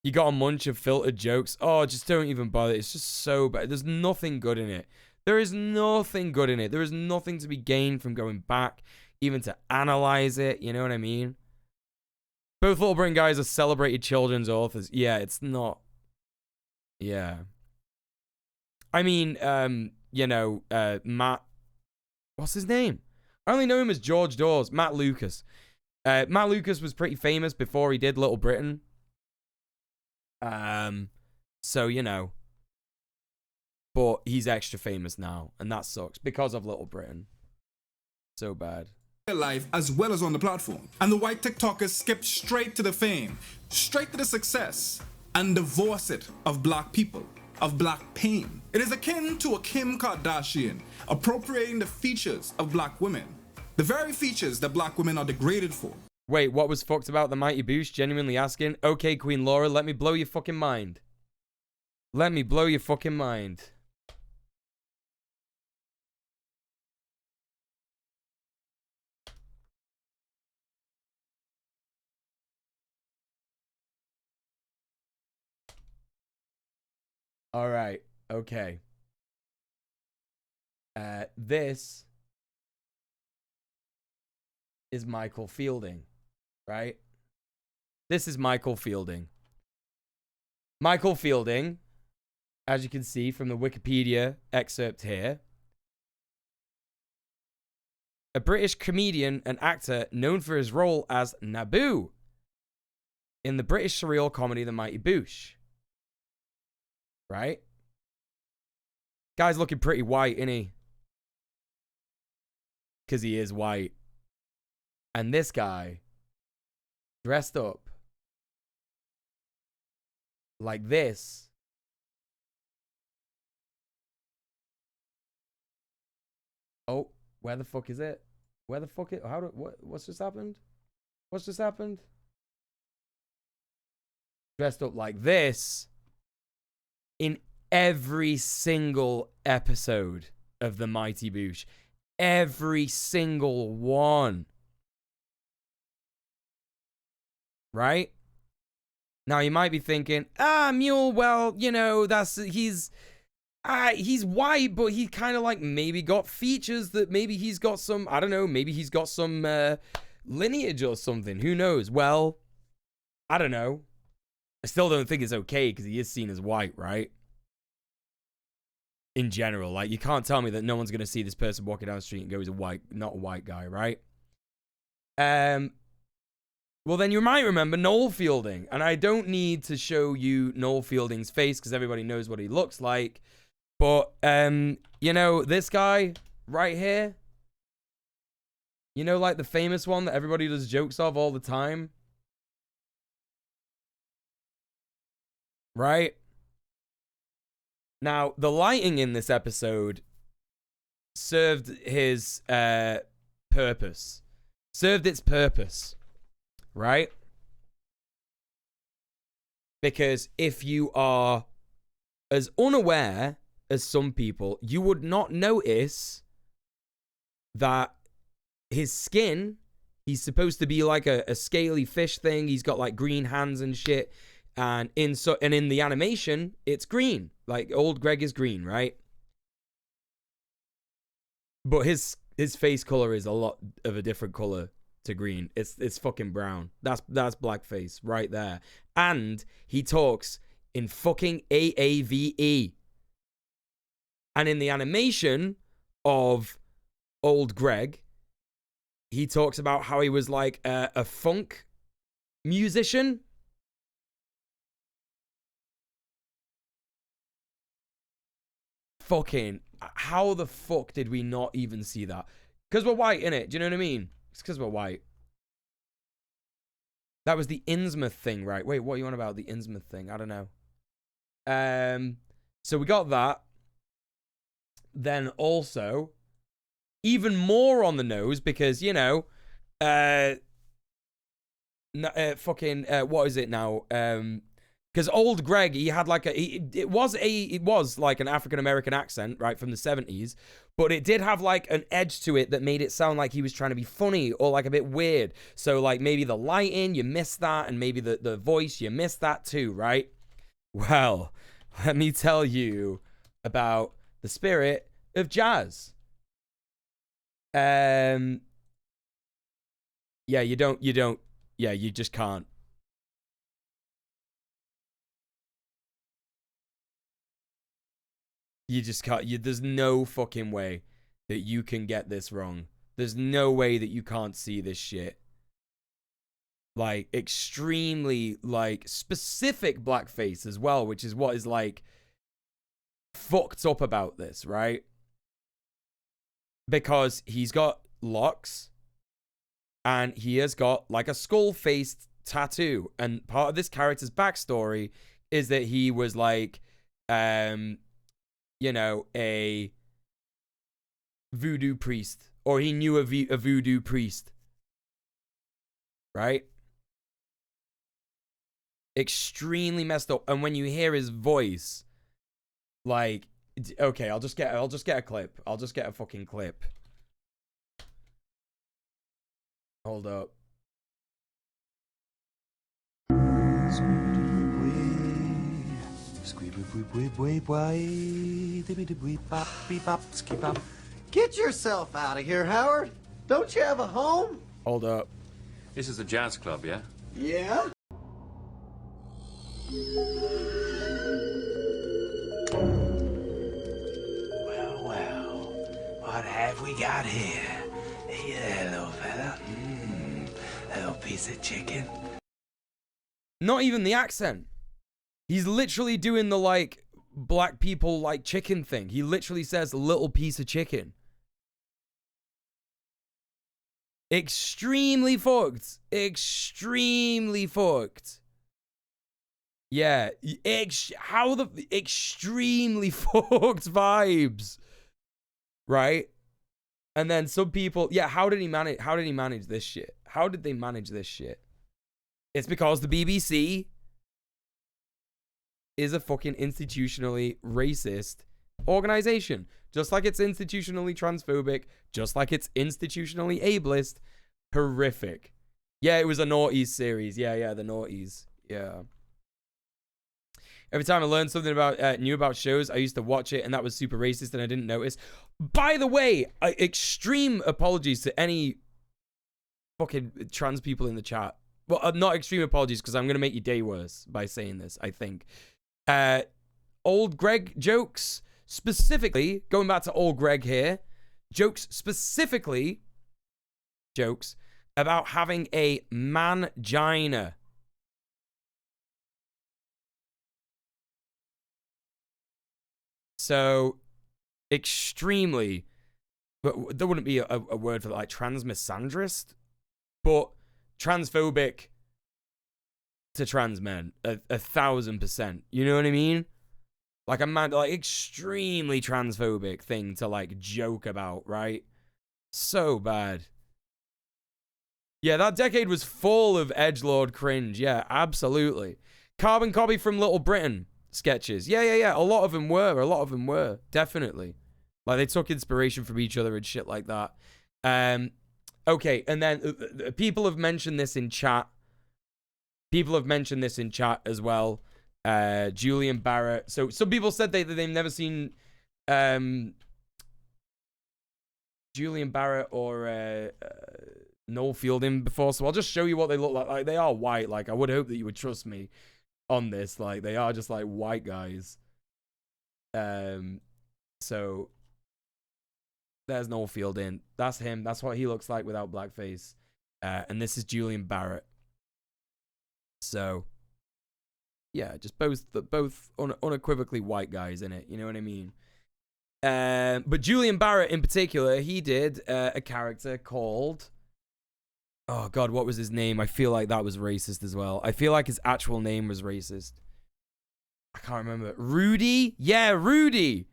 You got a bunch of filtered jokes. Oh, just don't even bother. It's just so bad. There's nothing good in it. There is nothing good in it. There is nothing to be gained from going back, even to analyze it. You know what I mean? Both Little Britain guys are celebrated children's authors. Yeah, it's not. Yeah. I mean, you know, Matt. What's his name? I only know him as George Dawes. Matt Lucas. Matt Lucas was pretty famous before he did Little Britain. So, you know. But he's extra famous now, and that sucks because of Little Britain. So bad. Life as well as on the platform. And the white TikTokers skip straight to the fame, straight to the success, and divorce it of black people, of black pain. It is akin to a Kim Kardashian appropriating the features of black women, the very features that black women are degraded for. Wait, what was fucked about the Mighty Boosh? Genuinely asking. Okay, Queen Laura, let me blow your fucking mind. Let me blow your fucking mind. All right. Okay. This is Michael Fielding, right? This is Michael Fielding. Michael Fielding, as you can see from the Wikipedia excerpt here, a British comedian and actor known for his role as Naboo in the British surreal comedy The Mighty Boosh. Right? Guy's looking pretty white, isn't he? Because he is white. And this guy, dressed up like this, oh, where the fuck is it? Where the fuck it? What's just happened? What's just happened? Dressed up like this in every single episode of The Mighty Boosh. Every single one. Right? Now you might be thinking, Mule, well, you know, he's white, but he kind of like maybe got features that maybe he's got some, I don't know, maybe he's got some lineage or something. Who knows? Well, I don't know. I still don't think it's okay because he is seen as white, right? In general, like, you can't tell me that no one's going to see this person walking down the street and go, he's not a white guy, right? Well, then you might remember Noel Fielding. And I don't need to show you Noel Fielding's face because everybody knows what he looks like. But, you know, this guy right here, you know, like the famous one that everybody does jokes of all the time? Right? Now, the lighting in this episode served his purpose. Served its purpose. Right? Because if you are as unaware as some people, you would not notice that his skin, he's supposed to be like a scaly fish thing. He's got like green hands and shit. And in the animation, it's green. Like old Greg is green, right? But his face color is a lot of a different color to green. It's fucking brown. That's Blackface right there. And he talks in fucking AAVE. And in the animation of old Greg, he talks about how he was like a funk musician. Fucking, how the fuck did we not even see that? Because we're white, innit? Do you know what I mean? It's because we're white. That was the Innsmouth thing, right? Wait, what are you on about? The Innsmouth thing? I don't know. So we got that. Then also, even more on the nose because, you know, what is it now? Because old Greg, he had like it was like an African-American accent, right, from the 70s, but it did have like an edge to it that made it sound like he was trying to be funny or like a bit weird. So like maybe the lighting, you missed that, and maybe the voice, you missed that too, right? Well, let me tell you about the spirit of jazz. Yeah, you just can't. You just can't. There's no fucking way that you can get this wrong. There's no way that you can't see this shit. Like, extremely, like, specific blackface as well, which is what is, like, fucked up about this, right? Because he's got locks, and he has got, like, a skull-faced tattoo. And part of this character's backstory is that he was, like, you know, a voodoo priest, or he knew a voodoo priest, right? Extremely messed up. And when you hear his voice, Like, okay, I'll just get a clip. I'll just get a fucking clip. Hold up. Get yourself out of here, Howard. Don't you have a home? Hold up. This is a jazz club, yeah? Yeah? Well, what have we got here? Hey there, little fella. Little piece of chicken. Not even the accent. He's literally doing the, like, black people like chicken thing. He literally says little piece of chicken. Extremely fucked. Extremely fucked. Yeah. How the extremely fucked vibes. Right? And then some people, yeah, how did he manage this shit? How did they manage this shit? It's because the BBC is a fucking institutionally racist organization. Just like it's institutionally transphobic, just like it's institutionally ableist. Horrific. Yeah, it was a noughties series. Yeah, the noughties. Yeah. Every time I learned something about new about shows, I used to watch it, and that was super racist, and I didn't notice. By the way, extreme apologies to any fucking trans people in the chat. Well, not extreme apologies, because I'm going to make your day worse by saying this, I think. Old Greg jokes, specifically, going back to old Greg here, jokes about having a mangina. So, extremely, but there wouldn't be a word for like transmisandrist, but transphobic to trans men, 1,000%. You know what I mean? Like a man, like extremely transphobic thing to like joke about, right? So bad. Yeah, that decade was full of edgelord cringe. Yeah, absolutely. Carbon copy from Little Britain sketches. Yeah. A lot of them were. Definitely. Like they took inspiration from each other and shit like that. Okay, and then people have mentioned this in chat. As well. Julian Barrett. So some people said they've never seen Julian Barrett or Noel Fielding before. So I'll just show you what they look like. Like they are white. Like I would hope that you would trust me on this. Like they are just like white guys. So there's Noel Fielding. That's him. That's what he looks like without blackface. And this is Julian Barrett. So yeah, just both unequivocally white guys in it. You know what I mean? But Julian Barrett in particular, he did a character called, oh God, what was his name? I feel like that was racist as well. I feel like his actual name was racist. I can't remember. Rudy? Yeah, Rudy.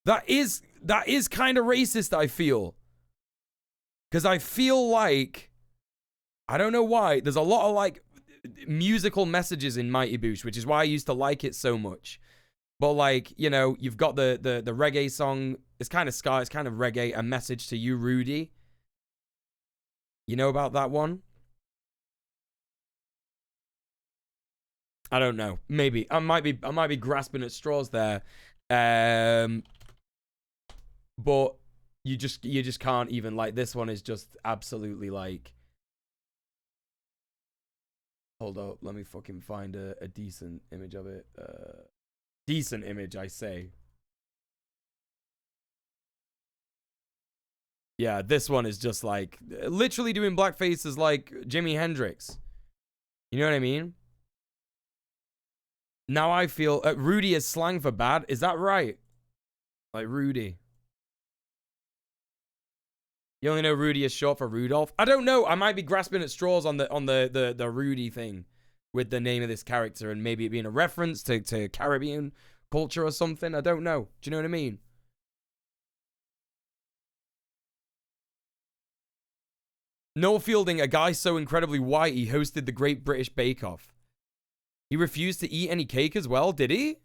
That is kind of racist, I feel. Because I feel like, I don't know why, there's a lot of like musical messages in Mighty Boosh, which is why I used to like it so much. But like, you know, you've got the reggae song. It's kind of ska, it's kind of reggae. A Message to You, Rudy. You know about that one? I don't know. Maybe I might be grasping at straws there. But you just can't even, like, this one is just absolutely like, hold up, let me fucking find a decent image of it. Decent image, I say. Yeah, this one is just like, literally doing blackface is like Jimi Hendrix. You know what I mean? Now I feel, Rudy is slang for bad. Is that right? Like Rudy. You only know Rudy is short for Rudolph? I don't know. I might be grasping at straws on the Rudy thing with the name of this character, and maybe it being a reference to Caribbean culture or something. I don't know. Do you know what I mean? Noel Fielding, a guy so incredibly white, he hosted the Great British Bake Off. He refused to eat any cake as well, did he?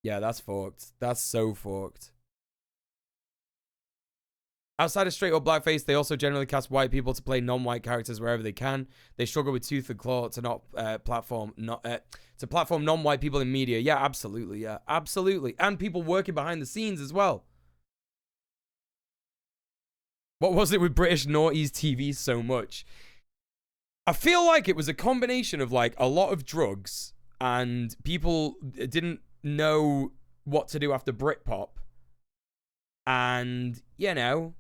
Yeah, that's fucked. That's so fucked. Outside of straight up blackface, they also generally cast white people to play non-white characters wherever they can. They struggle with tooth and claw to not platform non-white people in media. Yeah, absolutely. Yeah, absolutely. And people working behind the scenes as well. What was it with British noughties TV so much? I feel like it was a combination of like a lot of drugs and people didn't know what to do after Britpop. And, you know,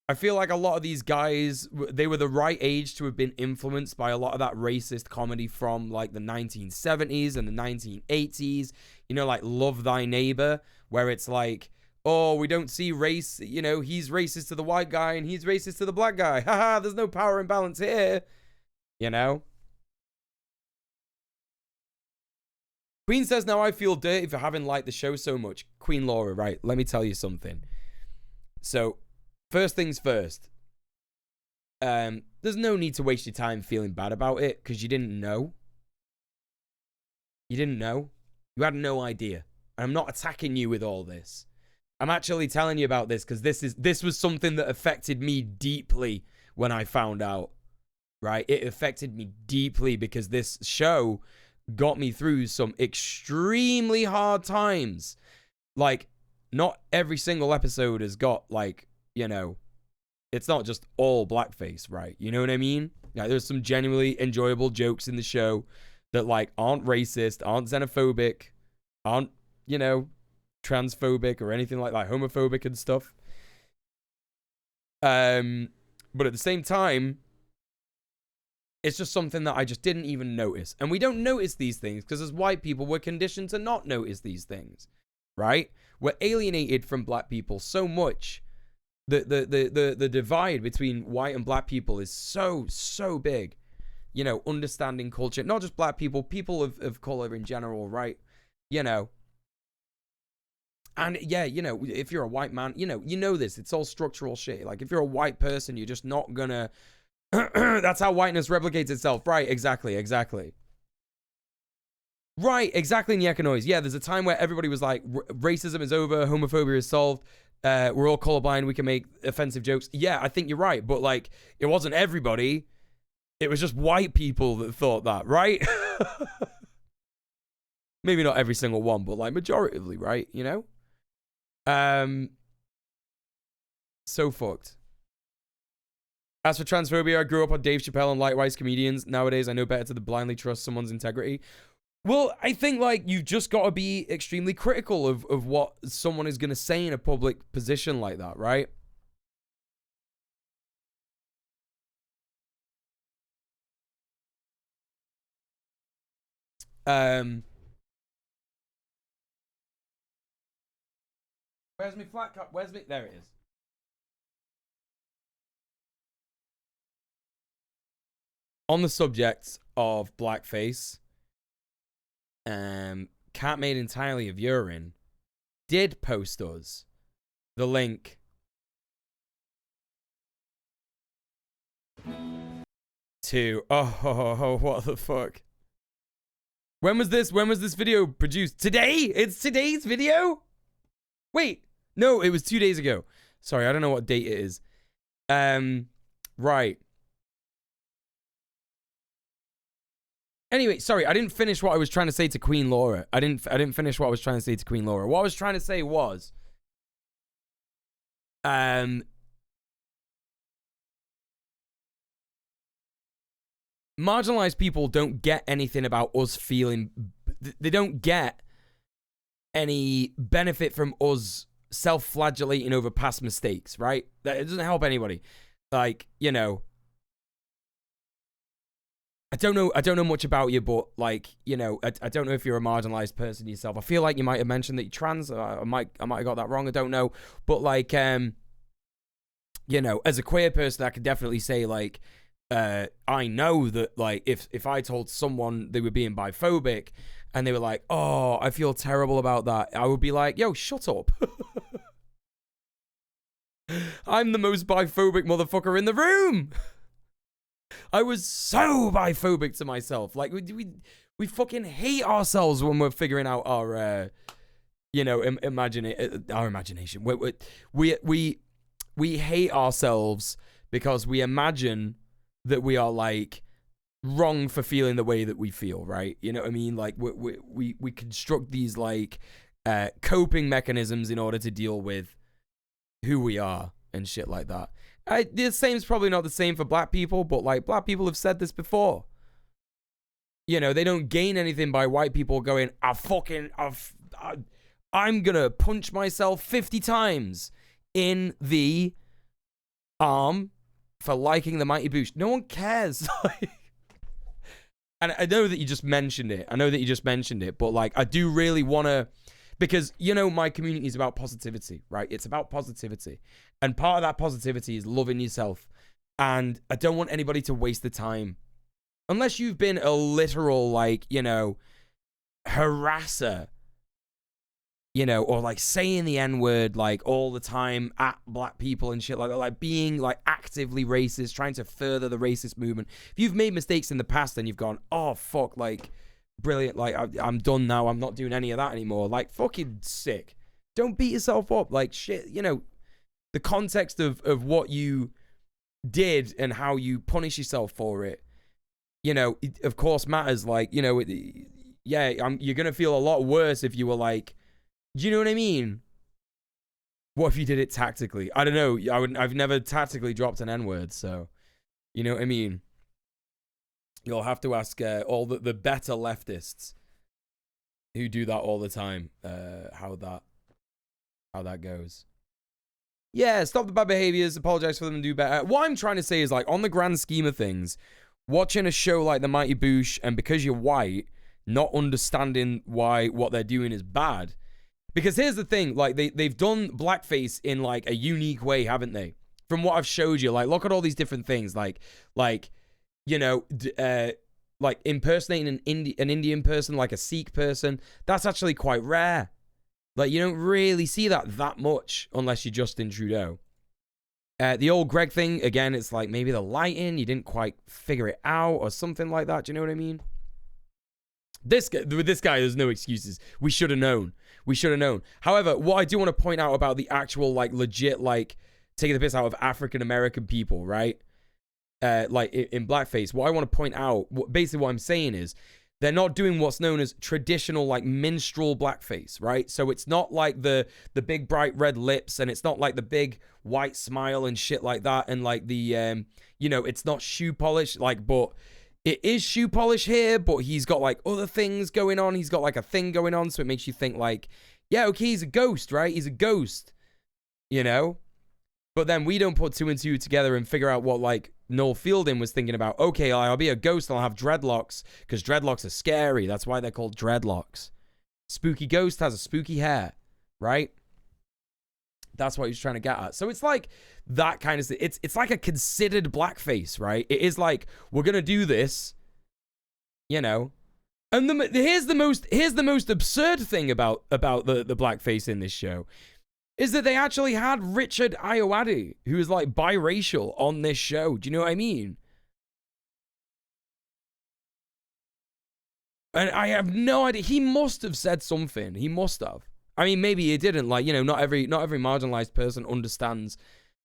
I feel like a lot of these guys, they were the right age to have been influenced by a lot of that racist comedy from like the 1970s and the 1980s. You know, like Love Thy Neighbor, where it's like, oh, we don't see race. You know, he's racist to the white guy and he's racist to the black guy. Haha, there's no power imbalance here. You know? Queen says, now I feel dirty for having liked the show so much. Queen Laura, right, let me tell you something. So, first things first. There's no need to waste your time feeling bad about it because you didn't know. You didn't know. You had no idea. And I'm not attacking you with all this. I'm actually telling you about this because this was something that affected me deeply when I found out. Right? It affected me deeply because this show got me through some extremely hard times. Like, not every single episode has got, like, you know, it's not just all blackface, right? You know what I mean? Like, there's some genuinely enjoyable jokes in the show that, like, aren't racist, aren't xenophobic, aren't, you know, transphobic or anything like that, homophobic and stuff. But at the same time, it's just something that I just didn't even notice. And we don't notice these things because as white people, we're conditioned to not notice these things, right? We're alienated from black people so much. The divide between white and black people is so big. You know, understanding culture, not just black people, people of color in general, right? You know. And yeah, you know, if you're a white man, you know this. It's all structural shit. Like, if you're a white person, you're just not gonna... That's how whiteness replicates itself. Right, exactly. Right, exactly, Nyeka Noise. Yeah, there's a time where everybody was like, racism is over, homophobia is solved, we're all colorblind, we can make offensive jokes. Yeah, I think you're right, but like, it wasn't everybody. It was just white people that thought that, right? Maybe not every single one, but like majoritively, right? You know? So fucked. As for transphobia, I grew up on Dave Chappelle and likewise comedians. Nowadays, I know better to blindly trust someone's integrity. Well, I think, like, you've just got to be extremely critical of what someone is going to say in a public position like that, right? Where's my flat cup? Where's me? There it is. On the subject of blackface, Cat Made Entirely of Urine did post us the link to what the fuck? When was this video produced? Today? It's today's video? Wait, no, it was 2 days ago. Sorry, I don't know what date it is. Right. Anyway, sorry, I didn't finish what I was trying to say to Queen Laura. I didn't finish what I was trying to say to Queen Laura. What I was trying to say was, marginalized people don't get anything about us feeling, they don't get any benefit from us self-flagellating over past mistakes, right? It doesn't help anybody. Like, you know, I don't know much about you, but like, you know, I don't know if you're a marginalized person yourself. I feel like you might have mentioned that you're trans. I might have got that wrong. I don't know. But like, you know, as a queer person, I could definitely say like, I know that like if I told someone they were being biphobic and they were like, oh, I feel terrible about that, I would be like, yo, shut up. I'm the most biphobic motherfucker in the room. I was so biphobic to myself. Like, we We fucking hate ourselves when we're figuring out our, you know, our imagination. We hate ourselves because we imagine that we are like wrong for feeling the way that we feel, right? You know what I mean? Like we construct these like coping mechanisms in order to deal with who we are and shit like that. The same's probably not the same for black people, but like black people have said this before. You know, they don't gain anything by white people going, I'm gonna punch myself 50 times in the arm for liking the Mighty Boosh. No one cares. And I know that you just mentioned it. But like, I do really want to, because, you know, my community is about positivity, right? It's about positivity. And part of that positivity is loving yourself. And I don't want anybody to waste the time. Unless you've been a literal, like, you know, harasser, you know, or like saying the N-word like all the time at black people and shit like that, like being like actively racist, trying to further the racist movement. If you've made mistakes in the past and you've gone, oh fuck, like brilliant, like I'm done now, I'm not doing any of that anymore, like fucking sick. Don't beat yourself up, like shit, you know, the context of what you did and how you punish yourself for it, you know, it, of course matters. Like, you know, you're gonna feel a lot worse if you were like, do you know what I mean? What if you did it tactically? I don't know. I've never tactically dropped an N-word, so you know what I mean. You'll have to ask all the better leftists who do that all the time how that goes. Yeah, stop the bad behaviors, apologize for them and do better. What I'm trying to say is, like, on the grand scheme of things, watching a show like The Mighty Boosh, and because you're white, not understanding why what they're doing is bad. Because here's the thing, like, they've done blackface in, like, a unique way, haven't they? From what I've showed you, like, look at all these different things, like, you know, like, impersonating an Indian person, like a Sikh person, that's actually quite rare. Like, you don't really see that much unless you're Justin Trudeau. The old Greg thing, again, it's like maybe the lighting, you didn't quite figure it out or something like that. Do you know what I mean? With this guy, there's no excuses. We should have known. We should have known. However, what I do want to point out about the actual, like, legit, like, taking the piss out of African-American people, right? Like, in blackface, what I want to point out, basically what I'm saying is, they're not doing what's known as traditional, like, minstrel blackface, right? So it's not like the big bright red lips, and it's not like the big white smile and shit like that, and like the, you know, it's not shoe polish, like, but it is shoe polish here, but he's got like other things going on. He's got like a thing going on, so it makes you think like, yeah, okay, he's a ghost, right? He's a ghost, you know? But then we don't put two and two together and figure out what, like, Noel Fielding was thinking about. Okay, I'll be a ghost and I'll have dreadlocks, because dreadlocks are scary. That's why they're called dreadlocks. Spooky ghost has a spooky hair, right? That's what he's trying to get at. So it's like that kind of thing. It's like a considered blackface, right? It is like, we're going to do this, you know? And here's the most absurd thing about the blackface in this show. Is that they actually had Richard Ayoade, who is like biracial, on this show. Do you know what I mean? And I have no idea. He must have said something. He must have. I mean, maybe he didn't. Like, you know, not every marginalized person understands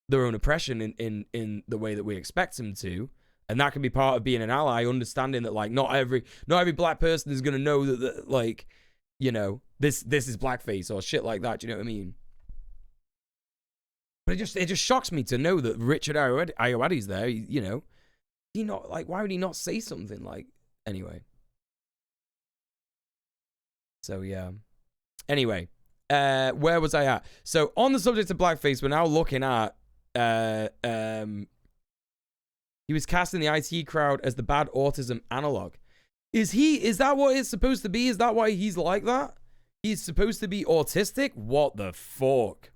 their own oppression in the way that we expect them to. And that can be part of being an ally, understanding that, like, not every black person is going to know that, like, you know, this is blackface or shit like that. Do you know what I mean? But it just shocks me to know that Richard Ayoade's there. You know, he not, like, why would he not say something, like, anyway? So yeah. Anyway, where was I at? So on the subject of blackface, we're now looking at he was cast in the IT crowd as the bad autism analog. Is that what it's supposed to be? Is that why he's like that? He's supposed to be autistic? What the fuck?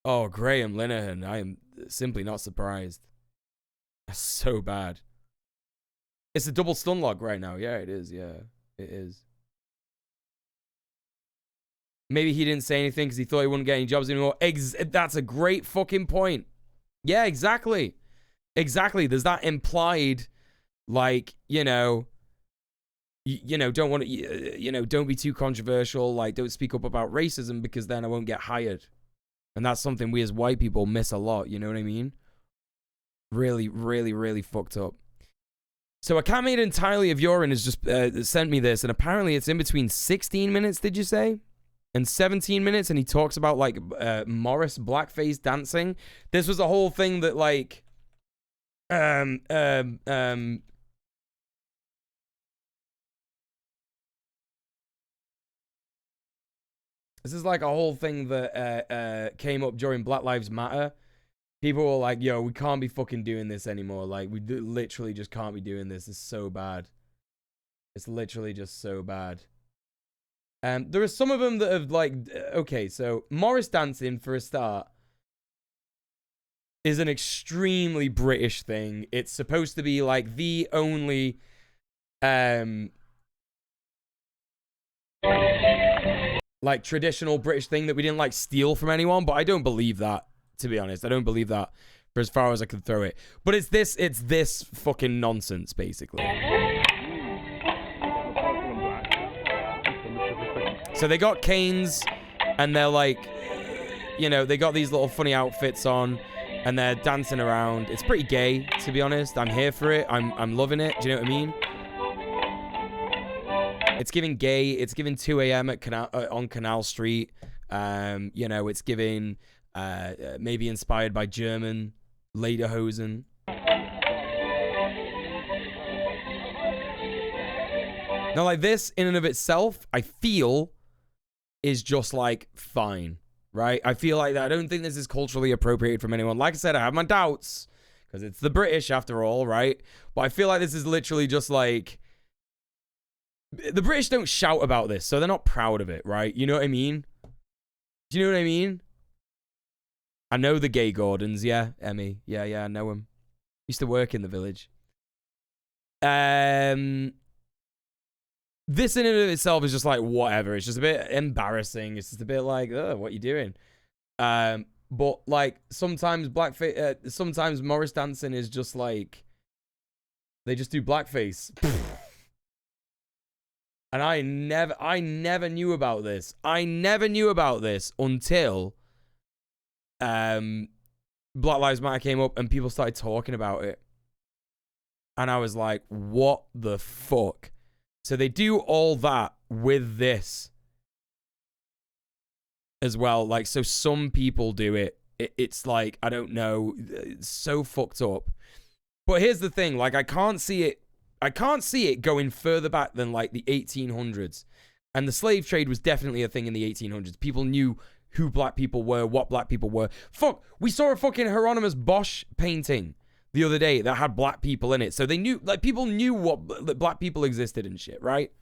Oh, Graham Linehan. I am simply not surprised. That's so bad. It's a double stun lock right now. Yeah, it is. Yeah, it is. Maybe he didn't say anything because he thought he wouldn't get any jobs anymore. That's a great fucking point. Yeah, exactly. Exactly. There's that implied, like, you know, you know, don't want to, you know, don't be too controversial. Like, don't speak up about racism because then I won't get hired. And that's something we as white people miss a lot. You know what I mean? Really, really, really fucked up. So a cat made entirely of urine has just sent me this, and apparently it's in between 16 minutes, did you say? And 17 minutes, and he talks about, like, Morris blackface dancing. This was a whole thing that, like, this is like a whole thing that came up during Black Lives Matter. People were like, yo, we can't be fucking doing this anymore. Like, we literally just can't be doing this. It's so bad. It's literally just so bad. There are some of them that have, like, okay, so Morris dancing, for a start, is an extremely British thing. It's supposed to be, like, the only, like, traditional British thing that we didn't, like, steal from anyone, but I don't believe that. To be honest, I don't believe that for as far as I can throw it. But it's this fucking nonsense, basically. So they got canes, and they're like, you know, they got these little funny outfits on, and they're dancing around. It's pretty gay, to be honest. I'm here for it. I'm loving it. Do you know what I mean? It's giving gay. It's giving 2 a.m. at on Canal Street. You know, it's giving... maybe inspired by German lederhosen. Now, like, this in and of itself, I feel is just, like, fine, right? I feel like that. I don't think this is culturally appropriate from anyone. Like I said, I have my doubts because it's the British after all, right? But I feel like this is literally just like, the British don't shout about this, so they're not proud of it, right? You know what I mean? Do you know what I mean? I know the gay Gordons, yeah, Emmy. Yeah, I know him. Used to work in the village. This in and of itself is just like, whatever. It's just a bit embarrassing. It's just a bit like, oh, what you doing? But, like, sometimes sometimes Morris dancing is just like, they just do blackface. And I never knew about this. I never knew about this until... Black Lives Matter came up and people started talking about it. And I was like, what the fuck? So they do all that with this as well. Like, so some people do it. It's like, I don't know, it's so fucked up. But here's the thing, like, I can't see it going further back than, like, the 1800s. And the slave trade was definitely a thing in the 1800s. People knew who black people were, what black people were. Fuck, we saw a fucking Hieronymus Bosch painting the other day that had black people in it. So they knew, like, people knew that black people existed and shit, right?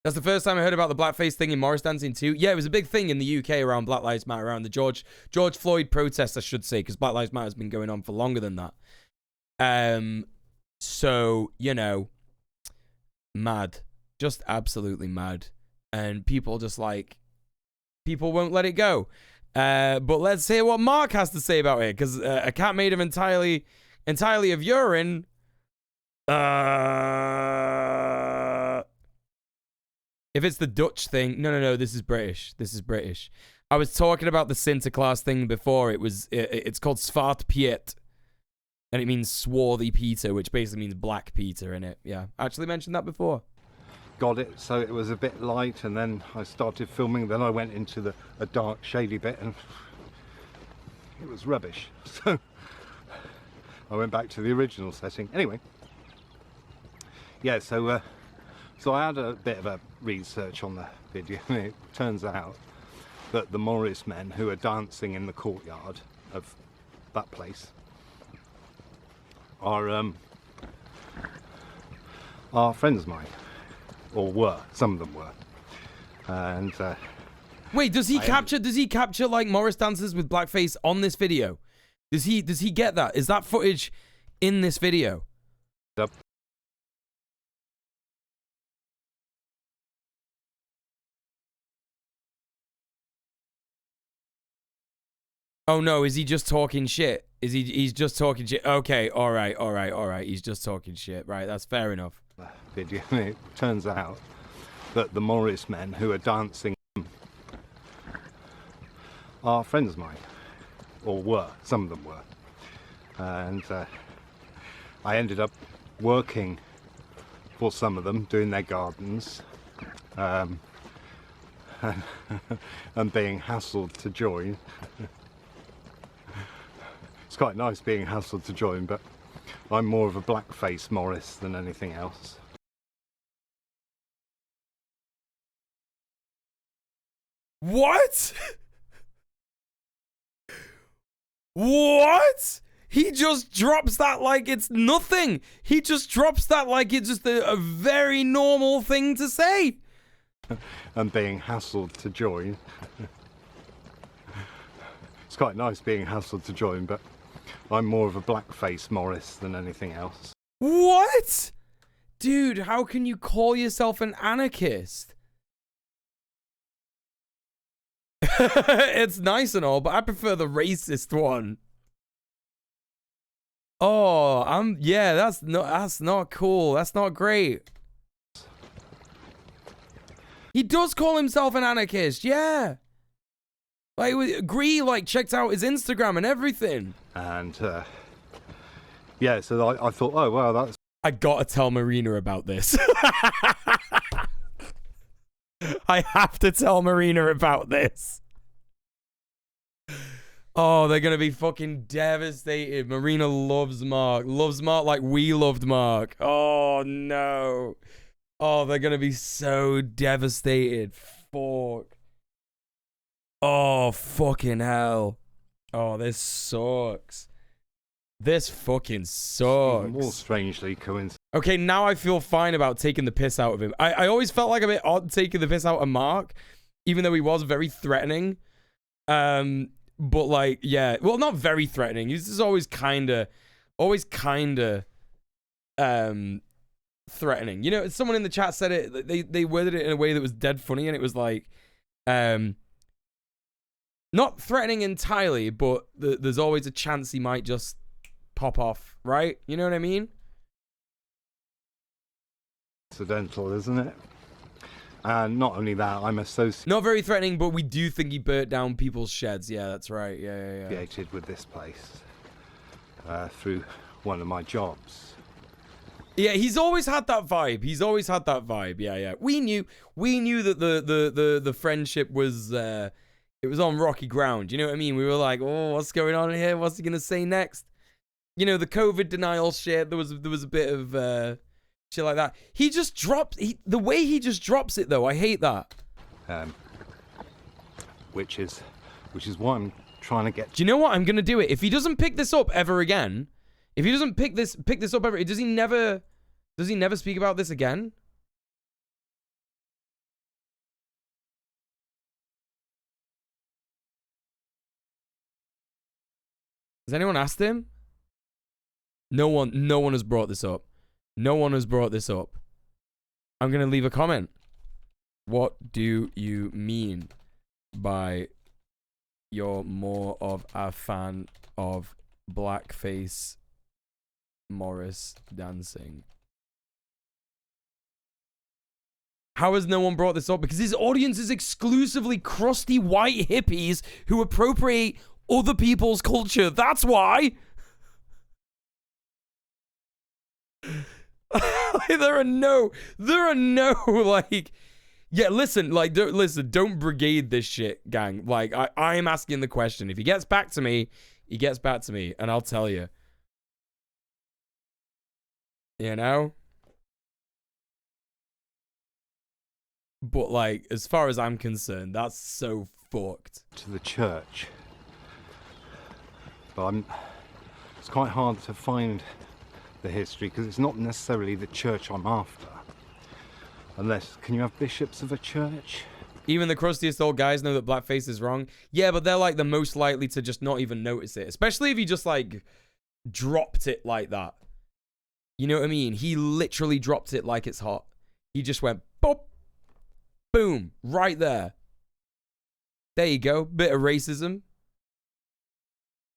That's the first time I heard about the blackface thing in Morris dancing too. Yeah, it was a big thing in the UK around Black Lives Matter, around the George Floyd protests, I should say, because Black Lives Matter has been going on for longer than that. So, you know, mad. Just absolutely mad. And people just, like, people won't let it go. But let's hear what Mark has to say about it, because a cat made of entirely of urine. If it's the Dutch thing, no, this is British. This is British. I was talking about the Sinterklaas thing before. It's called Zwart Piet, and it means swarthy Peter, which basically means black Peter in it. Yeah, I actually mentioned that before. Got it so it was a bit light, and then I started filming. Then I went into a dark shady bit and it was rubbish, so I went back to the original setting. Anyway, yeah, so I had a bit of a research on the video, and it turns out that the Morris men who are dancing in the courtyard of that place are friends of mine. Or were. Some of them were. And wait, does he capture like Morris dancers with blackface on this video? Does he get that? Is that footage in this video? Yep. Oh no, is he just talking shit? Is he's just talking shit? Okay, all right. He's just talking shit. Right, that's fair enough. Video. It turns out that the Morris men who are dancing are friends of mine, or were. Some of them were, and I ended up working for some of them, doing their gardens, and being hassled to join. It's quite nice being hassled to join, but I'm more of a Blackface Morris than anything else. What? What? He just drops that like it's nothing. He just drops that like it's just a very normal thing to say. And being hassled to join. It's quite nice being hassled to join, but I'm more of a Blackface Morris than anything else. What? Dude, how can you call yourself an anarchist? It's nice and all, but I prefer the racist one. Oh, yeah, that's not cool. That's not great. He does call himself an anarchist, yeah. Like, we agree, like, checked out his Instagram and everything. And, yeah, so I thought, oh, well, that's... I gotta tell Marina about this. I have to tell Marina about this. Oh, they're gonna be fucking devastated. Marina loves Mark. Loves Mark like we loved Mark. Oh, no. Oh, they're gonna be so devastated. Fuck. Oh, fucking hell. Oh, this sucks. This fucking sucks. More strangely coincident. Okay, now I feel fine about taking the piss out of him. I always felt like a bit odd taking the piss out of Mark, even though he was very threatening. But like, yeah, well, not very threatening. He's just always kind of threatening. You know, someone in the chat said it. They worded it in a way that was dead funny, and it was like, not threatening entirely, but there's always a chance he might just pop off, right? You know what I mean? Incidental, isn't it? And not only that, I'm associated... Not very threatening, but we do think he burnt down people's sheds. Yeah, that's right. Yeah. Associated with this place through one of my jobs. Yeah, he's always had that vibe. Yeah. We knew that the friendship was it was on rocky ground. You know what I mean? We were like, oh, what's going on here? What's he gonna say next? You know, the COVID denial shit. There was a bit of shit like that. He just drops the way he just drops it though. I hate that. Which is why I'm trying to get. Do you know what? I'm gonna do it. If he doesn't pick this up ever again, if he doesn't pick this up ever, does he never speak about this again? Has anyone asked him? No one has brought this up. No one has brought this up. I'm going to leave a comment. What do you mean by you're more of a fan of Blackface Morris dancing? How has no one brought this up? Because his audience is exclusively crusty white hippies who appropriate other people's culture. That's why. There are no like, yeah, listen, don't brigade this shit, gang. Like, I am asking the question. If he gets back to me, he gets back to me, and I'll tell you. You know? But like, as far as I'm concerned, that's so fucked. To the church. But it's quite hard to find the history because it's not necessarily the church I'm after. Unless, can you have bishops of a church? Even the crustiest old guys know that blackface is wrong. Yeah, but they're like the most likely to just not even notice it. Especially if he just like dropped it like that. You know what I mean? He literally dropped it like it's hot. He just went pop, boom, right there. There you go. Bit of racism.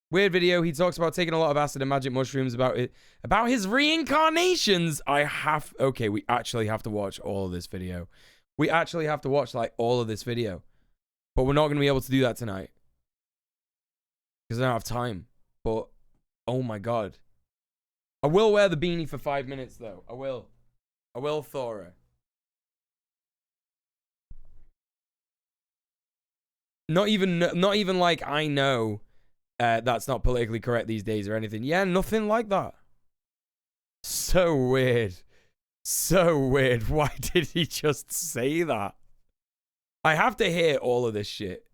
Weird video. He talks about taking a lot of acid and magic mushrooms, about his reincarnations. Okay, we actually have to watch all of this video. We actually have to watch like all of this video. But we're not going to be able to do that tonight. Because I don't have time. But, oh my god. I will wear the beanie for 5 minutes though. I will. I will, Thora. Not even like I know that's not politically correct these days or anything. Yeah, nothing like that. So weird. So weird. Why did he just say that? I have to hear all of this shit.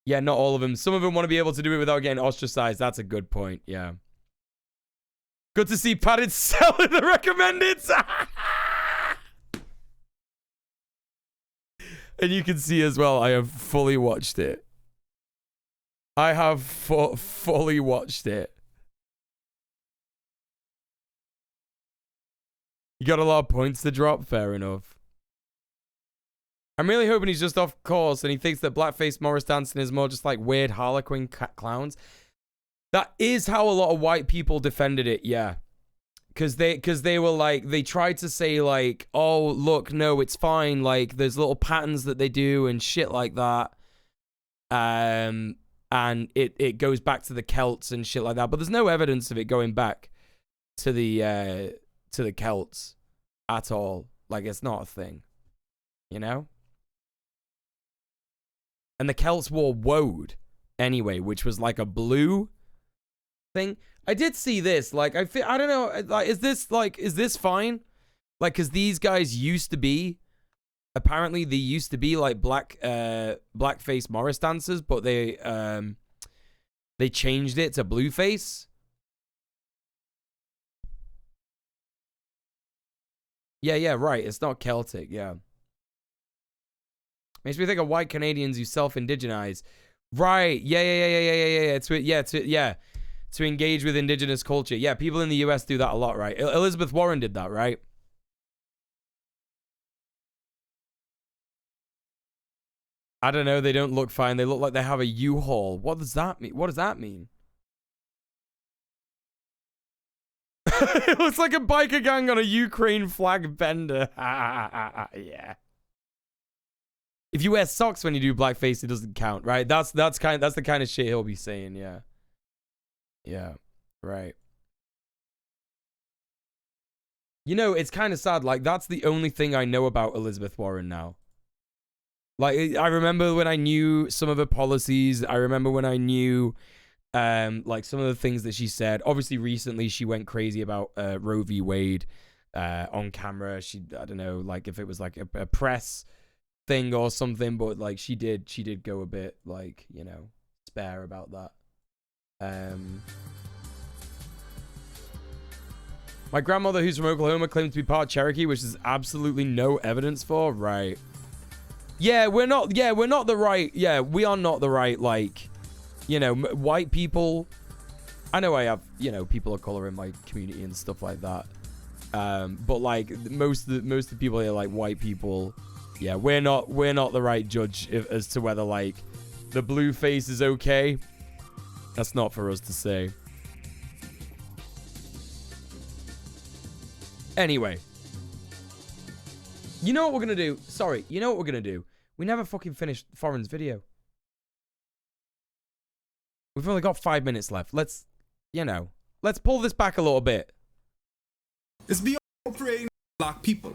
Yeah, not all of them. Some of them want to be able to do it without getting ostracized. That's a good point. Yeah. Good to see padded cell in the recommended. And you can see as well, I have fully watched it. I have fully watched it. You got a lot of points to drop. Fair enough. I'm really hoping he's just off course and he thinks that Blackface Morris dancing is more just like weird Harlequin clowns. That is how a lot of white people defended it, yeah. Because they were like, they tried to say like, oh, look, no, it's fine. Like, there's little patterns that they do and shit like that. And it goes back to the Celts and shit like that. But there's no evidence of it going back to the Celts at all. Like, it's not a thing. You know? And the Celts wore woad anyway, which was like a blue thing. I did see this. Like, I don't know. Like, is this fine? Like, because these guys used to be, apparently they used to be like blackface Morris dancers, but they changed it to blueface. Yeah, right. It's not Celtic. Yeah. Makes me think of white Canadians who self-indigenize. Right. Yeah. To engage with indigenous culture. Yeah, people in the US do that a lot, right? Elizabeth Warren did that, right? I don't know. They don't look fine. They look like they have a U-Haul. What does that mean? What does that mean? It looks like a biker gang on a Ukraine flag bender. Yeah. If you wear socks when you do blackface, it doesn't count, right? That's the kind of shit he'll be saying, yeah. Yeah, right. You know, it's kind of sad. Like, that's the only thing I know about Elizabeth Warren now. Like, I remember when I knew some of her policies. I remember when I knew, like, some of the things that she said. Obviously, recently, she went crazy about Roe v. Wade on camera. I don't know, like, if it was, like, a press thing or something. But, like, she did go a bit, like, you know, spare about that. My grandmother, who's from Oklahoma, claimed to be part Cherokee, which is absolutely no evidence for. Right. Yeah, we're not the right. Yeah, we are not the right, like, you know, white people. I know I have, you know, people of color in my community and stuff like that. But like most of the people here, like white people, yeah, we're not the right judge as to whether like the blue face is okay. That's not for us to say. Anyway. You know what we're going to do? Sorry. You know what we're going to do? We never fucking finished Foreign's video. We've only got 5 minutes left. Let's pull this back a little bit. It's beyond appropriating black people.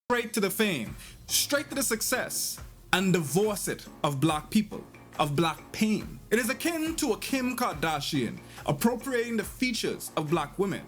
Straight to the fame. Straight to the success. And divorce it of black people. Of black pain. It is akin to a Kim Kardashian appropriating the features of black women.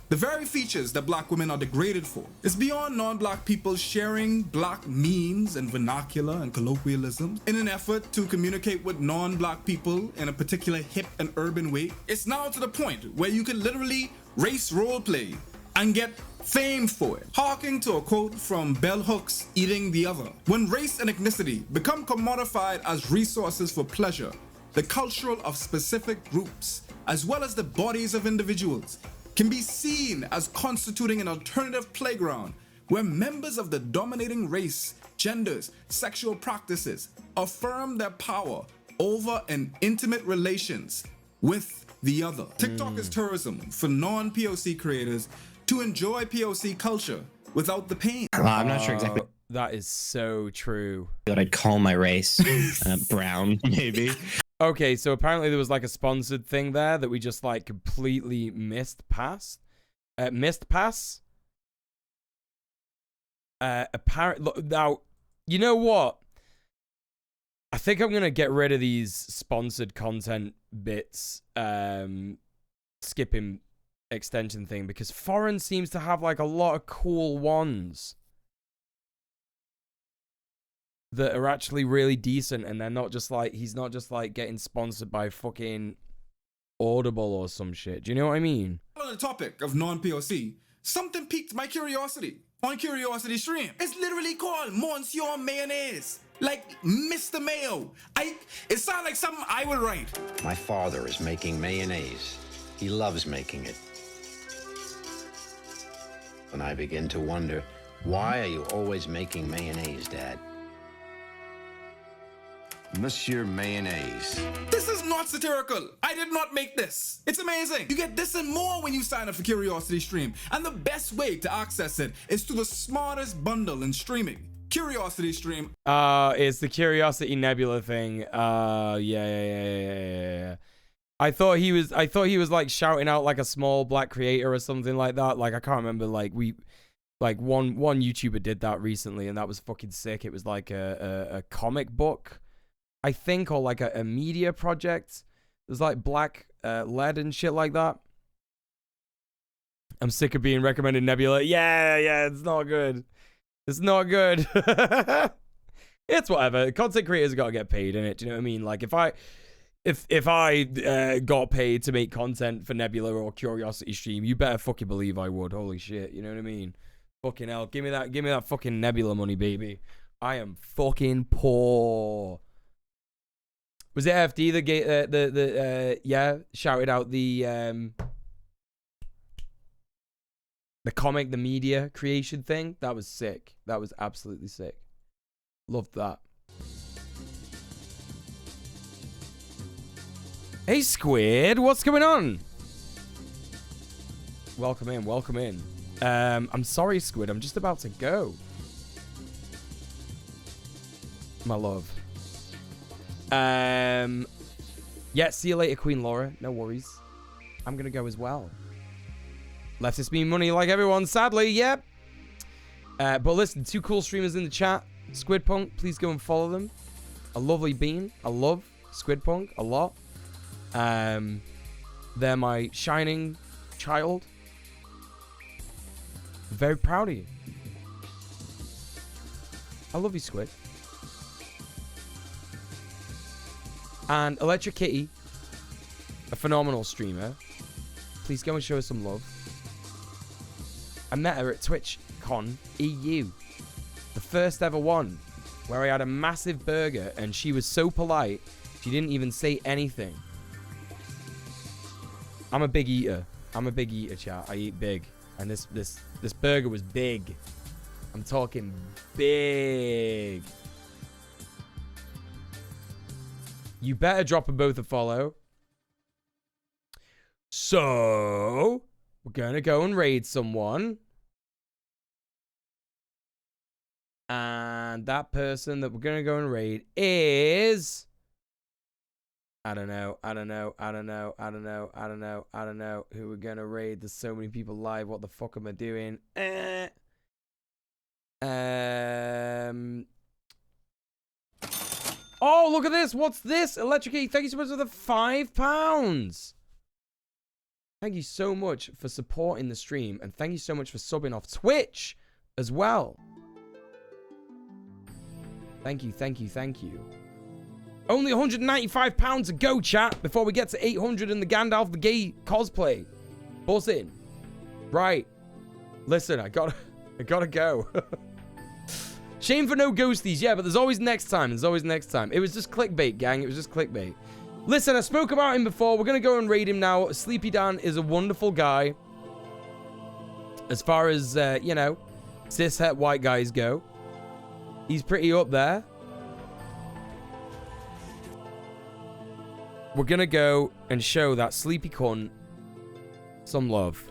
The very features that black women are degraded for. It's beyond non-black people sharing black memes and vernacular and colloquialisms in an effort to communicate with non-black people in a particular hip and urban way. It's now to the point where you can literally race roleplay and get fame for it. Harking to a quote from Bell Hooks, Eating the Other. When race and ethnicity become commodified as resources for pleasure, the cultural of specific groups, as well as the bodies of individuals, can be seen as constituting an alternative playground where members of the dominating race, genders, sexual practices affirm their power over an intimate relations with the other. TikTok is tourism for non-POC creators to enjoy POC culture without the pain. I'm not sure exactly That is so true. what I'd call my race. Brown, maybe. Okay, so apparently there was like a sponsored thing there that we just like completely missed pass. Now, you know what? I think I'm gonna get rid of these sponsored content bits, skipping extension thing, because Foreign seems to have like a lot of cool ones that are actually really decent, and they're not just like, he's not just like getting sponsored by fucking Audible or some shit. Do you know what I mean? On the topic of non-POC, something piqued my curiosity on Curiosity Stream. It's literally called Monsieur Mayonnaise. Like Mr. Mayo. It sounds like something I would write. My father is making mayonnaise. He loves making it. And I begin to wonder, why are you always making mayonnaise, Dad? Monsieur Mayonnaise. This is not satirical. I did not make this. It's amazing. You get this and more when you sign up for Curiosity Stream. And the best way to access it is through the smartest bundle in streaming. Curiosity Stream. It's the Curiosity Nebula thing. Yeah. I thought he was like shouting out like a small black creator or something like that. Like I can't remember. Like one YouTuber did that recently, and that was fucking sick. It was like a comic book, I think, or like a media project. It was like black lead and shit like that. I'm sick of being recommended Nebula. Yeah, it's not good. It's not good. It's whatever. Content creators got to get paid, innit? Do you know what I mean? Like if I got paid to make content for Nebula or Curiosity Stream, you better fucking believe I would. Holy shit, you know what I mean? Fucking hell, give me that fucking Nebula money, baby. I am fucking poor. Was it FD that shouted out the comic, the media creation thing? That was sick. That was absolutely sick. Loved that. Hey, Squid, what's going on? Welcome in. I'm sorry, Squid. I'm just about to go. My love. Yeah, see you later, Queen Laura. No worries. I'm gonna go as well. Leftist mean money like everyone, sadly, yep. But listen, 2 cool streamers in the chat. Squidpunk, please go and follow them. A lovely bean. I love Squidpunk a lot. They're my shining child. Very proud of you. I love you, Squid. And Electric Kitty, a phenomenal streamer. Please go and show her some love. I met her at TwitchCon EU. The first ever one, where I had a massive burger and she was so polite, she didn't even say anything. I'm a big eater. Chat. I eat big. And this burger was big. I'm talking big. You better drop them both a follow. So, we're going to go and raid someone. And that person that we're going to go and raid is... I don't know who we're going to raid. There's so many people live. What the fuck am I doing? Oh, look at this. What's this? Electric E, thank you so much for the £5. Thank you so much for supporting the stream. And thank you so much for subbing off Twitch as well. Thank you. Only £195 to go, chat, before we get to 800 in the Gandalf the Gay cosplay. Buzz in. Right. Listen, I gotta go. Shame for no ghosties. Yeah, but there's always next time. It was just clickbait, gang. It was just clickbait. Listen, I spoke about him before. We're going to go and raid him now. Sleepy Dan is a wonderful guy. As far as, you know, cishet white guys go. He's pretty up there. we're gonna go and show that sleepy cunt some love.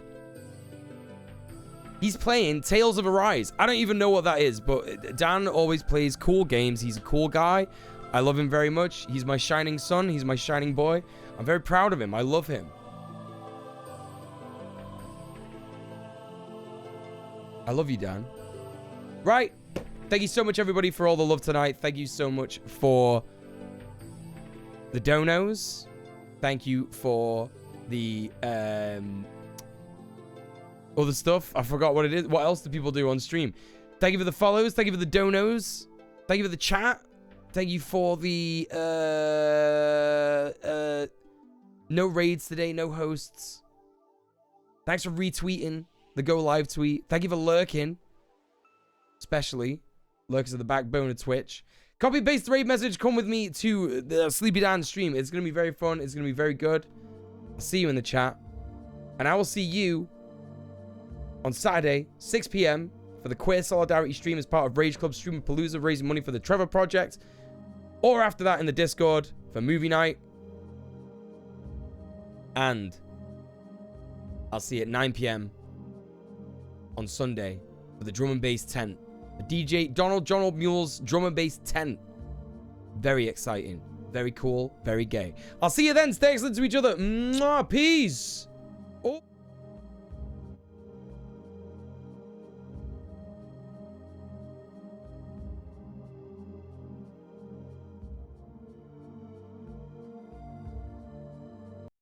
He's playing Tales of Arise. I don't even know what that is, but Dan always plays cool games. He's a cool guy. I love him very much. He's my shining sun. He's my shining boy. I'm very proud of him. I love him. I love you, Dan. Right. Thank you so much, everybody, for all the love tonight. Thank you so much for the donos. Thank you for the other stuff. I forgot what it is. What else do people do on stream? Thank you for the follows. Thank you for the donos. Thank you for the chat. Thank you for the no raids today, no hosts. Thanks for retweeting the go live tweet. Thank you for lurking, especially lurkers at the backbone of Twitch. Copy paste raid message. Come with me to the Sleepy Dan stream. It's gonna be very fun. It's gonna be very good. I'll see you in the chat, and I will see you on Saturday, 6 p.m. for the Queer Solidarity stream as part of Rage Club Streamer-Palooza, raising money for the Trevor Project. Or after that in the Discord for movie night. And I'll see you at 9 p.m. on Sunday for the Drum and Bass tent. The DJ Donald Mule's Drum and Bass tent. Very exciting. Very cool. Very gay. I'll see you then. Stay excellent to each other. Mwah, peace.